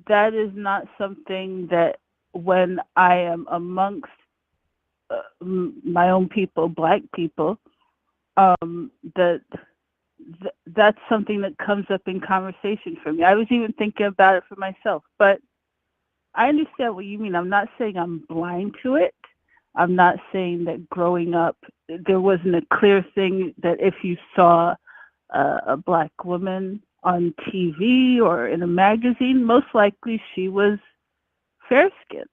that is not something that when I am amongst my own people, black people, that's something that comes up in conversation for me. I was even thinking about it for myself, but I understand what you mean. I'm not saying I'm blind to it. I'm not saying that growing up there wasn't a clear thing that if you saw a black woman on TV or in a magazine, most likely she was fair skinned.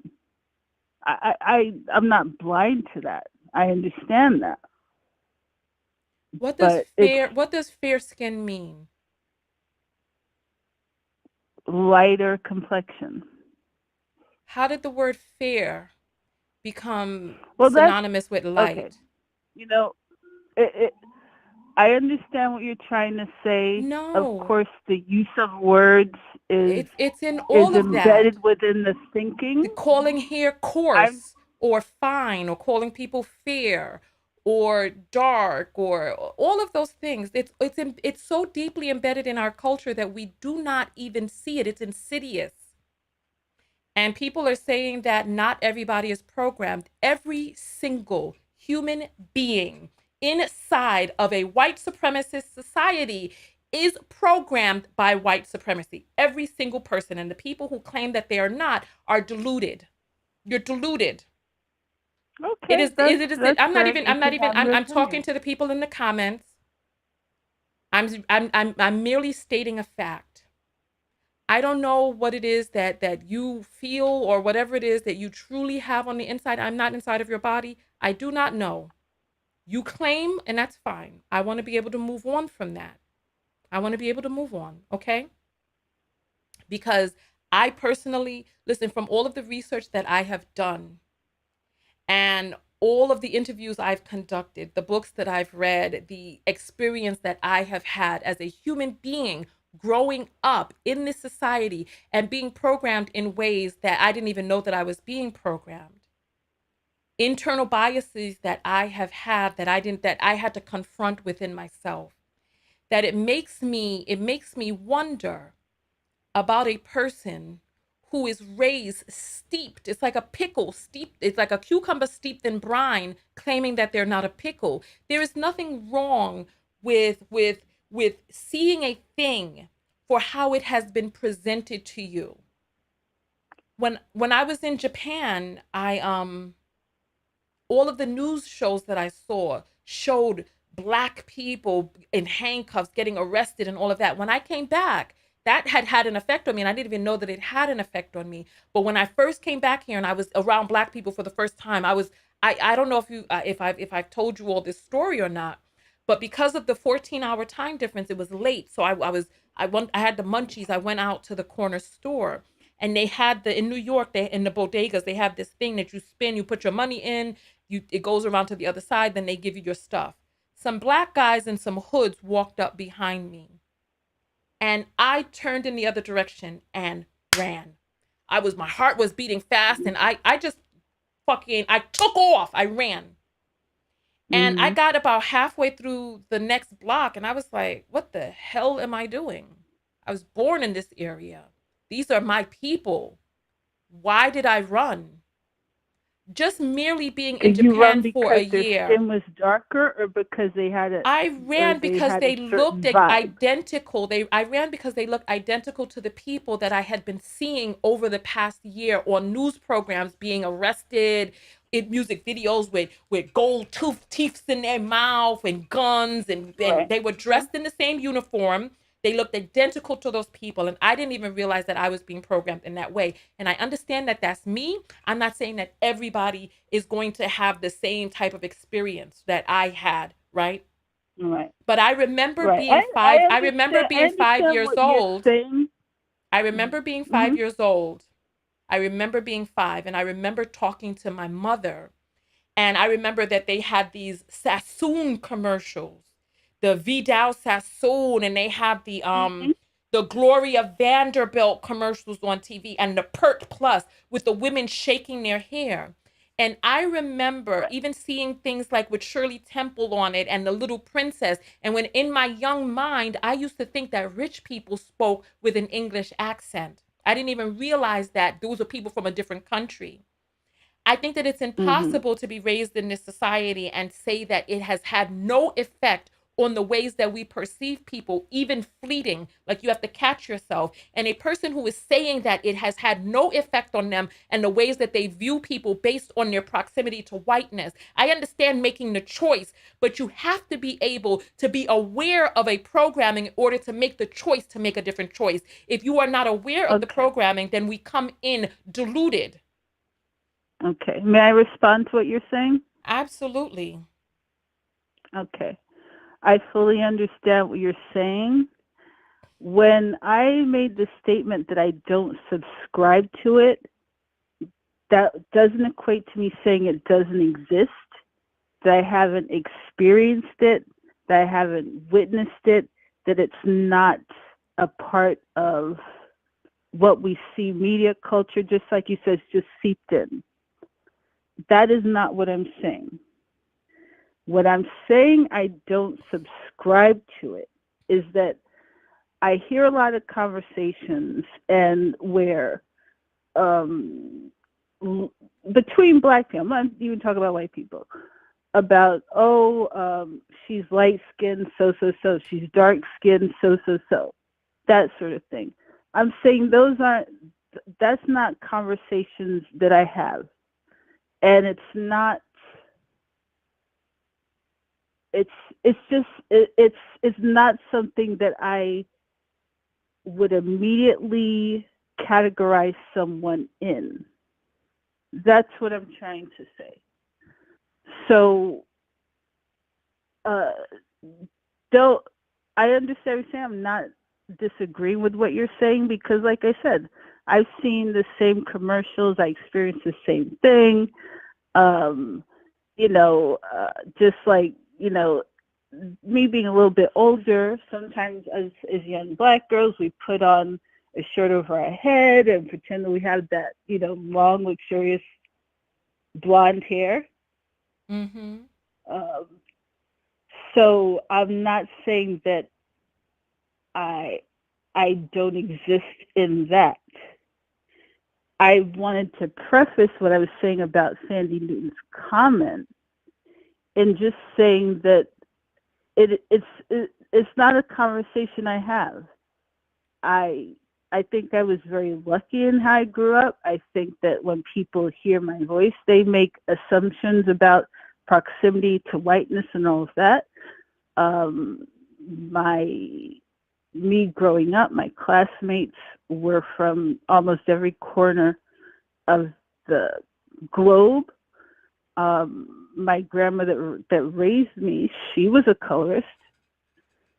I'm not blind to that. I understand that. What does But fair skin mean? Lighter complexion. How did the word fair become That's synonymous with light? okay. You know, I understand what you're trying to say. No. Of course, the use of words is It's in all of embedded that. within the thinking. Calling here coarse or fine, or calling people fair or dark, or all of those things. It's so deeply embedded in our culture that we do not even see it. It's insidious. And people are saying that not everybody is programmed. Every single human being inside of a white supremacist society is programmed by white supremacy. Every single person. And the people who claim that they are not are deluded. You're deluded. Okay. I'm talking to the people in the comments. I'm merely stating a fact. I don't know what it is that you feel, or whatever it is that you truly have on the inside. I'm not inside of your body. I do not know. You claim, and that's fine. I want to be able to move on from that. I want to be able to move on, okay? Because I personally, listen, from all of the research that I have done and all of the interviews I've conducted, the books that I've read, the experience that I have had as a human being growing up in this society and being programmed in ways that I didn't even know that I was being programmed. Internal biases that I have had that I had to confront within myself. That it makes me wonder about a person who is raised steeped. It's like a pickle steeped. It's like a cucumber steeped in brine, claiming that they're not a pickle. There is nothing wrong with seeing a thing for how it has been presented to you. When I was in Japan, all of the news shows that I saw showed Black people in handcuffs getting arrested and all of that. When I came back, that had an effect on me, and I didn't even know that it had an effect on me. But when I first came back here and I was around Black people for the first time, I don't know if I've told you all this story or not, but because of the 14-hour time difference, it was late. So I had the munchies. I went out to the corner store, and they had in New York, in the bodegas, they have this thing that you spin, you put your money in, it goes around to the other side, then they give you your stuff. Some Black guys in some hoods walked up behind me, and I turned in the other direction and ran. My heart was beating fast, and I took off. I ran. And I got about halfway through the next block, and I was like, what the hell am I doing? I was born in this area. These are my people. Why did I run? Just merely being in Japan for a year. Their skin was darker, or because they had it? I ran because they looked identical. I ran because they looked identical to the people that I had been seeing over the past year on news programs being arrested, in music videos with gold teeth in their mouth and guns, and they were dressed in the same uniform. They looked identical to those people, and I didn't even realize that I was being programmed in that way. And I understand that that's me. I'm not saying that everybody is going to have the same type of experience that I had, right? Right. But I remember being five. I remember being 5 years old. I remember being 5 years old. I remember being 5, and I remember talking to my mother, and I remember that they had these Sassoon commercials. The Vidal Sassoon, and they have the Gloria Vanderbilt commercials on TV, and the Pert Plus with the women shaking their hair. And I remember even seeing things like with Shirley Temple on it and the Little Princess. And when in my young mind, I used to think that rich people spoke with an English accent. I didn't even realize that those were people from a different country. I think that it's impossible to be raised in this society and say that it has had no effect on the ways that we perceive people, even fleeting, like you have to catch yourself. And a person who is saying that it has had no effect on them and the ways that they view people based on their proximity to whiteness. I understand making the choice, but you have to be able to be aware of a programming in order to make the choice to make a different choice. If you are not aware of the programming, then we come in diluted. Okay. May I respond to what you're saying? Absolutely. Okay. I fully understand what you're saying. When I made the statement that I don't subscribe to it, that doesn't equate to me saying it doesn't exist, that I haven't experienced it, that I haven't witnessed it, that it's not a part of what we see media culture, just like you said, it's just seeped in. That is not what I'm saying. What I'm saying I don't subscribe to it is that I hear a lot of conversations and where between Black people, I'm not even talking about white people, about, she's light-skinned, so, she's dark-skinned, so, that sort of thing. I'm saying that's not conversations that I have. And it's not, it's not something that I would immediately categorize someone in. That's what I'm trying to say. So, though I understand what you're saying, I'm not disagreeing with what you're saying, because like I said, I've seen the same commercials, I experienced the same thing. Just like, me being a little bit older, sometimes as young Black girls, we put on a shirt over our head and pretend that we have that, long, luxurious blonde hair. Mm-hmm. So I'm not saying that I don't exist in that. I wanted to preface what I was saying about Sandy Newton's comment in just saying that it's not a conversation I have. I think I was very lucky in how I grew up. I think that when people hear my voice, they make assumptions about proximity to whiteness and all of that. Me growing up, my classmates were from almost every corner of the globe. My grandmother that raised me, she was a colorist.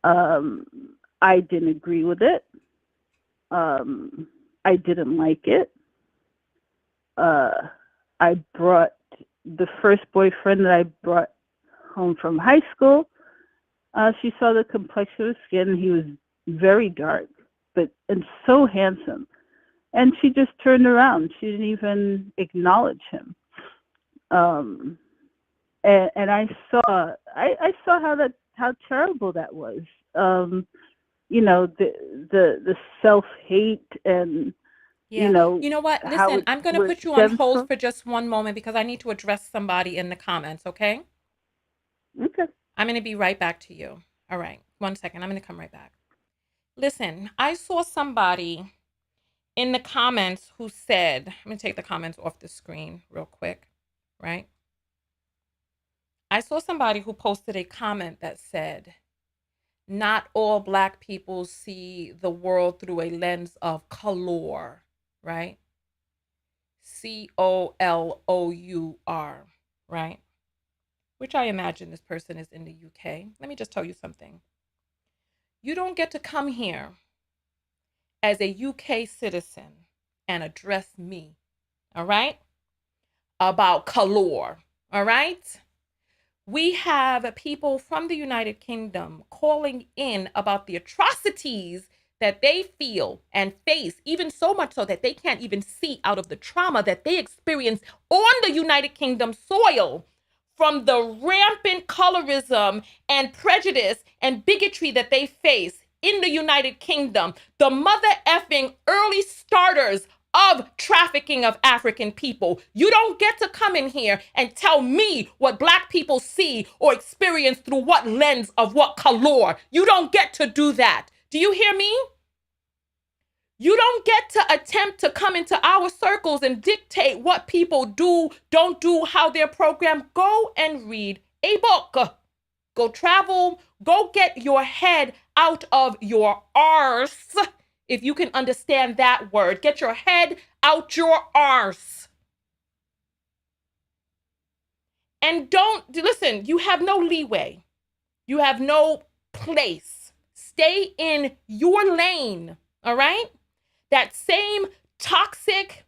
I didn't agree with it. I didn't like it. I brought the first boyfriend that I brought home from high school. She saw the complexion of his skin. He was very dark, and so handsome. And she just turned around. She didn't even acknowledge him. And I saw how terrible that was. The self-hate and Yeah. You know what? Listen, I'm going to put you on hold for just one moment because I need to address somebody in the comments, okay? Okay. I'm going to be right back to you. All right. 1 second. I'm going to come right back. Listen, I saw somebody in the comments who said, I'm going to take the comments off the screen real quick, right? I saw somebody who posted a comment that said, not all Black people see the world through a lens of color, right? COLOUR, right? Which I imagine this person is in the UK. Let me just tell you something. You don't get to come here as a UK citizen and address me, all right, about color, all right? We have people from the United Kingdom calling in about the atrocities that they feel and face, even so much so that they can't even see out of the trauma that they experience on the United Kingdom soil from the rampant colorism and prejudice and bigotry that they face in the United Kingdom. The mother effing early starters of trafficking of African people. You don't get to come in here and tell me what Black people see or experience through what lens of what color. You don't get to do that. Do you hear me? You don't get to attempt to come into our circles and dictate what people do, don't do, how they're programmed. Go and read a book. Go travel. Go get your head out of your arse, if you can understand that word. Get your head out your arse. And don't, listen, you have no leeway. You have no place. Stay in your lane, all right? That same toxic,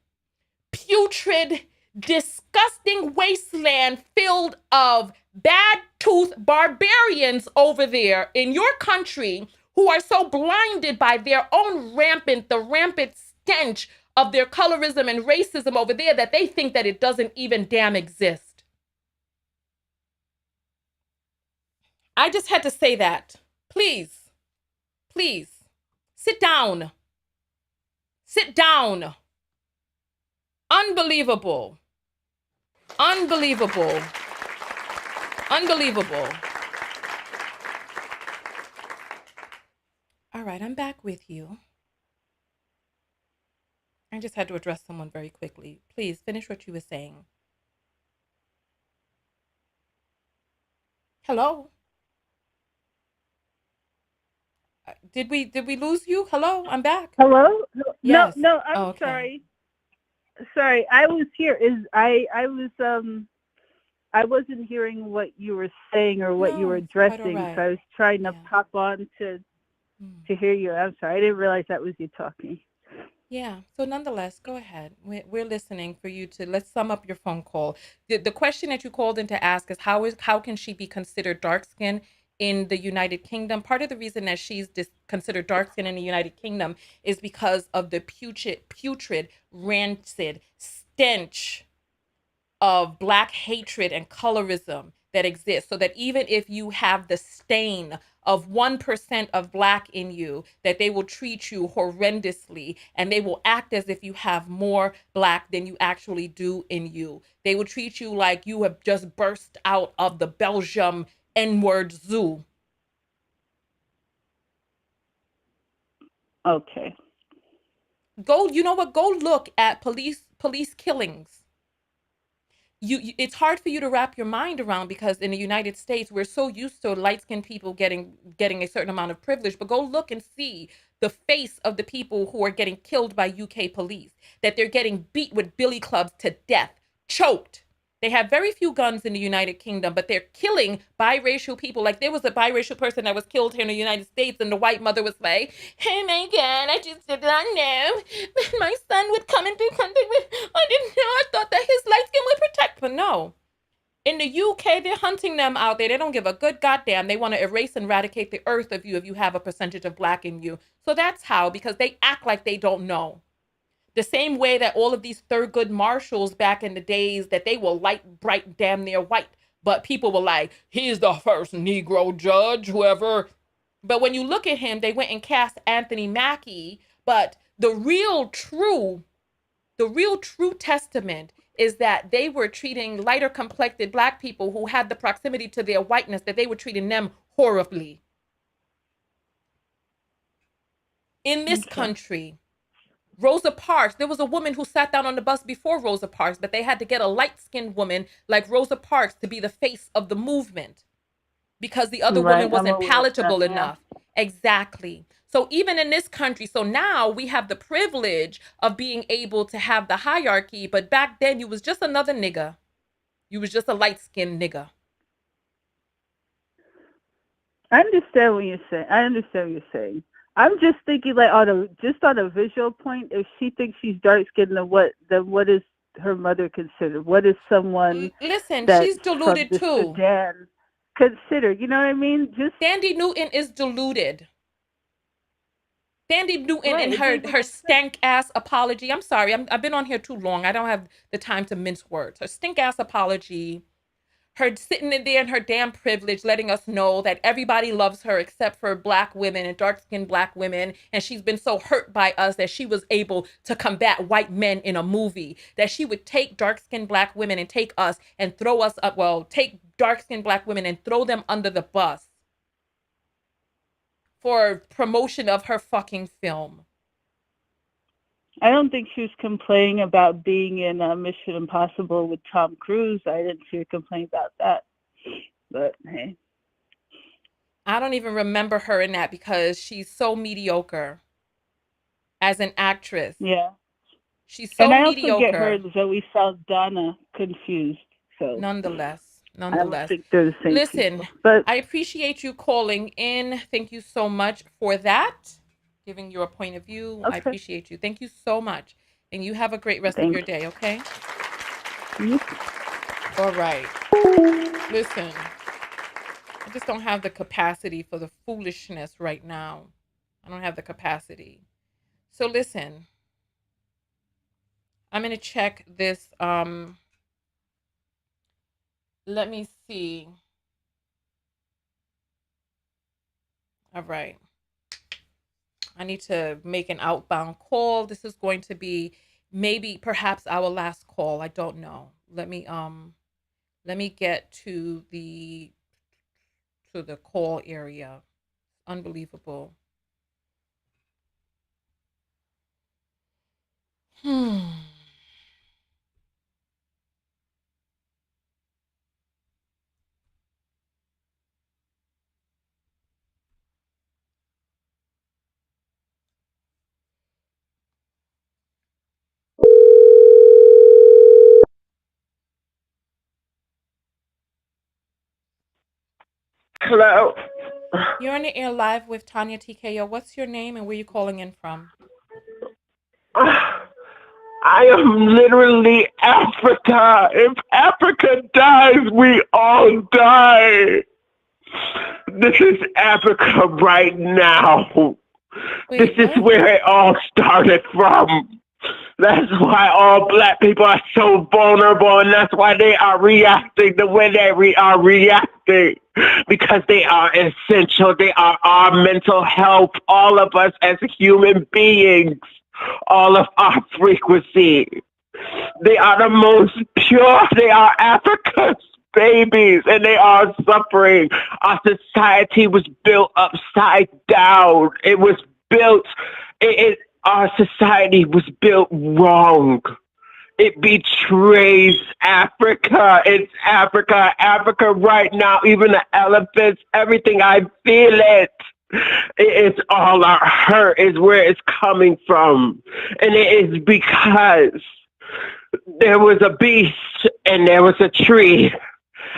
putrid, disgusting wasteland filled of bad tooth barbarians over there in your country who are so blinded by their own the rampant stench of their colorism and racism over there that they think that it doesn't even damn exist. I just had to say that. Please, please, sit down. Sit down. Unbelievable. Unbelievable. Unbelievable. All right, I'm back with you. I just had to address someone very quickly. Please finish what you were saying. Hello? Did we lose you? Hello, I'm back. Hello? Yes. No, I'm Okay. sorry. Sorry, I was here. I wasn't hearing what you were saying or what you were it's quite addressing, all right. so I was trying to pop on to hear you. I'm sorry, I didn't realize that was you talking. Yeah. So nonetheless, go ahead. We're listening for you to, let's sum up your phone call. The question that you called in to ask is how can she be considered dark skinned in the United Kingdom? Part of the reason that she's considered dark skinned in the United Kingdom is because of the putrid, rancid stench of Black hatred and colorism that exists, so that even if you have the stain of 1% of Black in you, that they will treat you horrendously and they will act as if you have more Black than you actually do in you. They will treat you like you have just burst out of the Belgium N-word zoo. Okay. You know what? Go look at police killings. It's hard for you to wrap your mind around, because in the United States, we're so used to light-skinned people getting a certain amount of privilege. But go look and see the face of the people who are getting killed by UK police, that they're getting beat with billy clubs to death, choked. They have very few guns in the United Kingdom, but they're killing biracial people. Like, there was a biracial person that was killed here in the United States, and the white mother was like, "Hey, my God, I just did not know that my son would come and do something with, I didn't know, I thought that his light skin would protect." But no. In the UK, they're hunting them out there. They don't give a good goddamn. They want to erase and eradicate the earth of you if you have a percentage of Black in you. So that's how, because they act like they don't know. The same way that all of these Thurgood Marshalls back in the days, that they were light, bright, damn near white, but people were like, he's the first Negro judge, whoever. But when you look at him, they went and cast Anthony Mackie. But the real true testament is that they were treating lighter complected Black people who had the proximity to their whiteness, that they were treating them horribly. In this country, Rosa Parks, there was a woman who sat down on the bus before Rosa Parks, but they had to get a light-skinned woman like Rosa Parks to be the face of the movement because the other woman wasn't palatable enough. Exactly. So even in this country, so now we have the privilege of being able to have the hierarchy, but back then you was just another nigga. You was just a light-skinned nigga. I understand what you're saying. I'm just thinking, like, on a visual point, if she thinks she's dark skinned, then what is her mother considered? What is someone? Listen, that's she's deluded from the too. Sudan considered? You know what I mean? Just Sandy Newton is deluded. Sandy Newton and her stank ass apology. I'm sorry, I've been on here too long. I don't have the time to mince words. Her stink ass apology, her sitting in there in her damn privilege, letting us know that everybody loves her except for Black women and dark-skinned Black women. And she's been so hurt by us that she was able to combat white men in a movie, that she would take dark-skinned Black women and take us and throw us up, well, take dark-skinned Black women and throw them under the bus for promotion of her fucking film. I don't think she was complaining about being in Mission Impossible with Tom Cruise. I didn't see her complain about that. But hey. I don't even remember her in that because she's so mediocre as an actress. Yeah. She's so and I mediocre. also get her and Zoe Saldana confused. So Nonetheless. I don't think they're the same Listen, people, but I appreciate you calling in. Thank you so much for that. Giving your point of view. Okay. I appreciate you. Thank you so much. And you have a great rest of your day, okay? All right. Listen, I just don't have the capacity for the foolishness right now. I don't have the capacity. So listen, I'm going to check this. Let me see. All right. I need to make an outbound call. This is going to be maybe perhaps our last call. I don't know. Let me get to the call area. Unbelievable. Hello. You're on the air live with Tanya TKO. What's your name and where you calling in from? I am literally Africa. If Africa dies, we all die. This is Africa right now. This is where it all started from. That's why all Black people are so vulnerable, and that's why they are reacting the way they are reacting, because they are essential. They are our mental health, all of us as human beings, all of our frequency. They are the most pure. They are Africa's babies, and they are suffering. Our society was built upside down. It was built, our society was built wrong. It betrays Africa. It's Africa. Africa right now, even the elephants, everything, I feel it. It's all our hurt is where it's coming from. And it is because there was a beast and there was a tree.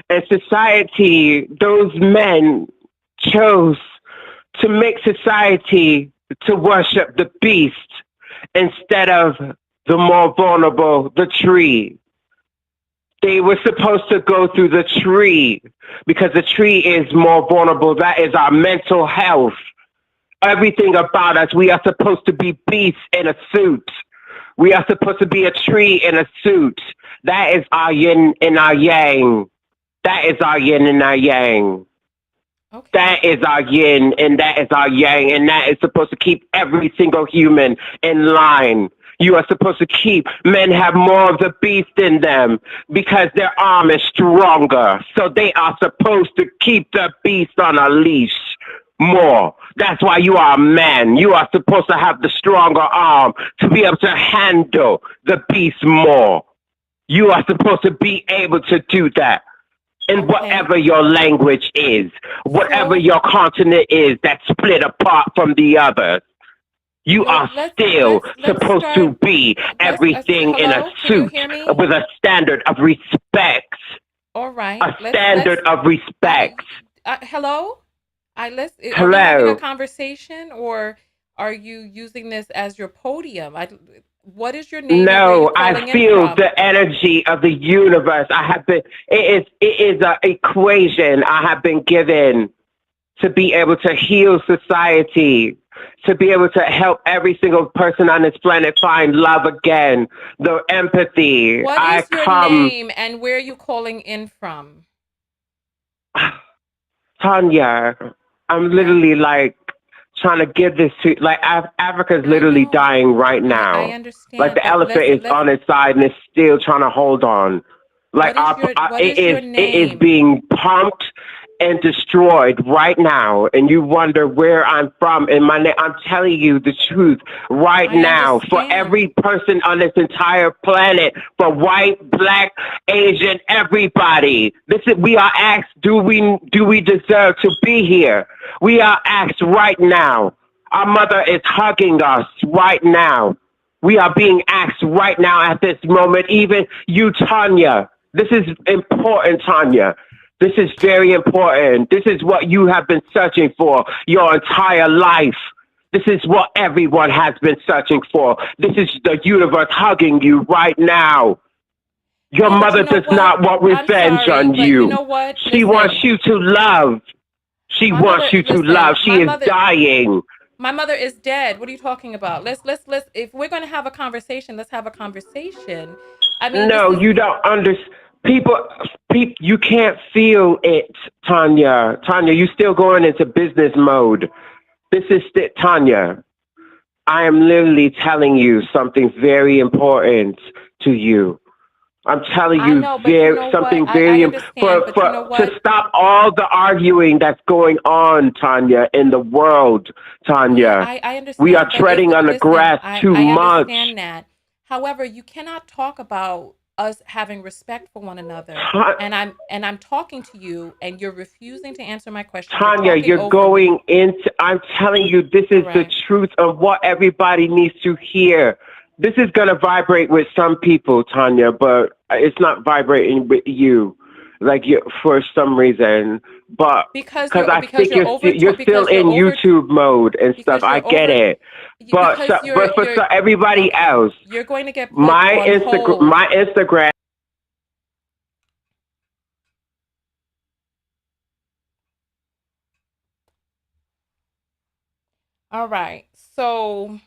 And society, those men chose to make society to worship the beast instead of the more vulnerable, the tree. They were supposed to go through the tree because the tree is more vulnerable. That is our mental health. Everything about us, we are supposed to be beasts in a suit. We are supposed to be a tree in a suit. That is our yin and our yang. That is our yin and our yang. Okay. That is our yin and that is our yang, and that is supposed to keep every single human in line. You are supposed to keep, men have more of the beast in them because their arm is stronger. So they are supposed to keep the beast on a leash more. That's why you are a man. You are supposed to have the stronger arm to be able to handle the beast more. You are supposed to be able to do that. And whatever your language is, whatever your continent is that's split apart from the others, you are still supposed to be everything in a suit with a standard of respect. All right. A standard of respect. Hello? Are we Hello. having a conversation or are you using this as your podium? What is your name? No, I feel the energy of the universe. It is an equation I have been given to be able to heal society, to be able to help every single person on this planet find love again, the empathy. What is your name and where are you calling in from? Tanya, I'm literally like trying to give this to like Africa's literally dying right now. I understand. Like the elephant is on its side and it's still trying to hold on. Like it is being pumped and destroyed right now, and you wonder where I'm from. And I'm telling you the truth right now. For every person on this entire planet, for white, black, Asian, everybody. We are asked, do we deserve to be here? We are asked right now. Our mother is hugging us right now. We are being asked right now at this moment, even you, Tanya. This is important, Tanya. This is very important. This is what you have been searching for your entire life. This is what everyone has been searching for. This is the universe hugging you right now. Your mother does not want revenge on you. You know what? She wants you to love. She wants you to love. She is dying. My mother is dead. What are you talking about? Let's if we're going to have a conversation, let's have a conversation. I mean, no, you don't understand. People, you can't feel it, Tanya. Tanya, you're still going into business mode. This is Tanya. I am literally telling you something very important to you. I'm telling you something very important to stop all the arguing that's going on, Tanya, in the world, Tanya. I understand. We are treading on the grass too much. I understand that. However, you cannot talk about us having respect for one another, and I'm talking to you, and you're refusing to answer my question. Tanya, you're going into. I'm telling you, this is the truth of what everybody needs to hear. This is gonna vibrate with some people, Tanya, but it's not vibrating with you, like for some reason. But because I think you're still in YouTube mode and stuff. I get it. But for everybody else, you're going to get my Instagram. All right, so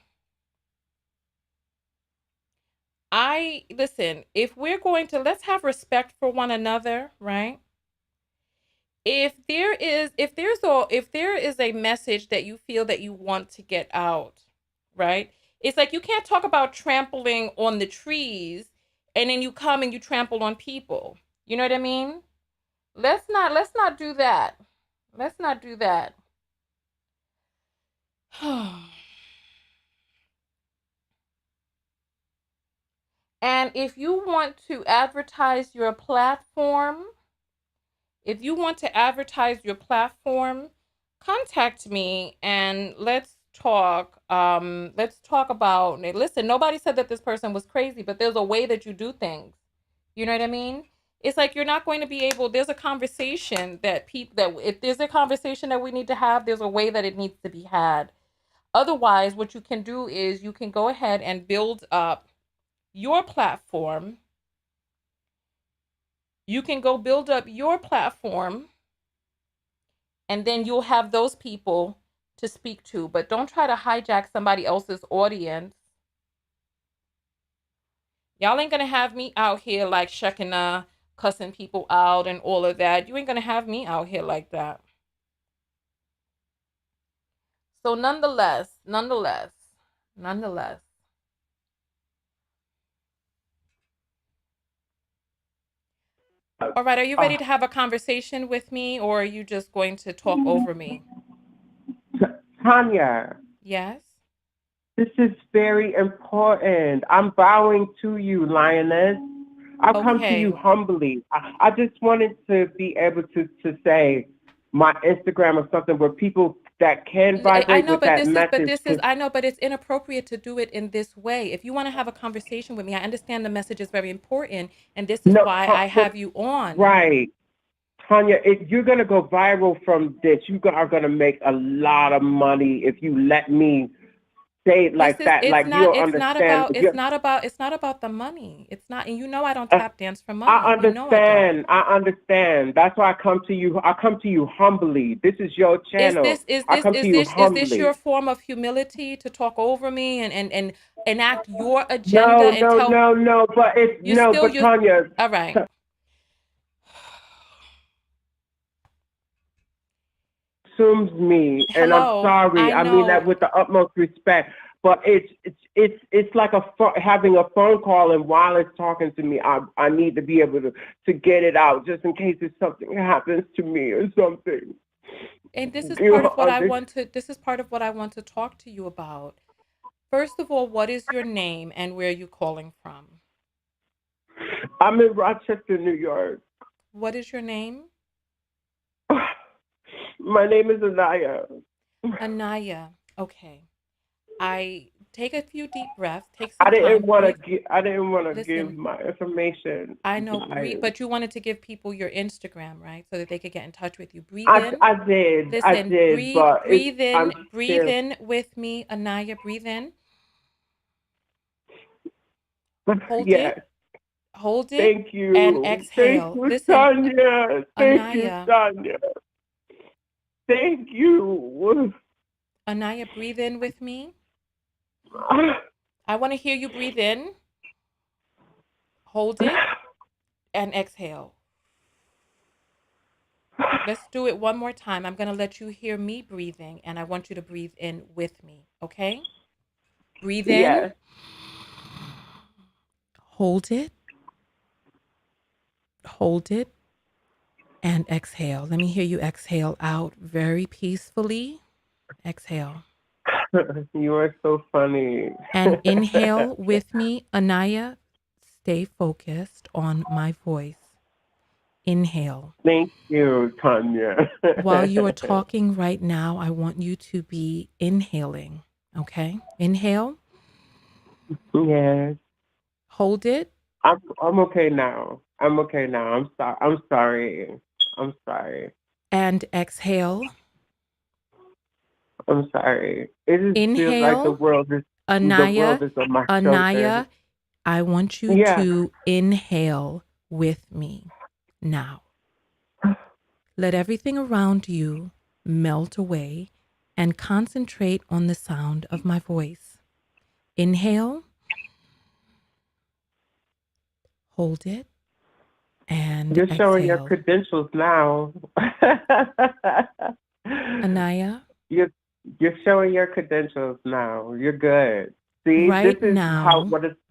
listen. If we're going to, let's have respect for one another, right? If there is a message that you feel that you want to get out, right? It's like you can't talk about trampling on the trees and then you come and you trample on people. You know what I mean? Let's not do that. Let's not do that. And if you want to advertise your platform, contact me and let's talk. Let's talk about, listen, nobody said that this person was crazy, but there's a way that you do things. You know what I mean? It's like you're not going to be able, there's a conversation that if there's a conversation that we need to have, there's a way that it needs to be had. Otherwise, what you can do is you can go ahead and build up your platform. You can go build up your platform, and then you'll have those people to speak to. But don't try to hijack somebody else's audience. Y'all ain't gonna have me out here like Shekinah, cussing people out and all of that. You ain't gonna have me out here like that. So nonetheless. All right, are you ready to have a conversation with me, or are you just going to talk over me? Tanya. Yes? This is very important. I'm bowing to you, Lioness. I've come to you humbly. I just wanted to be able to say my Instagram or something where people that can vibrate with that message. I know, but it's inappropriate to do it in this way. If you want to have a conversation with me, I understand the message is very important, and this is why I have you on. Right. Tanya, if you're going to go viral from this, you are going to make a lot of money if you let me say it like that. Like you don't understand. It's not about the money. It's not, and you know I don't tap dance for money. I understand. I understand. That's why I come to you. I come to you humbly. This is your channel. Is this your form of humility to talk over me and enact your agenda? No. But Tanya. All right. consumes me, and I'm Hello, sorry. I I mean that know. with the utmost respect. But it's like having a phone call, and while it's talking to me, I need to be able to get it out just in case if something happens to me or something. And this is You part know, of what I want to this is part of what I want to talk to you about. First of all, what is your name and where are you calling from? I'm in Rochester, New York. What is your name? My name is Anaya. Anaya. Okay. I take a few deep breaths. Take some I didn't time. want Breathe. to. I didn't want to give Listen, my information. I know, but you wanted to give people your Instagram, right? So that they could get in touch with you. Breathe I in. I did. I Listen, did, breathe, but breathe in, I'm breathe still. in with me, Anaya. Breathe in. Hold Yes. it. Hold it. Thank And you. Thank exhale. you, Listen, Tanya. Thank you, Anaya. Tanya. Thank you. Anaya, breathe in with me. I want to hear you breathe in. Hold it and exhale. Let's do it one more time. I'm going to let you hear me breathing, and I want you to breathe in with me, okay? Breathe in. Yes. Hold it. Hold it. And exhale. Let me hear you exhale out very peacefully. Exhale. You are so funny. And inhale with me, Anaya. Stay focused on my voice. Inhale. Thank you, Tanya. While you are talking right now, I want you to be inhaling. Okay? Inhale. Yes. Hold it. I'm okay now. I'm okay now. I'm sorry. I'm sorry. I'm sorry. And exhale. I'm sorry. It just feels like the Inhale. world is Anaya. on my shoulders. Anaya, I want you Yeah. to inhale with me now. Let everything around you melt away and concentrate on the sound of my voice. Inhale. Hold it. And You're showing your exhale. credentials now. Anaya. You're showing your credentials now. You're good. See, this Right is now.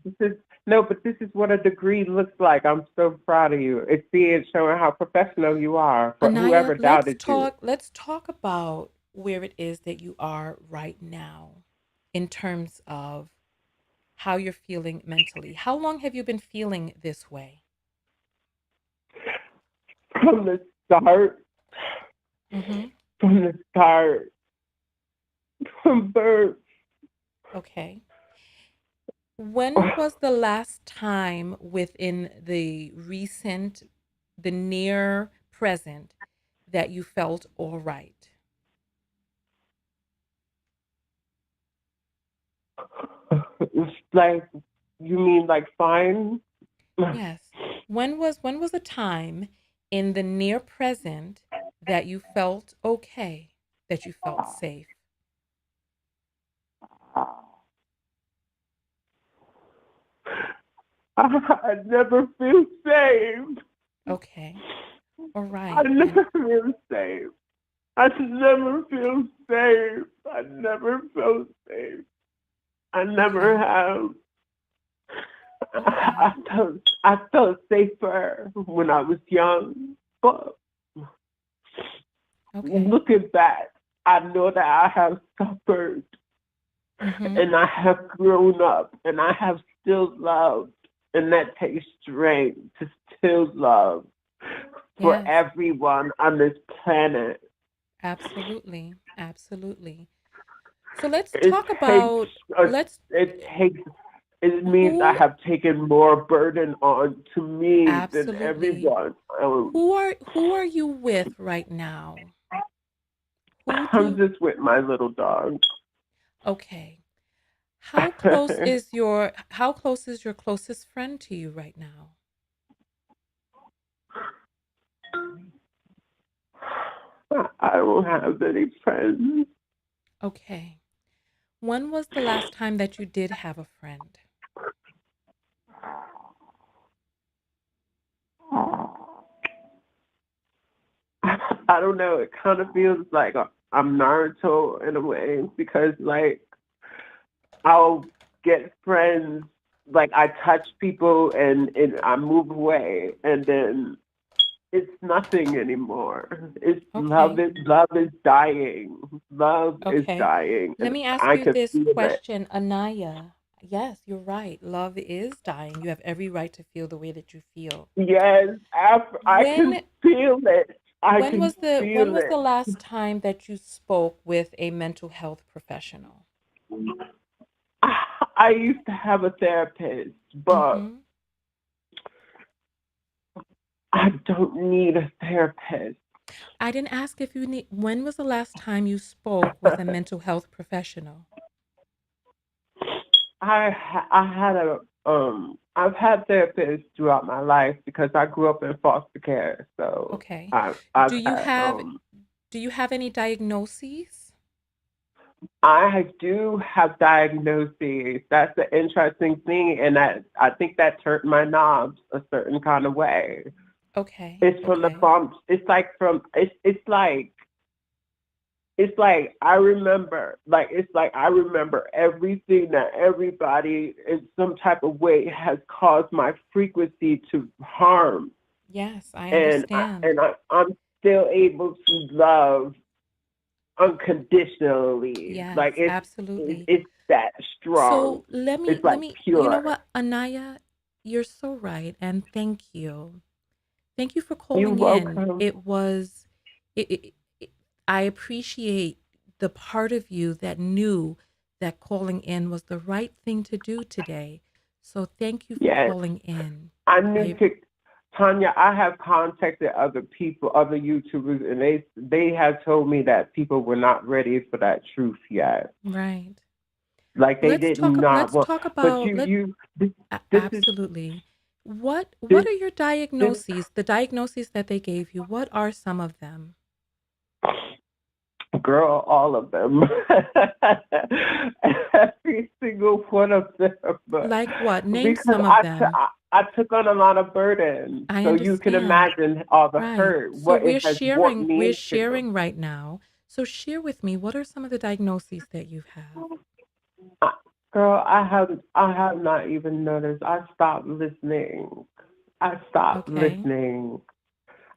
this is what a degree looks like. I'm so proud of you. It's showing how professional you are for Anaya, whoever doubted you. let's talk about where it is that you are right now in terms of how you're feeling mentally. How long have you been feeling this way? From the start. Mm-hmm. From the start. From birth. Okay. When was the last time within the near present that you felt all right? It's like, you mean like fine? Yes. When was a time in the near present that you felt okay, that you felt safe? I never feel safe. Okay. All right. I never feel safe. I never feel safe. I never felt safe. I never have. I felt safer when I was young, but looking back, I know that I have suffered and I have grown up and I have still loved, and that takes strength to still love for Yes. everyone on this planet. Absolutely. Absolutely. So let's It talk takes about it means I have taken more burden on to me than absolutely everyone else. who are you with right now? I'm just with my little dog. Okay. How close is your closest friend to you right now? I don't have any friends. Okay. When was the last time that you did have a friend? I don't know. It kind of feels like I'm Naruto in a way because like I'll get friends, like I touch people and I move away and then it's nothing anymore. It's Okay. love is dying. Love is Okay. dying Let and me ask I you can this feel it. question, Anaya. Yes, you're right. Love is dying. You have every right to feel the way that you feel. Yes, I can When feel it. I when can was feel the it. last time that you spoke with a mental health professional? I used to have a therapist, but Mm-hmm. I don't need a therapist. I didn't ask if you need. When was the last time you spoke with a mental health professional? I had I've had therapists throughout my life because I grew up in foster care. So Okay. I've Do you had have any diagnoses? I do have diagnoses. That's the interesting thing, and I think that turned my knobs a certain kind of way. Okay. It's from the Okay. bumps. It's like I remember, I remember everything that everybody in some type of way has caused my frequency to harm, Yes, I and understand. I'm still able to love unconditionally. Like Yes, absolutely. it's that strong. So let me It's like you know pure. what, Anaya, you're so right, and thank you. Thank you for You're calling in. welcome. It was, it, I appreciate the part of you that knew that calling in was the right thing to do today. So thank you for Yes, calling in. I knew I to. Tanya, I have contacted other people, other YouTubers, and they have told me that people were not ready for that truth yet. Right. Like they did not Let's want. talk But about this is absolutely. What this are your this diagnoses? The diagnoses that they gave you, what are some of them? girl, all of them, every single one of them, Like what? Name because some of them. I took on a lot of burden, I so you can understand. imagine all the Right. hurt, So what it has brought we're me into. sharing right now. So share with me, what are some of the diagnoses that you have? I- Girl, I have not even noticed. I stopped listening. I stopped Okay. listening.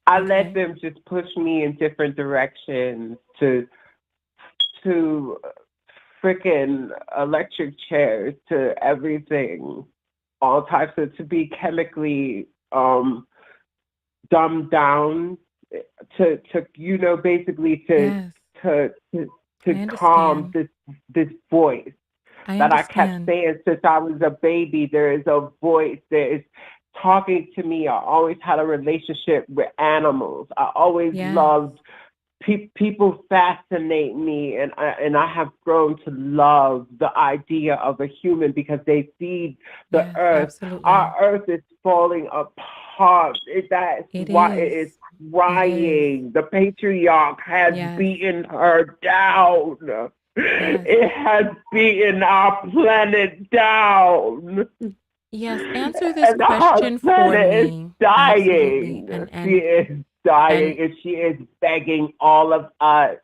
I let Okay. them just push me in different directions to freaking electric chairs, to everything, all types of, to be chemically dumbed down, to basically Yes, to to I to calm understand. this voice I that I kept understand. saying since I was a baby. There is a voice that is talking to me. I always had a relationship with animals. I always Yes. loved people fascinate me, and I have grown to love the idea of a human because they feed the Yes, earth. Our absolutely. earth is falling apart. That's It why it is is. It is. crying. The patriarch has Yes. beaten her down. Yes. It has beaten our planet down. Yes, answer this And our question for planet is me. Absolutely. dying. She And is dying, and and she is begging all of us,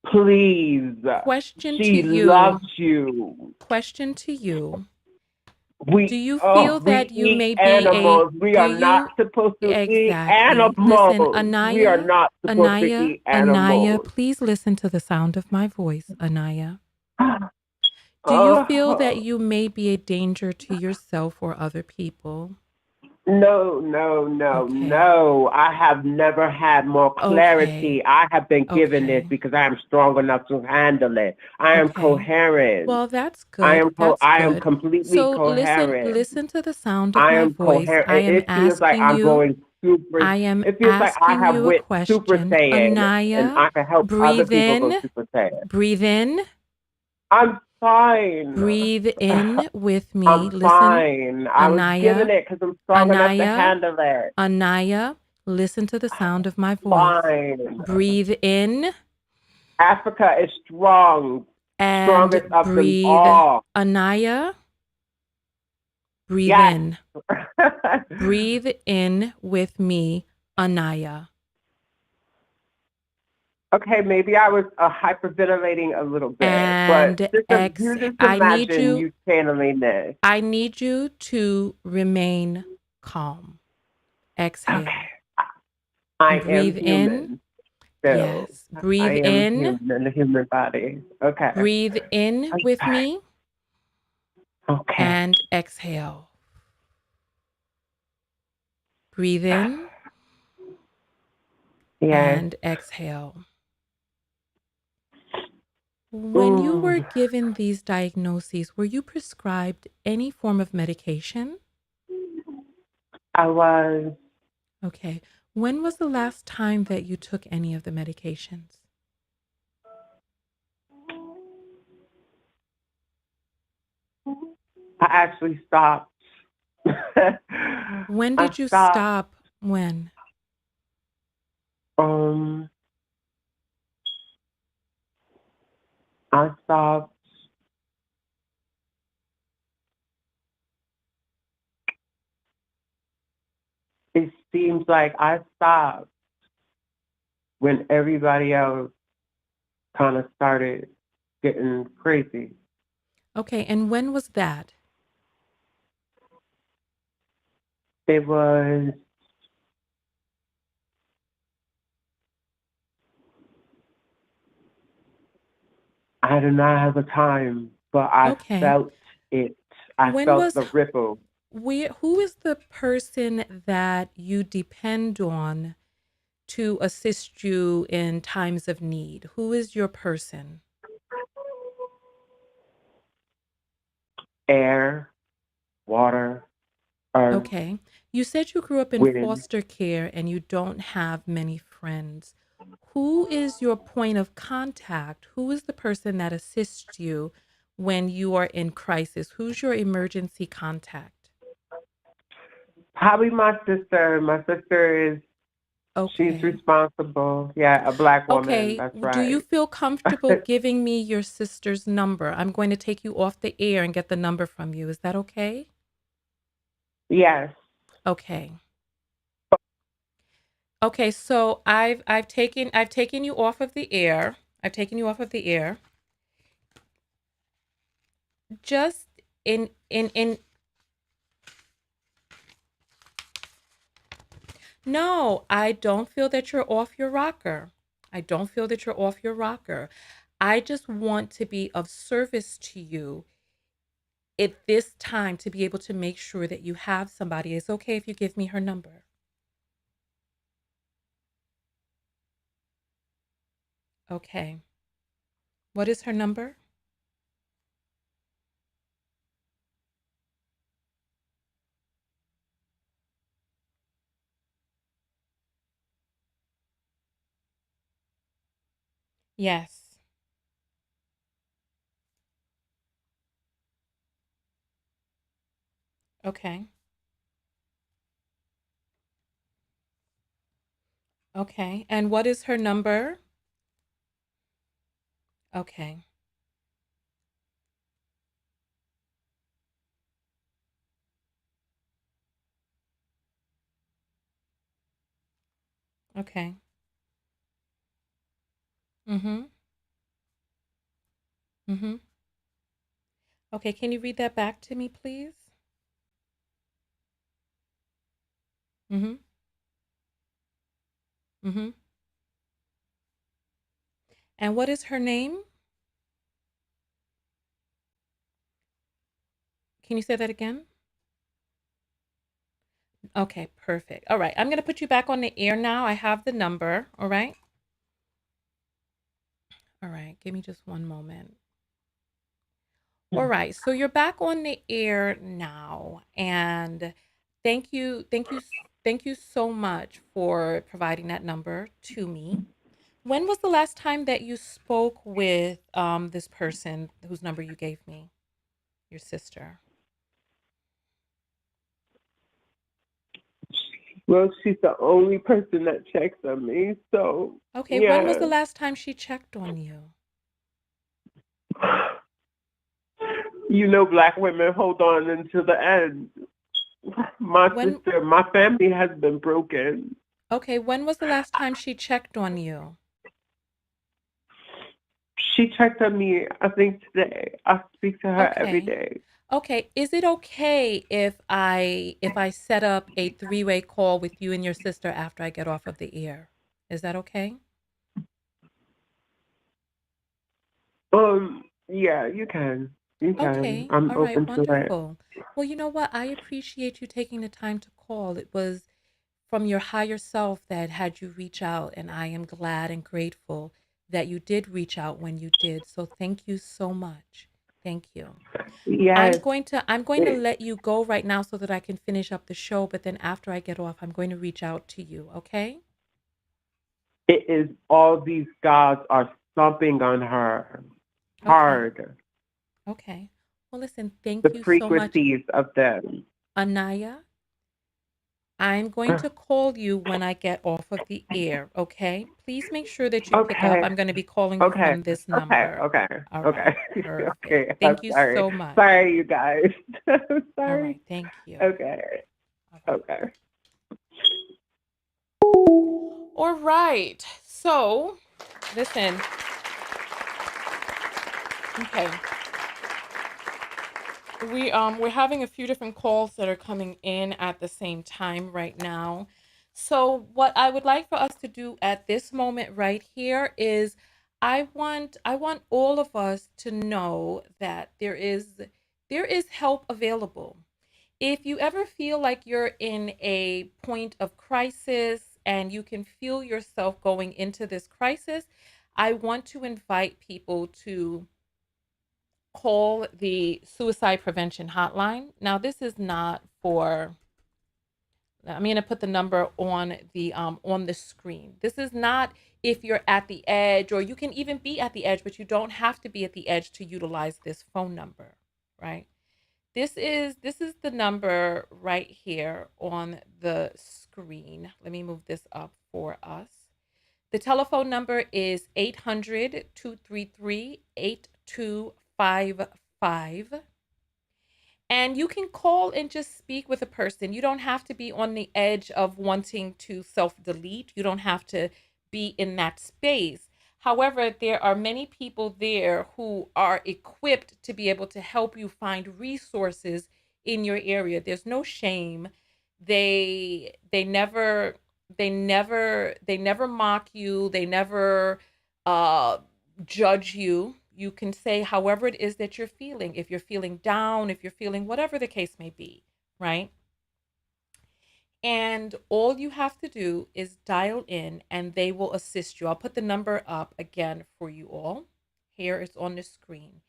please. question to She you. loves you. Question to you. Do We you feel we that you eat may be a animals. We do are not you supposed to eat exactly. Listen, animals. We are not supposed to eat Anaya, animals. please listen to the sound of my voice, Anaya. Do you feel that Oh, you may be a danger to yourself or other people? no, no, no, Okay. no. I have never had more Okay. clarity. I have been given this Okay. because I am strong enough to handle it. I am Okay. coherent. Well, that's good. That's I am good. completely So coherent. listen to the sound of I my am voice. coherent. It feels like I am it feels like I asking have you a wit super question. saiyan and Anaya, I can help other breathe people go in, super saiyan. breathe in, I'm fine. breathe in with me. I'm Listen, fine. I was given Anaya, it because I'm strong enough to Anaya, handle it. Anaya, listen to the sound of my voice. Fine. Breathe in Africa is strong, and strongest of them breathe. all. Anaya, breathe Yes. in. Breathe in with me, Anaya. Okay, maybe I was hyperventilating a little bit, but And you just I need imagine you you channeling this. I need you to remain calm. Exhale. Okay. I am Breathe in. human. So Yes. I Breathe am in. human in the human body. Okay. Breathe in with Okay. me Okay. and exhale. Breathe in Yes. and exhale. When you were given these diagnoses, were you prescribed any form of medication? I was. Okay. When was the last time that you took any of the medications? I actually stopped. When I did you stopped. stop? When? I stopped. It seems like I stopped when everybody else kind of started getting crazy. Okay. And when was that? It was I do not have a time, but I Okay. felt it. I When felt was the ripple. who is the person that you depend on to assist you in times of need? Who is your person? Air, water, earth, Okay. You said you grew up in wind. foster care and you don't have many friends. Who is your point of contact? Who is the person that assists you when you are in crisis? Who's your emergency contact? Probably my sister. My sister is she's Okay. responsible. Yeah, a black woman. Okay. That's Do you right. feel comfortable giving me your sister's number? I'm going to take you off the air and get the number from you. Is that okay? Yes. Okay. Okay, so I've taken you off of the air. I've taken you off of the air. Just in No, I don't feel that you're off your rocker. I don't feel that you're off your rocker. I just want to be of service to you at this time to be able to make sure that you have somebody. It's okay if you give me her number. Okay. What is her number? Yes. Okay. Okay. And what is her number? Okay. Okay. Mm-hmm. Mm-hmm. Okay, can you read that back to me, please? Mm-hmm. Mm-hmm. And what is her name? Can you say that again? Okay, perfect. All right, I'm going to put you back on the air now. I have the number. All right. All right, give me just one moment. All right, so you're back on the air now, and thank you so much for providing that number to me. When was the last time that you spoke with this person whose number you gave me, your sister? Well, she's the only person that checks on me. So Okay, when was yeah. the last time she checked on you? You know, black women hold on until the end. My When sister, my family has been broken. Okay, when was the last time she checked on you? She checked on me, I think, today. I speak to her every Okay. day. Okay. Is it okay if I set up a three-way call with you and your sister after I get off of the air? Is that okay? Yeah, you can. You can. Okay. I'm All right. open to it. Wonderful. Well, you know what? I appreciate you taking the time to call. It was from your higher self that had you reach out, and I am glad and grateful that you did reach out when you did. So thank you so much. Thank you. I'm Yes. going to let you go right now so that I can finish up the show, but then after I get off, I'm going to reach out to you, okay? It is all these gods are stomping on her Okay. hard. Okay. Well, listen, thank The you so much, frequencies of them. Anaya. I'm going to call you when I get off of the air, okay? Please make sure that you pick up. Okay. I'm going to be calling you Okay. from this Okay. number. Okay. All Okay. right. Perfect. Okay. I'm Thank you sorry. so much. Sorry, you guys. I'm All sorry. right. Thank you. Okay. Okay. All right. So, listen. Okay. We're having a few different calls that are coming in at the same time right now. So what I would like for us to do at this moment right here is I want all of us to know that there is help available. If you ever feel like you're in a point of crisis and you can feel yourself going into this crisis, I want to invite people to call the suicide prevention hotline. Now, this is not for, I'm going to put the number on the screen. This is not if you're at the edge, or you can even be at the edge, but you don't have to be at the edge to utilize this phone number, right? This is the number right here on the screen. Let me move this up for us. The telephone number is 800-233-8255. And you can call and just speak with a person. You don't have to be on the edge of wanting to self-delete. You don't have to be in that space. However, there are many people there who are equipped to be able to help you find resources in your area. There's no shame. They never mock you. They never judge you. You can say however it is that you're feeling. If you're feeling down, if you're feeling whatever the case may be, right? And all you have to do is dial in and they will assist you. I'll put the number up again for you all. Here it's on the screen.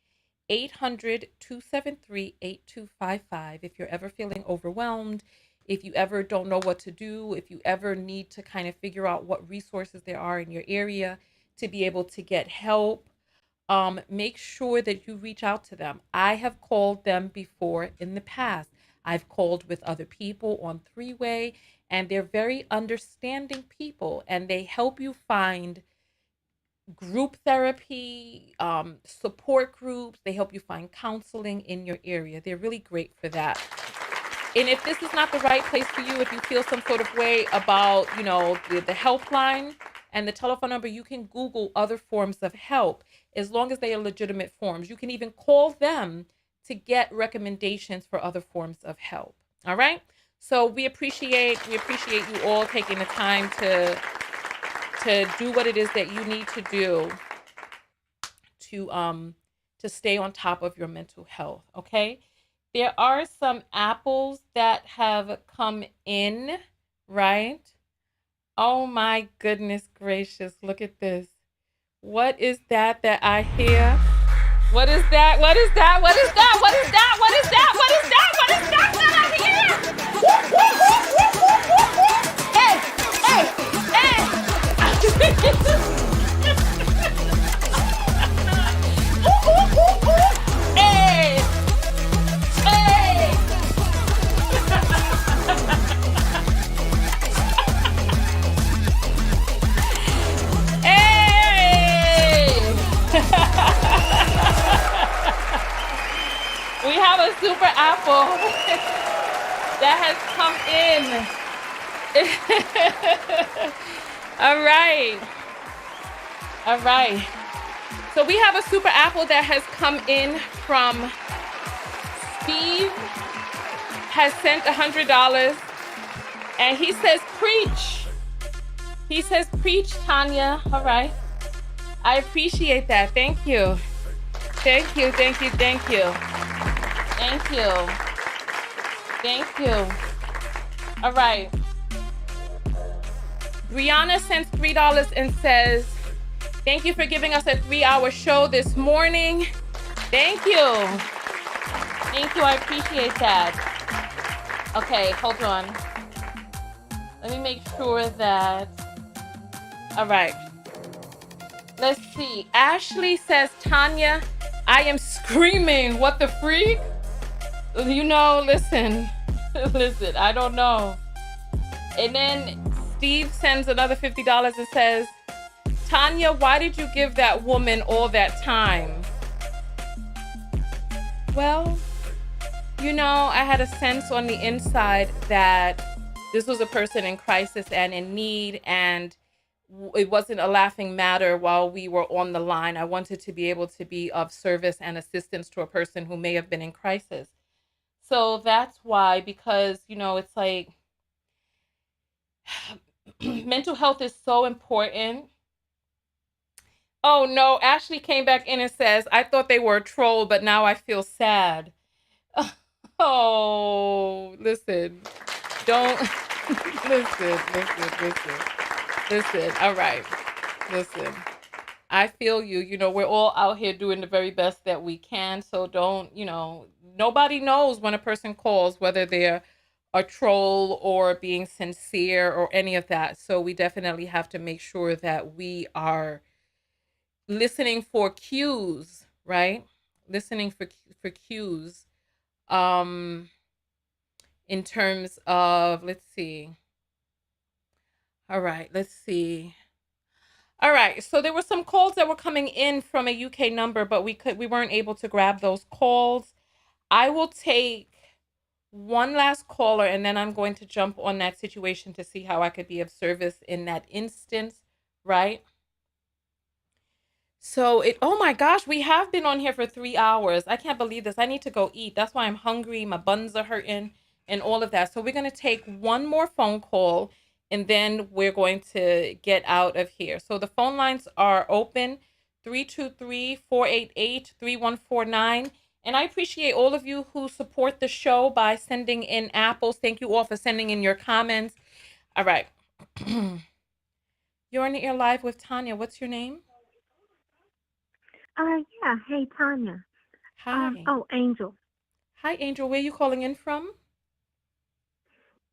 800-273-8255. If you're ever feeling overwhelmed, if you ever don't know what to do, if you ever need to kind of figure out what resources there are in your area to be able to get help, make sure that you reach out to them. I have called them before in the past. I've called with other people on three-way, and they're very understanding people, and they help you find group therapy, support groups. They help you find counseling in your area. They're really great for that. And if this is not the right place for you, if you feel some sort of way about, the helpline and the telephone number, you can Google other forms of help as long as they are legitimate forms. You can even call them to get recommendations for other forms of help. All right. So we appreciate you all taking the time to do what it is that you need to do to stay on top of your mental health. Okay. There are some apples that have come in, right? Oh my goodness gracious. Look at this. What is that I hear? What is that? What is that? What is that? What is that? What is that? What is that? What is that that I hear? Hey, hey, hey. Ooh, ooh, ooh, ooh. Hey, hey. We have a super apple that has come in. All right. All right. So we have a super apple that has come in from Steve, has sent $100, and he says, preach. He says, preach, Tanya. All right. I appreciate that. Thank you. Thank you, thank you, thank you. Thank you. Thank you. All right. Brianna sends $3 and says, thank you for giving us a 3-hour show this morning. Thank you. Thank you, I appreciate that. Okay, hold on. Let me make sure that, all right. Let's see. Ashley says, Tanya, I am screaming. What the freak? You know, listen, listen, I don't know. And then Steve sends another $50 and says, Tanya, why did you give that woman all that time? Well, you know, I had a sense on the inside that this was a person in crisis and in need, and it wasn't a laughing matter while we were on the line. I wanted to be able to be of service and assistance to a person who may have been in crisis. So that's why, because, you know, it's like mental health is so important. Oh no, Ashley came back in and says, I thought they were a troll, but now I feel sad. Oh, listen, don't, listen. All right, listen. I feel you. You know, we're all out here doing the very best that we can. So don't, you know, nobody knows when a person calls, whether they're a troll or being sincere or any of that. So we definitely have to make sure that we are listening for cues, right? Listening for cues. In terms of, let's see. All right, let's see. All right, so there were some calls that were coming in from a UK number, but we weren't able to grab those calls. I will take one last caller, and then I'm going to jump on that situation to see how I could be of service in that instance, right? So oh my gosh, we have been on here for 3 hours. I can't believe this. I need to go eat. That's why I'm hungry. My buns are hurting and all of that. So we're going to take one more phone call, and then we're going to get out of here. So the phone lines are open, 323-488-3149. And I appreciate all of you who support the show by sending in apples. Thank you all for sending in your comments. All right. You're on the air live with Tanya. What's your name? Yeah. Hey, Tanya. Hi. Angel. Hi, Angel. Where are you calling in from?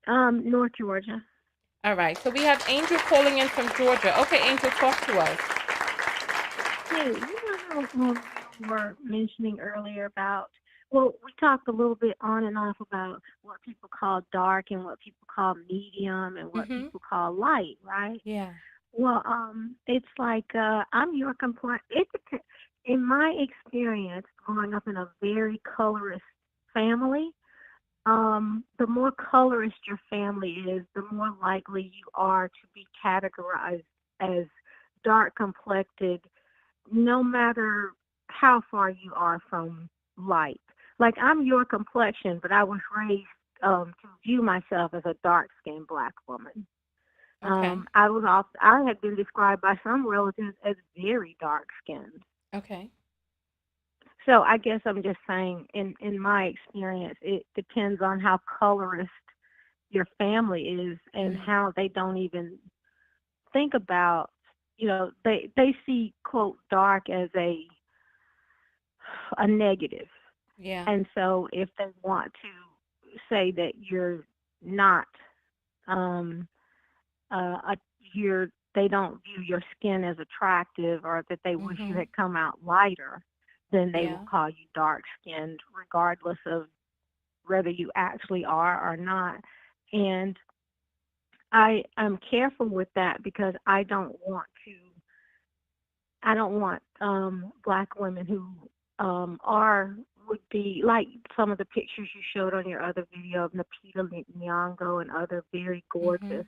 North Georgia. All right. So we have Angel calling in from Georgia. Okay, Angel, talk to us. Hey, you know how you were mentioning earlier about, well, we talked a little bit on and off about what people call dark and what people call medium and what people call light, right? Yeah. Well, it's like I'm your in my experience, growing up in a very colorist family, the more colorist your family is, the more likely you are to be categorized as dark complected, no matter how far you are from light. Like, I'm your complexion, but I was raised to view myself as a dark-skinned Black woman. Okay. I had been described by some relatives as very dark-skinned. Okay. So I guess I'm just saying, in my experience, it depends on how colorist your family is and how they don't even think about, you know, they see, quote, dark as a negative. Yeah. And so if they want to say that you're not, they don't view your skin as attractive, or that they wish you had come out lighter, then they will call you dark-skinned, regardless of whether you actually are or not. And I'm careful with that because I don't want Black women who would be like some of the pictures you showed on your other video of Napita Nyong'o and other very gorgeous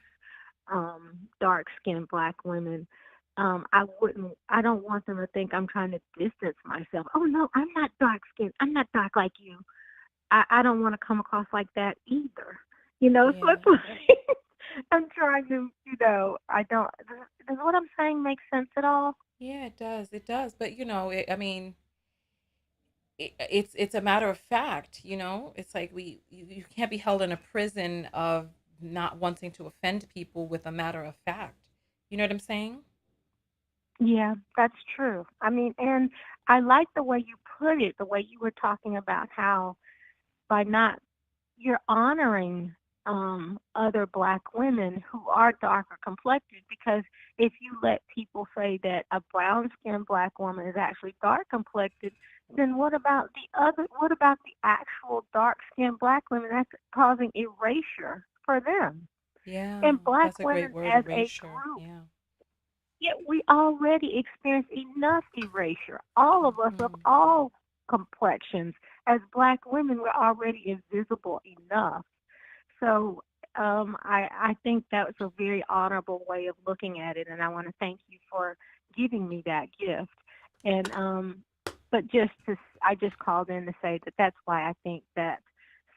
dark-skinned Black women. I don't want them to think I'm trying to distance myself. Oh no, I'm not dark skinned. I'm not dark like you. I don't want to come across like that either. So it's like I'm trying to, I don't, does what I'm saying make sense at all? Yeah, it does. It does. But I mean, it's a matter of fact. It's like you can't be held in a prison of not wanting to offend people with a matter of fact. You know what I'm saying? Yeah, that's true. I mean, and I like the way you put it, the way you were talking about how you're honoring other Black women who are darker complected, because if you let people say that a brown skinned Black woman is actually dark complected, then what about the actual dark skinned Black women? That's causing erasure for them. Yeah, And Black that's a women great word, as erasure. a group, Yeah. yeah, we already experience enough erasure. All of us of all complexions, as Black women, we're already invisible enough. So I think that was a very honorable way of looking at it, and I want to thank you for giving me that gift. And but I just called in to say that that's why I think that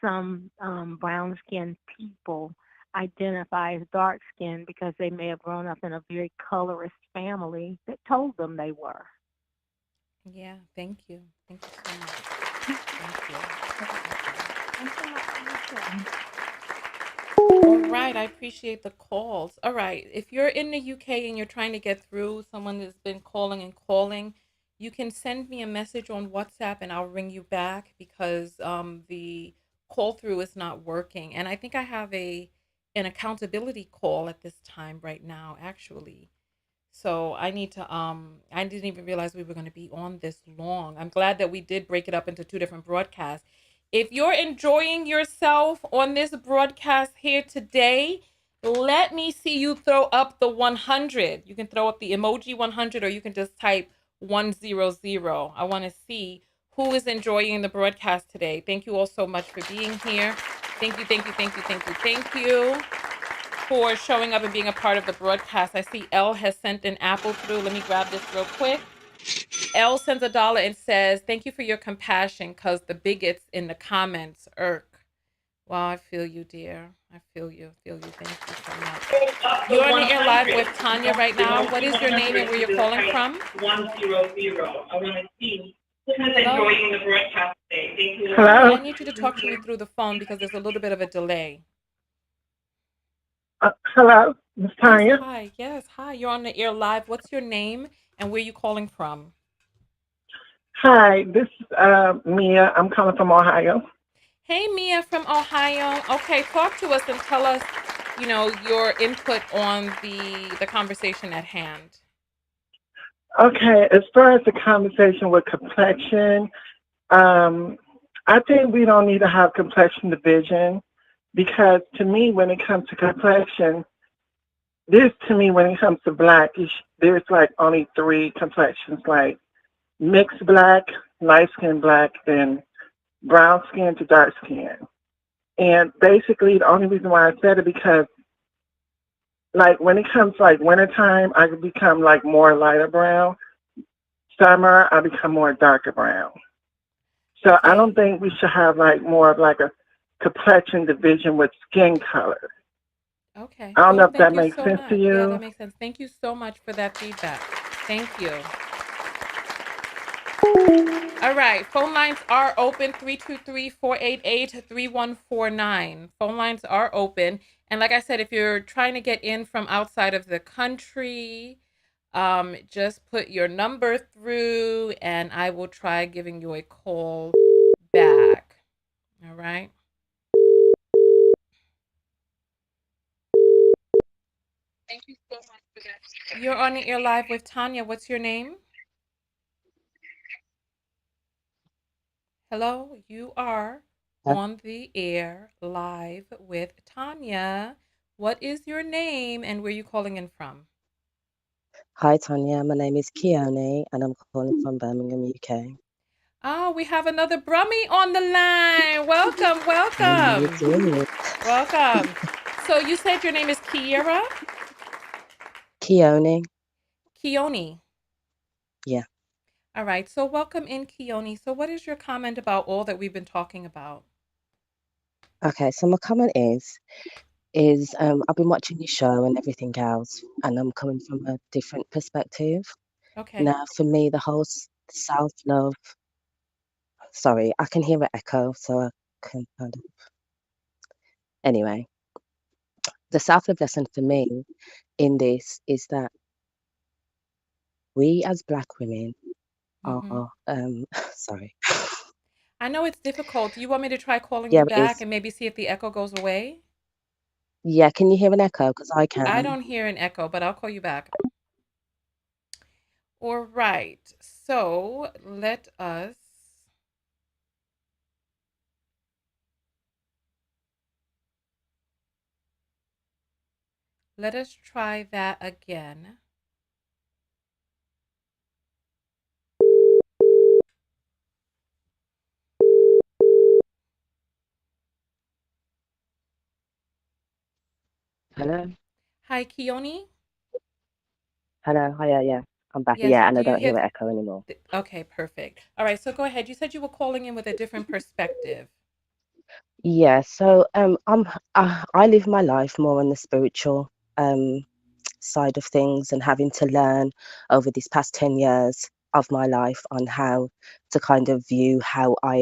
some brown-skinned people identify as dark-skinned, because they may have grown up in a very colorist family that told them they were. Yeah, thank you. Thank you so much. Thank you. All right, I appreciate the calls. All right, if you're in the UK and you're trying to get through, someone has been calling, you can send me a message on WhatsApp and I'll ring you back, because the call through is not working. And I think I have an accountability call at this time right now, actually. So I need to I didn't even realize we were going to be on this long. I'm glad that we did break it up into 2 different broadcasts. If you're enjoying yourself on this broadcast here today, let me see you throw up the 100. You can throw up the emoji 100, or you can just type 100. I want to see who is enjoying the broadcast today. Thank you all so much for being here. Thank you for showing up and being a part of the broadcast. I see Elle has sent an apple through. Let me grab this real quick. Elle sends $1 and says, "Thank you for your compassion, because the bigots in the comments irk." Well, I feel you, dear. I feel you. Thank you so much. You're on the air live with Tanya right now. What is your name and where you're calling from? 100. I want to see who's enjoying the broadcast today. Thank you. Hello? I need you to talk to me through the phone because there's a little bit of a delay. Hello, Miss Tanya. Yes, hi. You're on the air live. What's your name and where are you calling from? Hi, this is Mia. I'm calling from Ohio. Hey, Mia from Ohio. Okay, talk to us and tell us, your input on the conversation at hand. Okay, as far as the conversation with complexion, I think we don't need to have complexion division, because to me, when it comes to complexion, when it comes to Black, there's like only 3 complexions, like mixed Black, light skin Black, then brown skin to dark skin. And basically, the only reason why I said it, because like when it comes like wintertime, I could become like more lighter brown. Summer, I become more darker brown. So I don't think we should have like more of like a complexion division with skin color. Okay. I don't know if that makes sense to you. Yeah, that makes sense. Thank you so much for that feedback. Thank you. All right. Phone lines are open, 323-488-3149. Phone lines are open. And like I said, if you're trying to get in from outside of the country, just put your number through and I will try giving you a call back. All right. Thank you so much for that. You're on the air live with Tanya. What's your name? Hello, you are on the air live with Tanya. What is your name and where are you calling in from? Hi, Tanya. My name is Keone and I'm calling from Birmingham, UK. Oh, we have another Brummie on the line. Welcome. How you doing? Welcome. So you said your name is Kiera? Keone. Keone. Yeah. All right. So welcome in, Keone. So what is your comment about all that we've been talking about? Okay, so my comment is I've been watching your show and everything else, and I'm coming from a different perspective. Okay. Now, for me, the whole self-love, sorry, I can hear an echo, so I can kind of, anyway, the self-love lesson for me in this is that we as Black women Mm-hmm. are, sorry, I know it's difficult. Do you want me to try calling yeah, you back and maybe see if the echo goes away? yeah, can you hear an echo? Because I I can. don't hear an echo, but I'll call you back. All right. So let us try that again. Hello? Hi, Keone. Hello, hiya, yeah, I'm back. Yes. Yeah, and Do I you don't hear? hear an echo anymore. Okay, perfect. All right. So go ahead. You said you were calling in with a different perspective. Yeah, so I live my life more on the spiritual side of things and having to learn over these past 10 years of my life on how to kind of view how I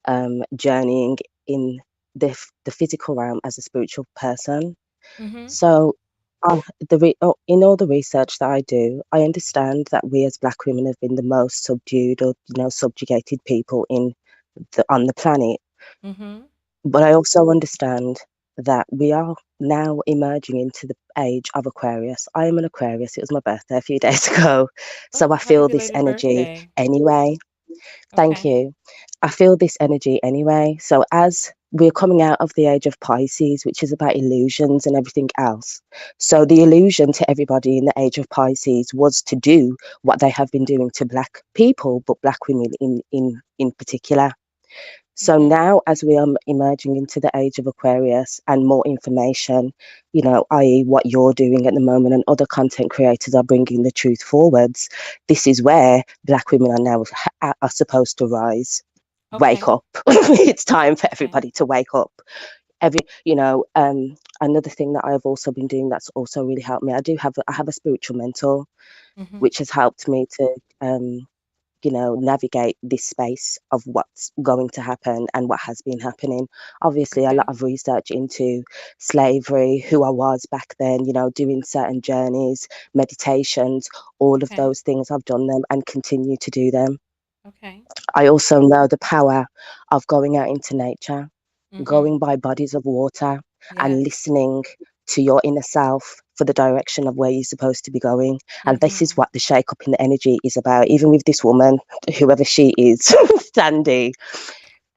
am journeying in the physical realm as a spiritual person. Mm-hmm. So in all the research that I do, I understand that we as Black women have been the most subdued or subjugated people on the planet. Mm-hmm. But I also understand that we are now emerging into the age of Aquarius. I am an Aquarius. It was my birthday a few days ago. So Oh, I happy feel this belated energy birthday. anyway. Thank Okay. you. I feel this energy anyway. So as we're coming out of the age of Pisces, which is about illusions and everything else. So the illusion to everybody in the age of Pisces was to do what they have been doing to Black people, but Black women in particular. So Mm-hmm. now, as we are emerging into the age of Aquarius and more information, i.e., what you're doing at the moment, and other content creators are bringing the truth forwards, this is where Black women are now are supposed to rise. Wake Okay. up. It's time for Okay. everybody to wake up. Another thing that I've also been doing that's also really helped me, I have a spiritual mentor, Mm-hmm. which has helped me to navigate this space of what's going to happen and what has been happening. Obviously, a Okay. lot of research into slavery, who I was back then, doing certain journeys, meditations, all of Okay. those things. I've done them and continue to do them. Okay. I also know the power of going out into nature, Mm-hmm. going by bodies of water Yes. and listening to your inner self for the direction of where you're supposed to be going. And this is Mm-hmm. what the shake up in the energy is about. Even with this woman, whoever she is, Sandy,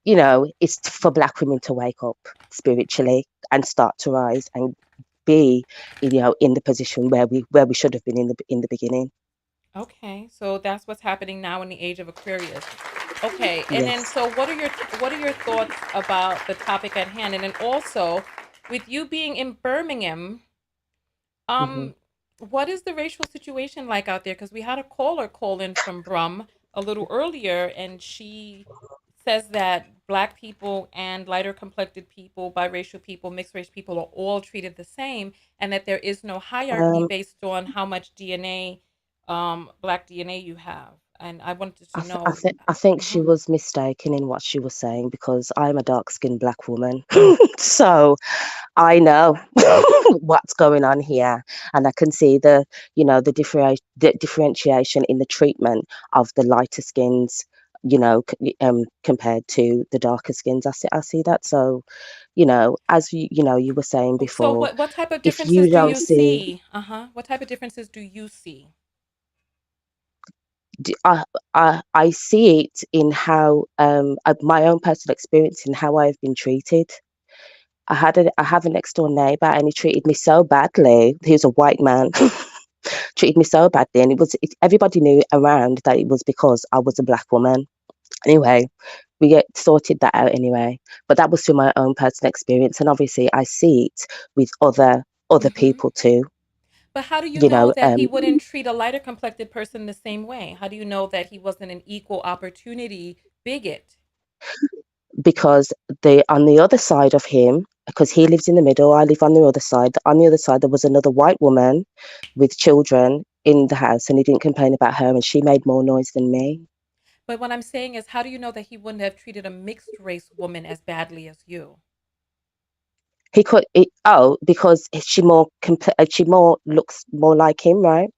it's for Black women to wake up spiritually and start to rise and be, in the position where we should have been in the beginning. Okay. So that's what's happening now in the age of Aquarius. Okay. And then Yes. so what are your thoughts about the topic at hand? And then also with you being in Birmingham, hmm what is the racial situation like out there? Because we had a caller call in from Brum a little earlier, and she says that Black people and lighter complected people, biracial people, mixed race people are all treated the same, and that there is no hierarchy Um, based on how much DNA, Black DNA you have. And I wanted to know. I think she Mhm. was mistaken in what she was saying because I'm a dark-skinned Black woman, so I know what's going on here, and I can see the differentiation in the treatment of the lighter skins, compared to the darker skins. I see that. So, as you were saying So before, what type of if differences you do don't you see, see? Uh-huh. What type of differences do you see? d- I, I see it in how my own personal experience in how I've been treated. I have a next door neighbor, and he treated me so badly. He was a white man, treated me so badly, and everybody knew around that it was because I was a Black woman. Anyway, we get sorted that out anyway. But that was through my own personal experience, and obviously I see it with other Mm-hmm. people too. But how do you You know know, that he wouldn't treat a lighter complected person the same way? How do you know that he wasn't an equal opportunity bigot? because the on the other side of him, because he lives in the middle, I live on the other side. On the other side, there was another white woman with children in the house, and he didn't complain about her, and she made more noise than me. But what I'm saying is, how do you know that he wouldn't have treated a mixed race woman as badly as you? He could, because she more looks more like him, right?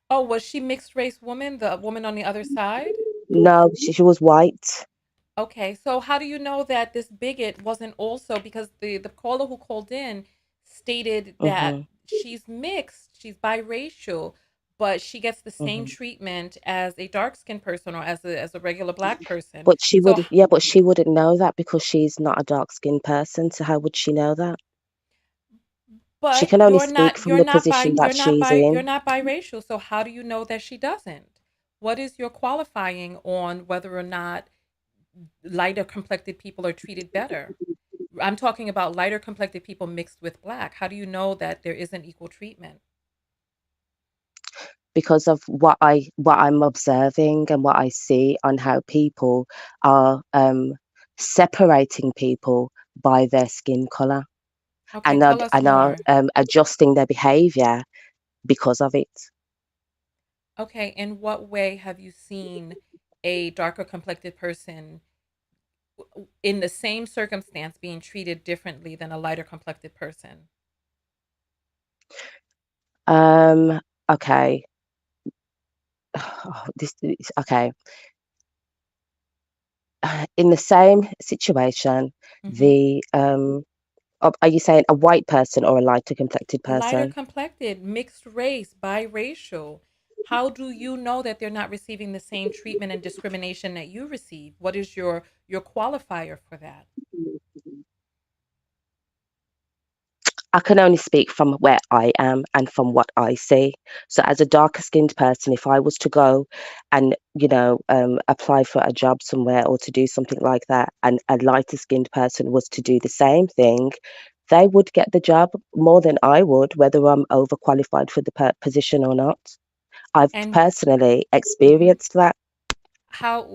Oh, was she mixed race woman, the woman on the other side? No, she was white. Okay, so how do you know that this bigot wasn't also, because the caller who called in stated that Hmm. she's mixed, she's biracial, but she gets the same Hmm. treatment as a dark-skinned person or as a regular black person. But she So, would, yeah, but she wouldn't know that because she's not a dark-skinned person. So how would she know that? She but can only speak from the position that she's you're in. not biracial, so how do you know that she doesn't? What is your qualifying on whether or not lighter complected people are treated better? I'm talking about lighter complected people mixed with black. How do you know that there isn't equal treatment? Because of what I'm observing and what I see on how people are separating people by their skin color, Okay, and tell us are more. adjusting their behavior because of it. Okay, in what way have you seen a darker complected person in the same circumstance being treated differently than a lighter complected person? Um, okay. This is okay. In the same situation, Hmm. the are you saying a white person or a lighter complected Lighter person? complected, mixed race, biracial. How do you know that they're not receiving the same treatment and discrimination that you receive? What is your qualifier for that? I can only speak from where I am and from what I see. So, as a darker skinned person, if I was to go and, apply for a job somewhere or to do something like that, and a lighter skinned person was to do the same thing, they would get the job more than I would, whether I'm overqualified for the position or not. I've And personally mhm. experienced that.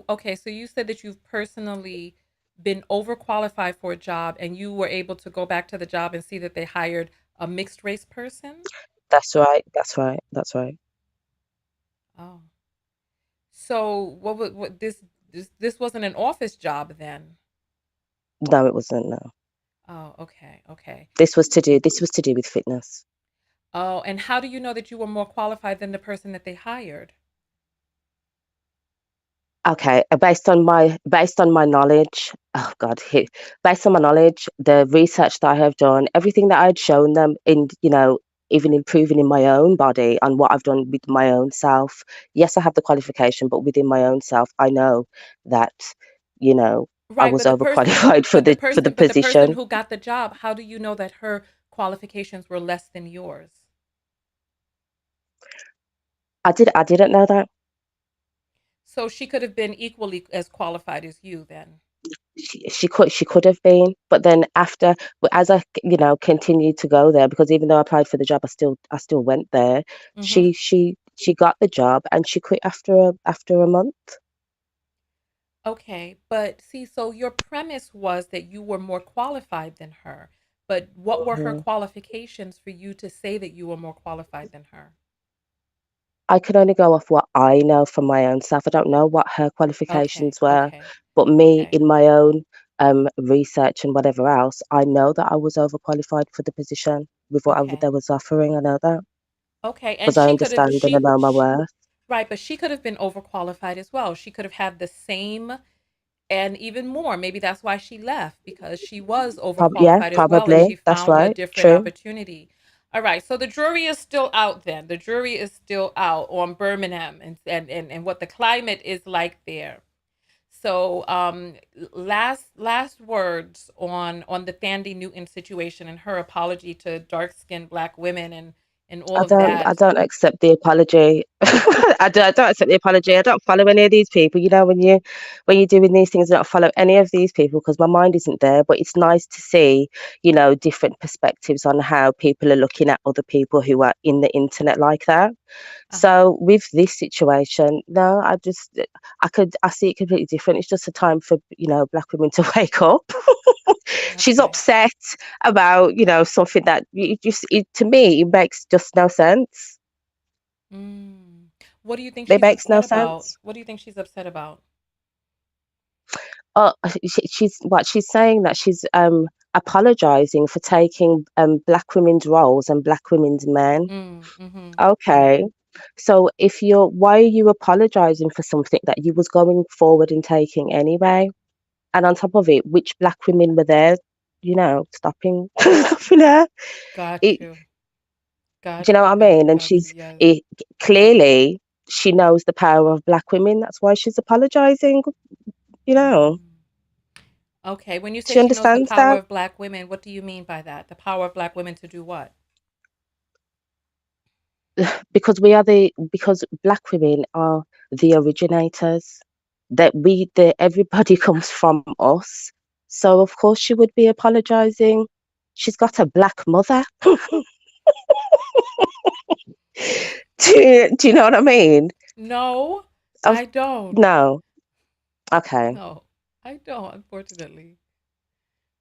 Okay, so you said that you've personally been overqualified for a job and you were able to go back to the job and see that they hired a mixed race person? That's right. That's right. That's right. Oh. So what this wasn't an office job then? No, it wasn't. No, Oh, okay, okay. this was to do with fitness. Oh, and how do you know that you were more qualified than the person that they hired? Okay, based on my knowledge, oh God, based on my knowledge, the research that I have done, everything that I'd shown them in, even improving in my own body and what I've done with my own self. Yes, I have the qualification, but within my own self, I know that, you know, I Right, was but the person but overqualified for but the the person but the person position. who got the job, how do you know that her qualifications were less than yours? I didn't know that. So she could have been equally as qualified as you then. She could have been, but then after, as I continued to go there, because even though I applied for the job, I still went there. Mhm. She got the job and she quit after a month. Okay, but see, so your premise was that you were more qualified than her. But what were her Mhm. qualifications for you to say that you were more qualified than her? I can only go off what I know from my own self. I don't know what her Okay, qualifications were, okay, but me, okay, in my own research and whatever else, I know that I was overqualified for the position with what they okay, was offering. I know that okay. And because I she could have understand and I know my worth. right, but she could have been overqualified as well. She could have had the same and even more. Maybe that's why she left, because she was Yeah, overqualified as well and probably. she That's found a right. different True. opportunity. All right, so the jury is still out then. The jury is still out on Birmingham and what the climate is like there. So, last words on the Thandie Newton situation and her apology to dark-skinned black women and all of that. I don't accept the apology. I don't accept the apology. I don't follow any of these people. You know, when you're doing these things, I don't follow any of these people because my mind isn't there. But it's nice to see, you know, different perspectives on how people are looking at other people who are in the internet like that. So with this situation, no, I see it completely different. It's just a time for, you know, Black women to wake up. She's upset about, you know, something that to me, it makes just no sense. What do you think It she's makes no upset about? sense. What do you think she's upset about? Oh, she's saying that she's apologizing for taking Black women's roles and Black women's men. Okay. So why are you apologizing for something that you was going forward and taking anyway? And on top of it, which Black women were there, you know, stopping her? Got Do you. you know what I mean? And clearly she knows the power of Black women. That's why she's apologizing. You know. Okay. When you say She she knows the understands power that. of Black women, what do you mean by that? The power of Black women to do what? Because Black women are the originators. Everybody comes from us. So of course she would be apologizing. She's got a Black mother. Do you know what I mean? No, I don't. No. Okay. No, I don't, unfortunately.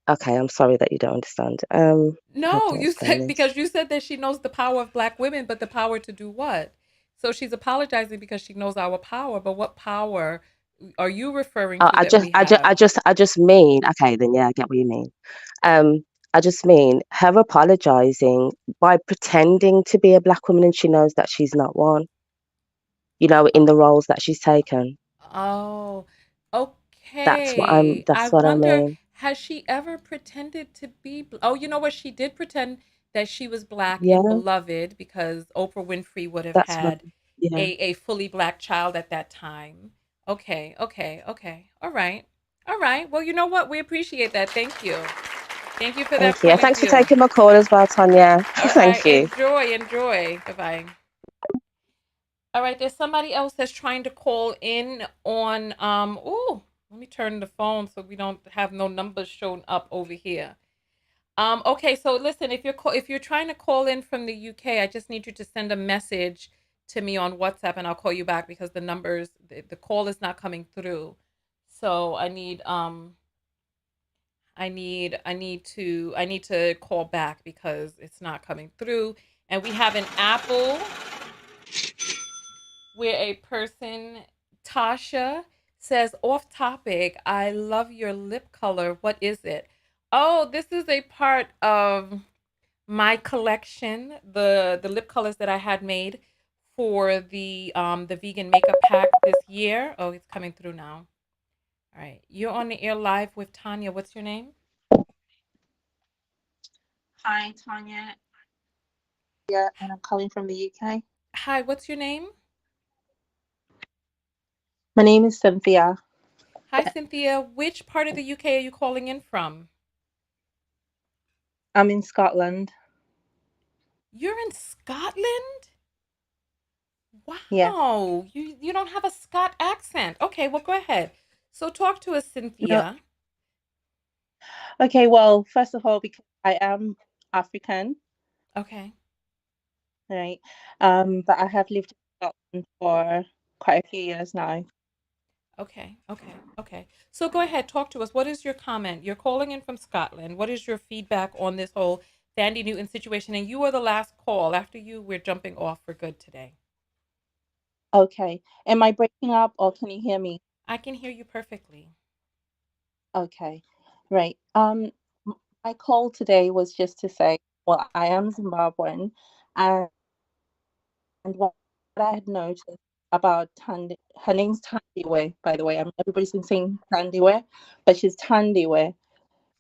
Okay, I'm sorry that you don't understand. How No, can I you explain said this? because you said that she knows the power of Black women, but the power to do what? So she's apologizing because she knows our power, but what power are you referring to that we have? I just mean, okay, then yeah, I get what you mean. I just mean her apologizing by pretending to be a Black woman and she knows that she's not one, you know, in the roles that she's taken. Oh, okay. I That's what I wonder, mean. has she ever pretended to be? Oh, you know what? She did pretend that she was Black in Yeah, Beloved because Oprah Winfrey would have that's what, had yeah. a fully Black child at that time. Okay, okay, okay. All right. All right. Well, you know what? We appreciate that. Thank you. Thank you for that Thank you. point of Thanks for view. taking my call as well, Tanya. All Thank right. you. Enjoy. Bye-bye. All right, there's somebody else that's trying to call in on let me turn the phone so we don't have no numbers showing up over here. Okay, so listen, if you're trying to call in from the UK, I just need you to send a message to me on WhatsApp and I'll call you back because the call is not coming through. So I need to call back because it's not coming through. And we have an Apple where a person, Tasha, says, off topic, I love your lip color. What is it? Oh, this is a part of my collection, the lip colors that I had made for the vegan makeup pack this year. Oh, it's coming through now. All right. You're on the air live with Tanya. What's your name? Hi, Tanya. Yeah, and I'm calling from the UK. Hi, what's your name? My name is Cynthia. Hi, Cynthia. Which part of the UK are you calling in from? I'm in Scotland. You're in Scotland? Wow. Yeah. You don't have a Scot accent. Okay, well, go ahead. So talk to us, Cynthia. No. Okay, well, first of all, because I am African. Okay. Right. But I have lived in Scotland for quite a few years now. Okay. So go ahead, talk to us. What is your comment? You're calling in from Scotland. What is your feedback on this whole Thandie Newton situation? And you are the last call. After you, we're jumping off for good today. Okay. Am I breaking up or can you hear me? I can hear you perfectly. Okay. Right. My call today was just to say, well, I am Zimbabwean, and what I had noticed about her name's Thandiwe, by the way. Everybody's been saying Thandiwe, but she's Thandiwe.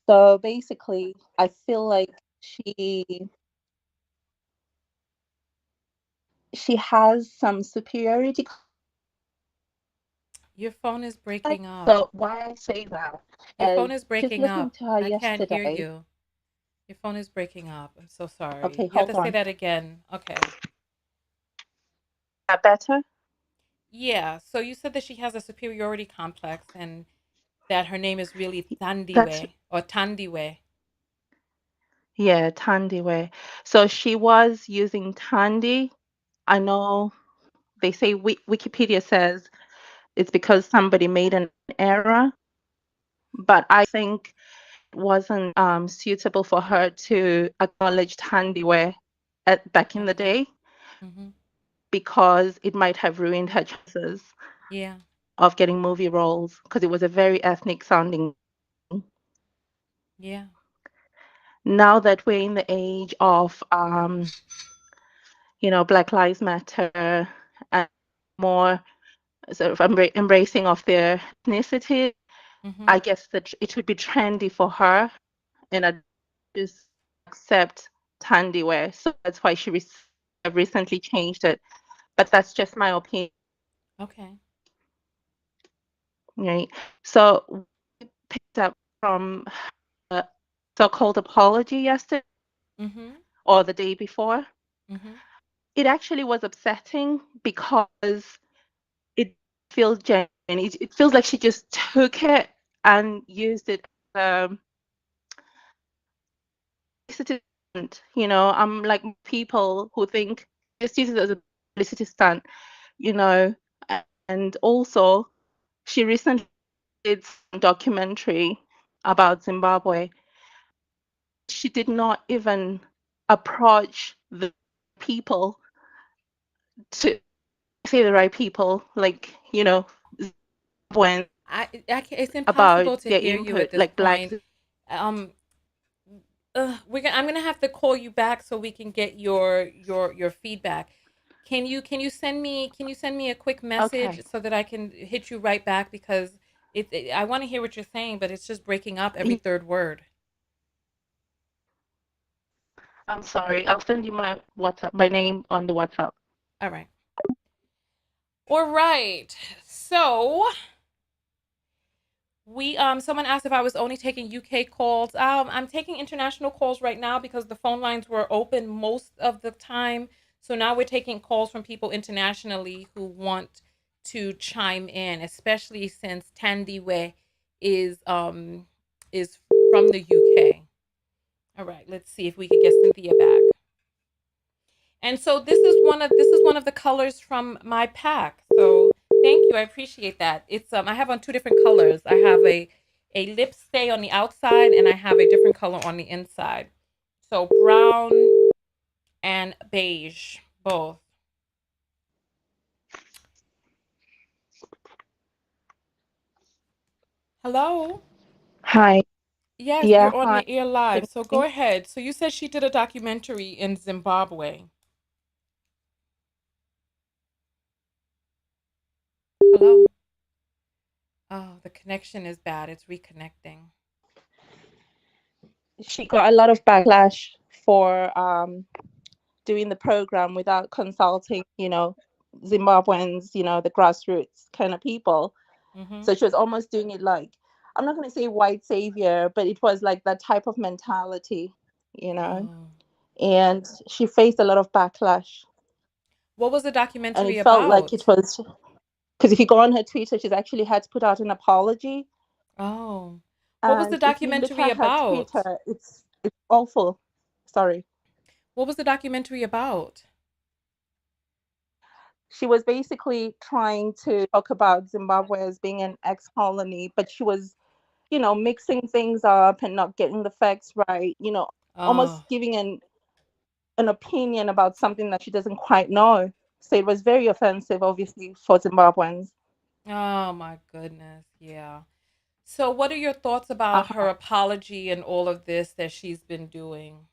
So basically, I feel like she has some superiority. Your phone is breaking up. So why I say that Your phone is is just breaking listening up. to her I can't hear yesterday. you. Your phone is breaking up. I'm so sorry. Okay, You have to hold say on. that again. Okay. That better? Yeah. So you said that she has a superiority complex and that her name is really That's Thandiwe or Thandiwe. yeah, Thandiwe. So she was using Thandi. I know they say Wikipedia says it's because somebody made an error, but I think it wasn't suitable for her to acknowledge Thandiwe back in the day Mm-hmm. because it might have ruined her chances Yeah. of getting movie roles because it was a very ethnic sounding. Yeah. Now that we're in the age of Black Lives Matter and more sort of embracing of their ethnicity, Mm-hmm. I guess that it would be trendy for her and I just accept Tandiwe. So that's why she recently changed it. But that's just my opinion, Okay. right? So we picked up from a so-called apology yesterday Mm-hmm. or the day before. Mm-hmm. It actually was upsetting because it feels genuine. It feels like she just took it and used it as a publicity stunt. I'm like people who think just use it as a publicity stunt, you know. And also, she recently did some documentary about Zimbabwe. She did not even approach the people to say the right people, like, when It's about impossible to their hear you at input, this like black. point. Um, I'm gonna have to call you back so we can get your feedback. Can you send me a quick message Okay. so that I can hit you right back because I want to hear what you're saying, but it's just breaking up every third word. I'm sorry. I'll send you my WhatsApp, my name on the WhatsApp. All right. All right. So someone asked if I was only taking UK calls. I'm taking international calls right now because the phone lines were open most of the time. So now we're taking calls from people internationally who want to chime in, especially since Thandiwe is from the UK. All right, let's see if we could get Cynthia back. And so this is one of the colors from my pack. So thank you, I appreciate that. It's I have on two different colors. I have a lip stay on the outside, and I have a different color on the inside. So brown and beige, both. Hello. Hi. Yes, Yeah, you're on hi. the air Can live. you So hear go me? ahead. So you said she did a documentary in Zimbabwe. Hello. Oh, the connection is bad. It's reconnecting. She got a lot of backlash for doing the program without consulting, Zimbabweans, the grassroots kind of people. Mm-hmm. So she was almost doing it like, I'm not going to say white savior, but it was like that type of mentality, Oh. and she faced a lot of backlash. What was the And documentary it felt like it about? was because if you go on her Twitter, she's actually had to put out an apology. Oh. What was the And if you look documentary at her about? Twitter, it's awful. Sorry. What was the documentary about? She was basically trying to talk about Zimbabwe as being an ex-colony, but she was, mixing things up and not getting the facts right, almost Oh. giving an opinion about something that she doesn't quite know. So it was very offensive, obviously, for Zimbabweans. Oh my goodness. Yeah. So what are your thoughts about her Uh-huh. apology and all of this that she's been doing?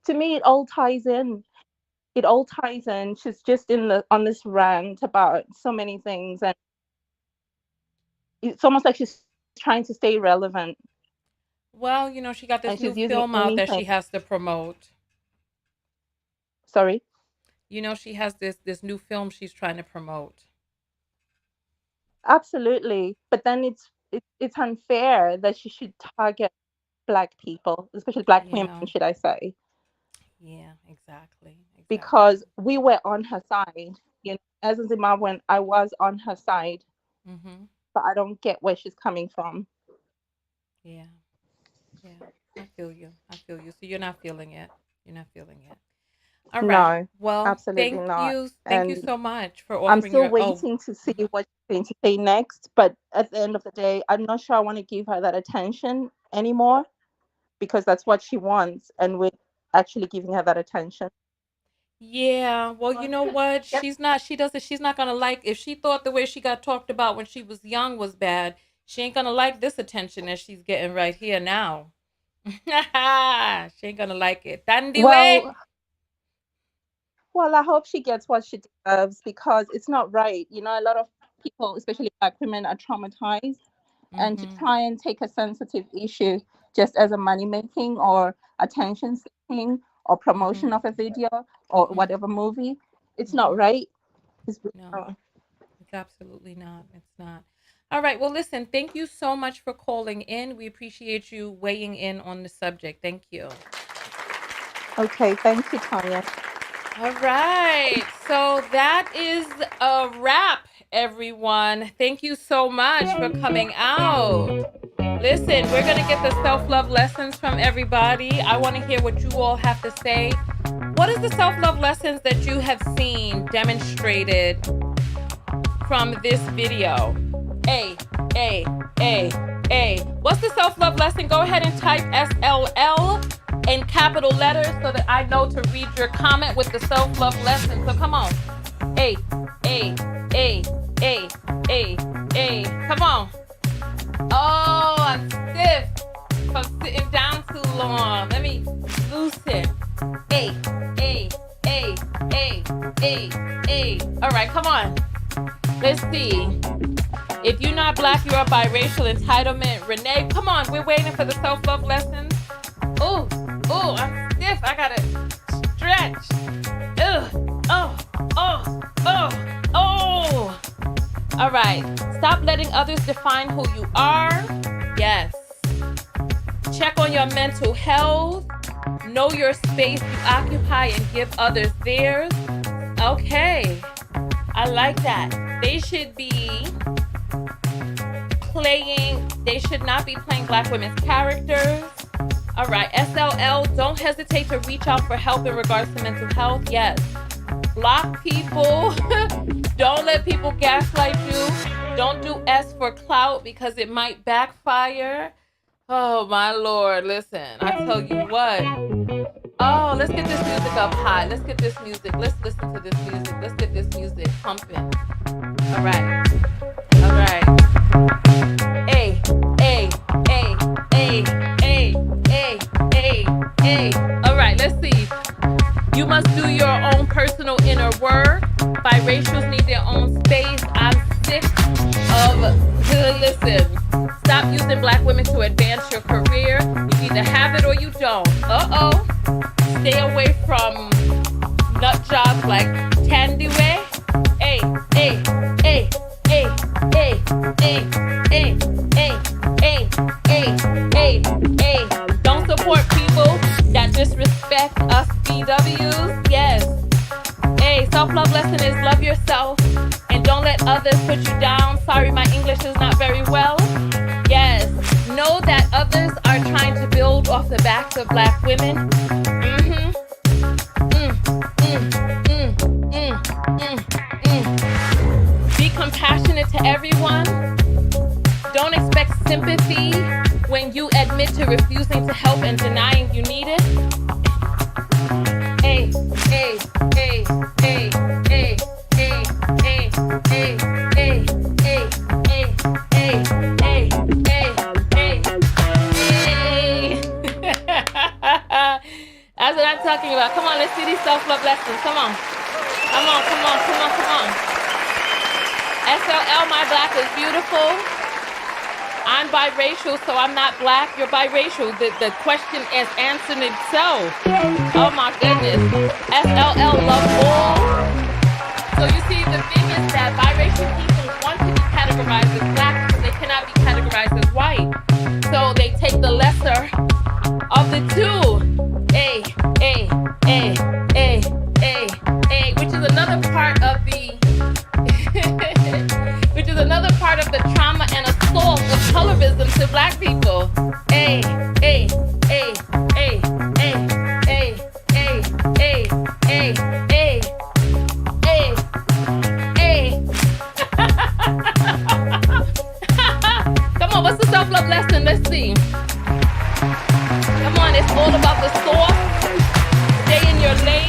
To me, it all ties in. It all ties in. She's just on this rant about so many things, and it's almost like she's trying to stay relevant, Well, she got this and new she's using film out that anything. she has to promote. Sorry. She has this new film she's trying to promote. Absolutely, but then it's unfair that she should target. Black people, especially Black Yeah. women, should I say? Yeah, exactly. Because we were on her side. You know, as a Zimbabwean, I was on her side, Mm-hmm. but I don't get where she's coming from. Yeah. Yeah. I feel you. I feel you. So you're not feeling it. You're not feeling it. All right. No, Well, absolutely thank not. you. Thank you And so much for I'm offering still your waiting to see what she's going to say next. But at the end of the day, I'm not sure I want to give her that attention anymore, because that's what she wants, and we're actually giving her that attention. Yeah, well, you know what? She's not, she's not gonna like, if she thought the way she got talked about when she was young was bad, she ain't gonna like this attention that she's getting right here now. She ain't gonna like it. Thandiwe. Well, I hope she gets what she deserves, because it's not right. You know, a lot of people, especially Black women, are traumatized, and to try and take a sensitive issue just as a money making or attention seeking or promotion of a video or whatever movie, it's not right. It's really wrong. It's absolutely not. It's not. All right. Well, listen, thank you so much for calling in. We appreciate you weighing in on the subject. Thank you. Okay, thank you, Tanya. All right. So that is a wrap, everyone. Thank you so much for coming out. Listen, we're going to get the self-love lessons from everybody. I want to hear what you all have to say. What is the self-love lessons that you have seen demonstrated from this video? A. What's the self-love lesson? Go ahead and type SLL in capital letters so that I know to read your comment with the self-love lesson. So come on. A. Come on. Oh, I'm stiff from sitting down too long. Let me loosen. A. All right, come on. Let's see. If you're not Black, you're biracial. Entitlement. Renee, come on. We're waiting for the self-love lessons. Oh, I'm stiff. I gotta stretch. All right. Stop letting others define who you are. Yes. Check on your mental health. Know your space you occupy and give others theirs. Okay. I like that. They should not be playing Black women's characters. All right, SLL, don't hesitate to reach out for help in regards to mental health. Yes. Block people. Don't let people gaslight you. Don't do S for clout because it might backfire. Oh, my Lord. Listen, I tell you what. Oh, let's get this music up high. Let's get this music. Let's listen to this music. Let's get this music pumping. All right. All right. All right, let's see. You must do your own personal inner work. Biracials need their own space. I'm sick of, listen, stop using Black women to advance your career. You either have it or you don't. Stay away from nut jobs like Thandiwe. Don't support people that disrespect us BWs. Yes. Self-love lesson is love yourself and don't let others put you down. Sorry, my English is not very well. Yes. Know that others are trying to build off the backs of Black women. Be compassionate to everyone. Don't expect sympathy when you admit to refusing to help and denying you need it. That's what I'm talking about. Come on, let's see these self-love lessons. Come on. SLL, my Black is beautiful. I'm biracial, so I'm not Black. You're biracial. The question is answering itself. Oh my goodness. SLL, love all. So you see, the thing is that biracial people want to be categorized as Black because they cannot be categorized as white. So they take the lesser loves it too. A, which is another part of the which is another part of the trauma and assault of colorism to black people. A. Come on, what's the self-love lesson? Let's see. Come on, it's all about the source. Stay in your lane.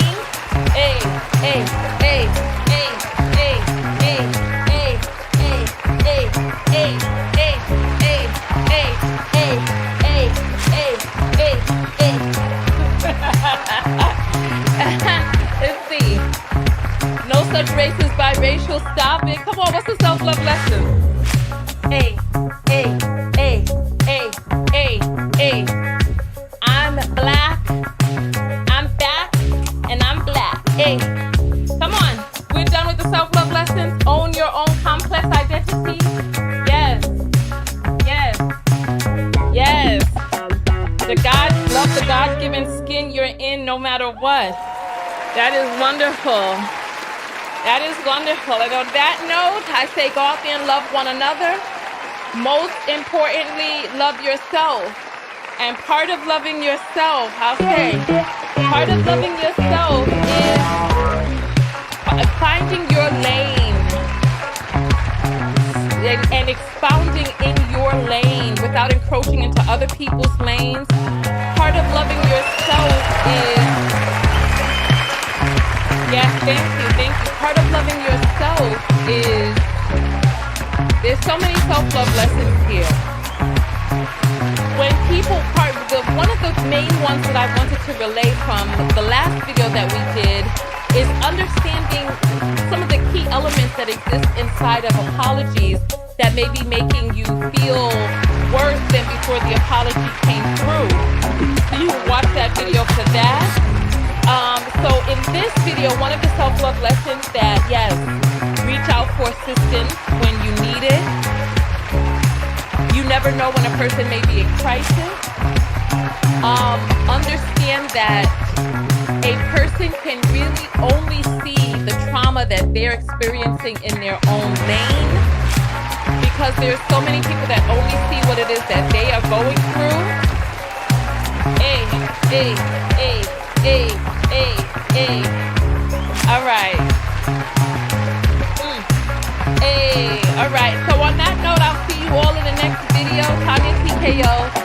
Let's see. No such race is biracial. Stop it. Come on, what's the self-love lesson? I'm black. I'm back, and I'm black. Come on. We're done with the self-love lessons. Own your own complex identity. Yes. Love the God-given skin you're in no matter what. That is wonderful. That is wonderful. And on that note, I say go out there and love one another. Most importantly, love yourself. And part of loving yourself, I'll say, part of loving yourself is finding your lane and expounding in your lane without encroaching into other people's lanes. Part of loving yourself is, yes, thank you. Part of loving yourself is, there's so many self-love lessons here. When people one of the main ones that I wanted to relay from the last video that we did is understanding some of the key elements that exist inside of apologies that may be making you feel worse than before the apology came through. So you can watch that video for that. So in this video, one of the self-love lessons that, yes, reach out for assistance when you need it. You never know when a person may be in crisis. Understand that a person can really only see the trauma that they're experiencing in their own lane, because there's so many people that only see what it is that they are going through. All right. All right. So on that note, I'll see you all in the next video. Tanya TKO.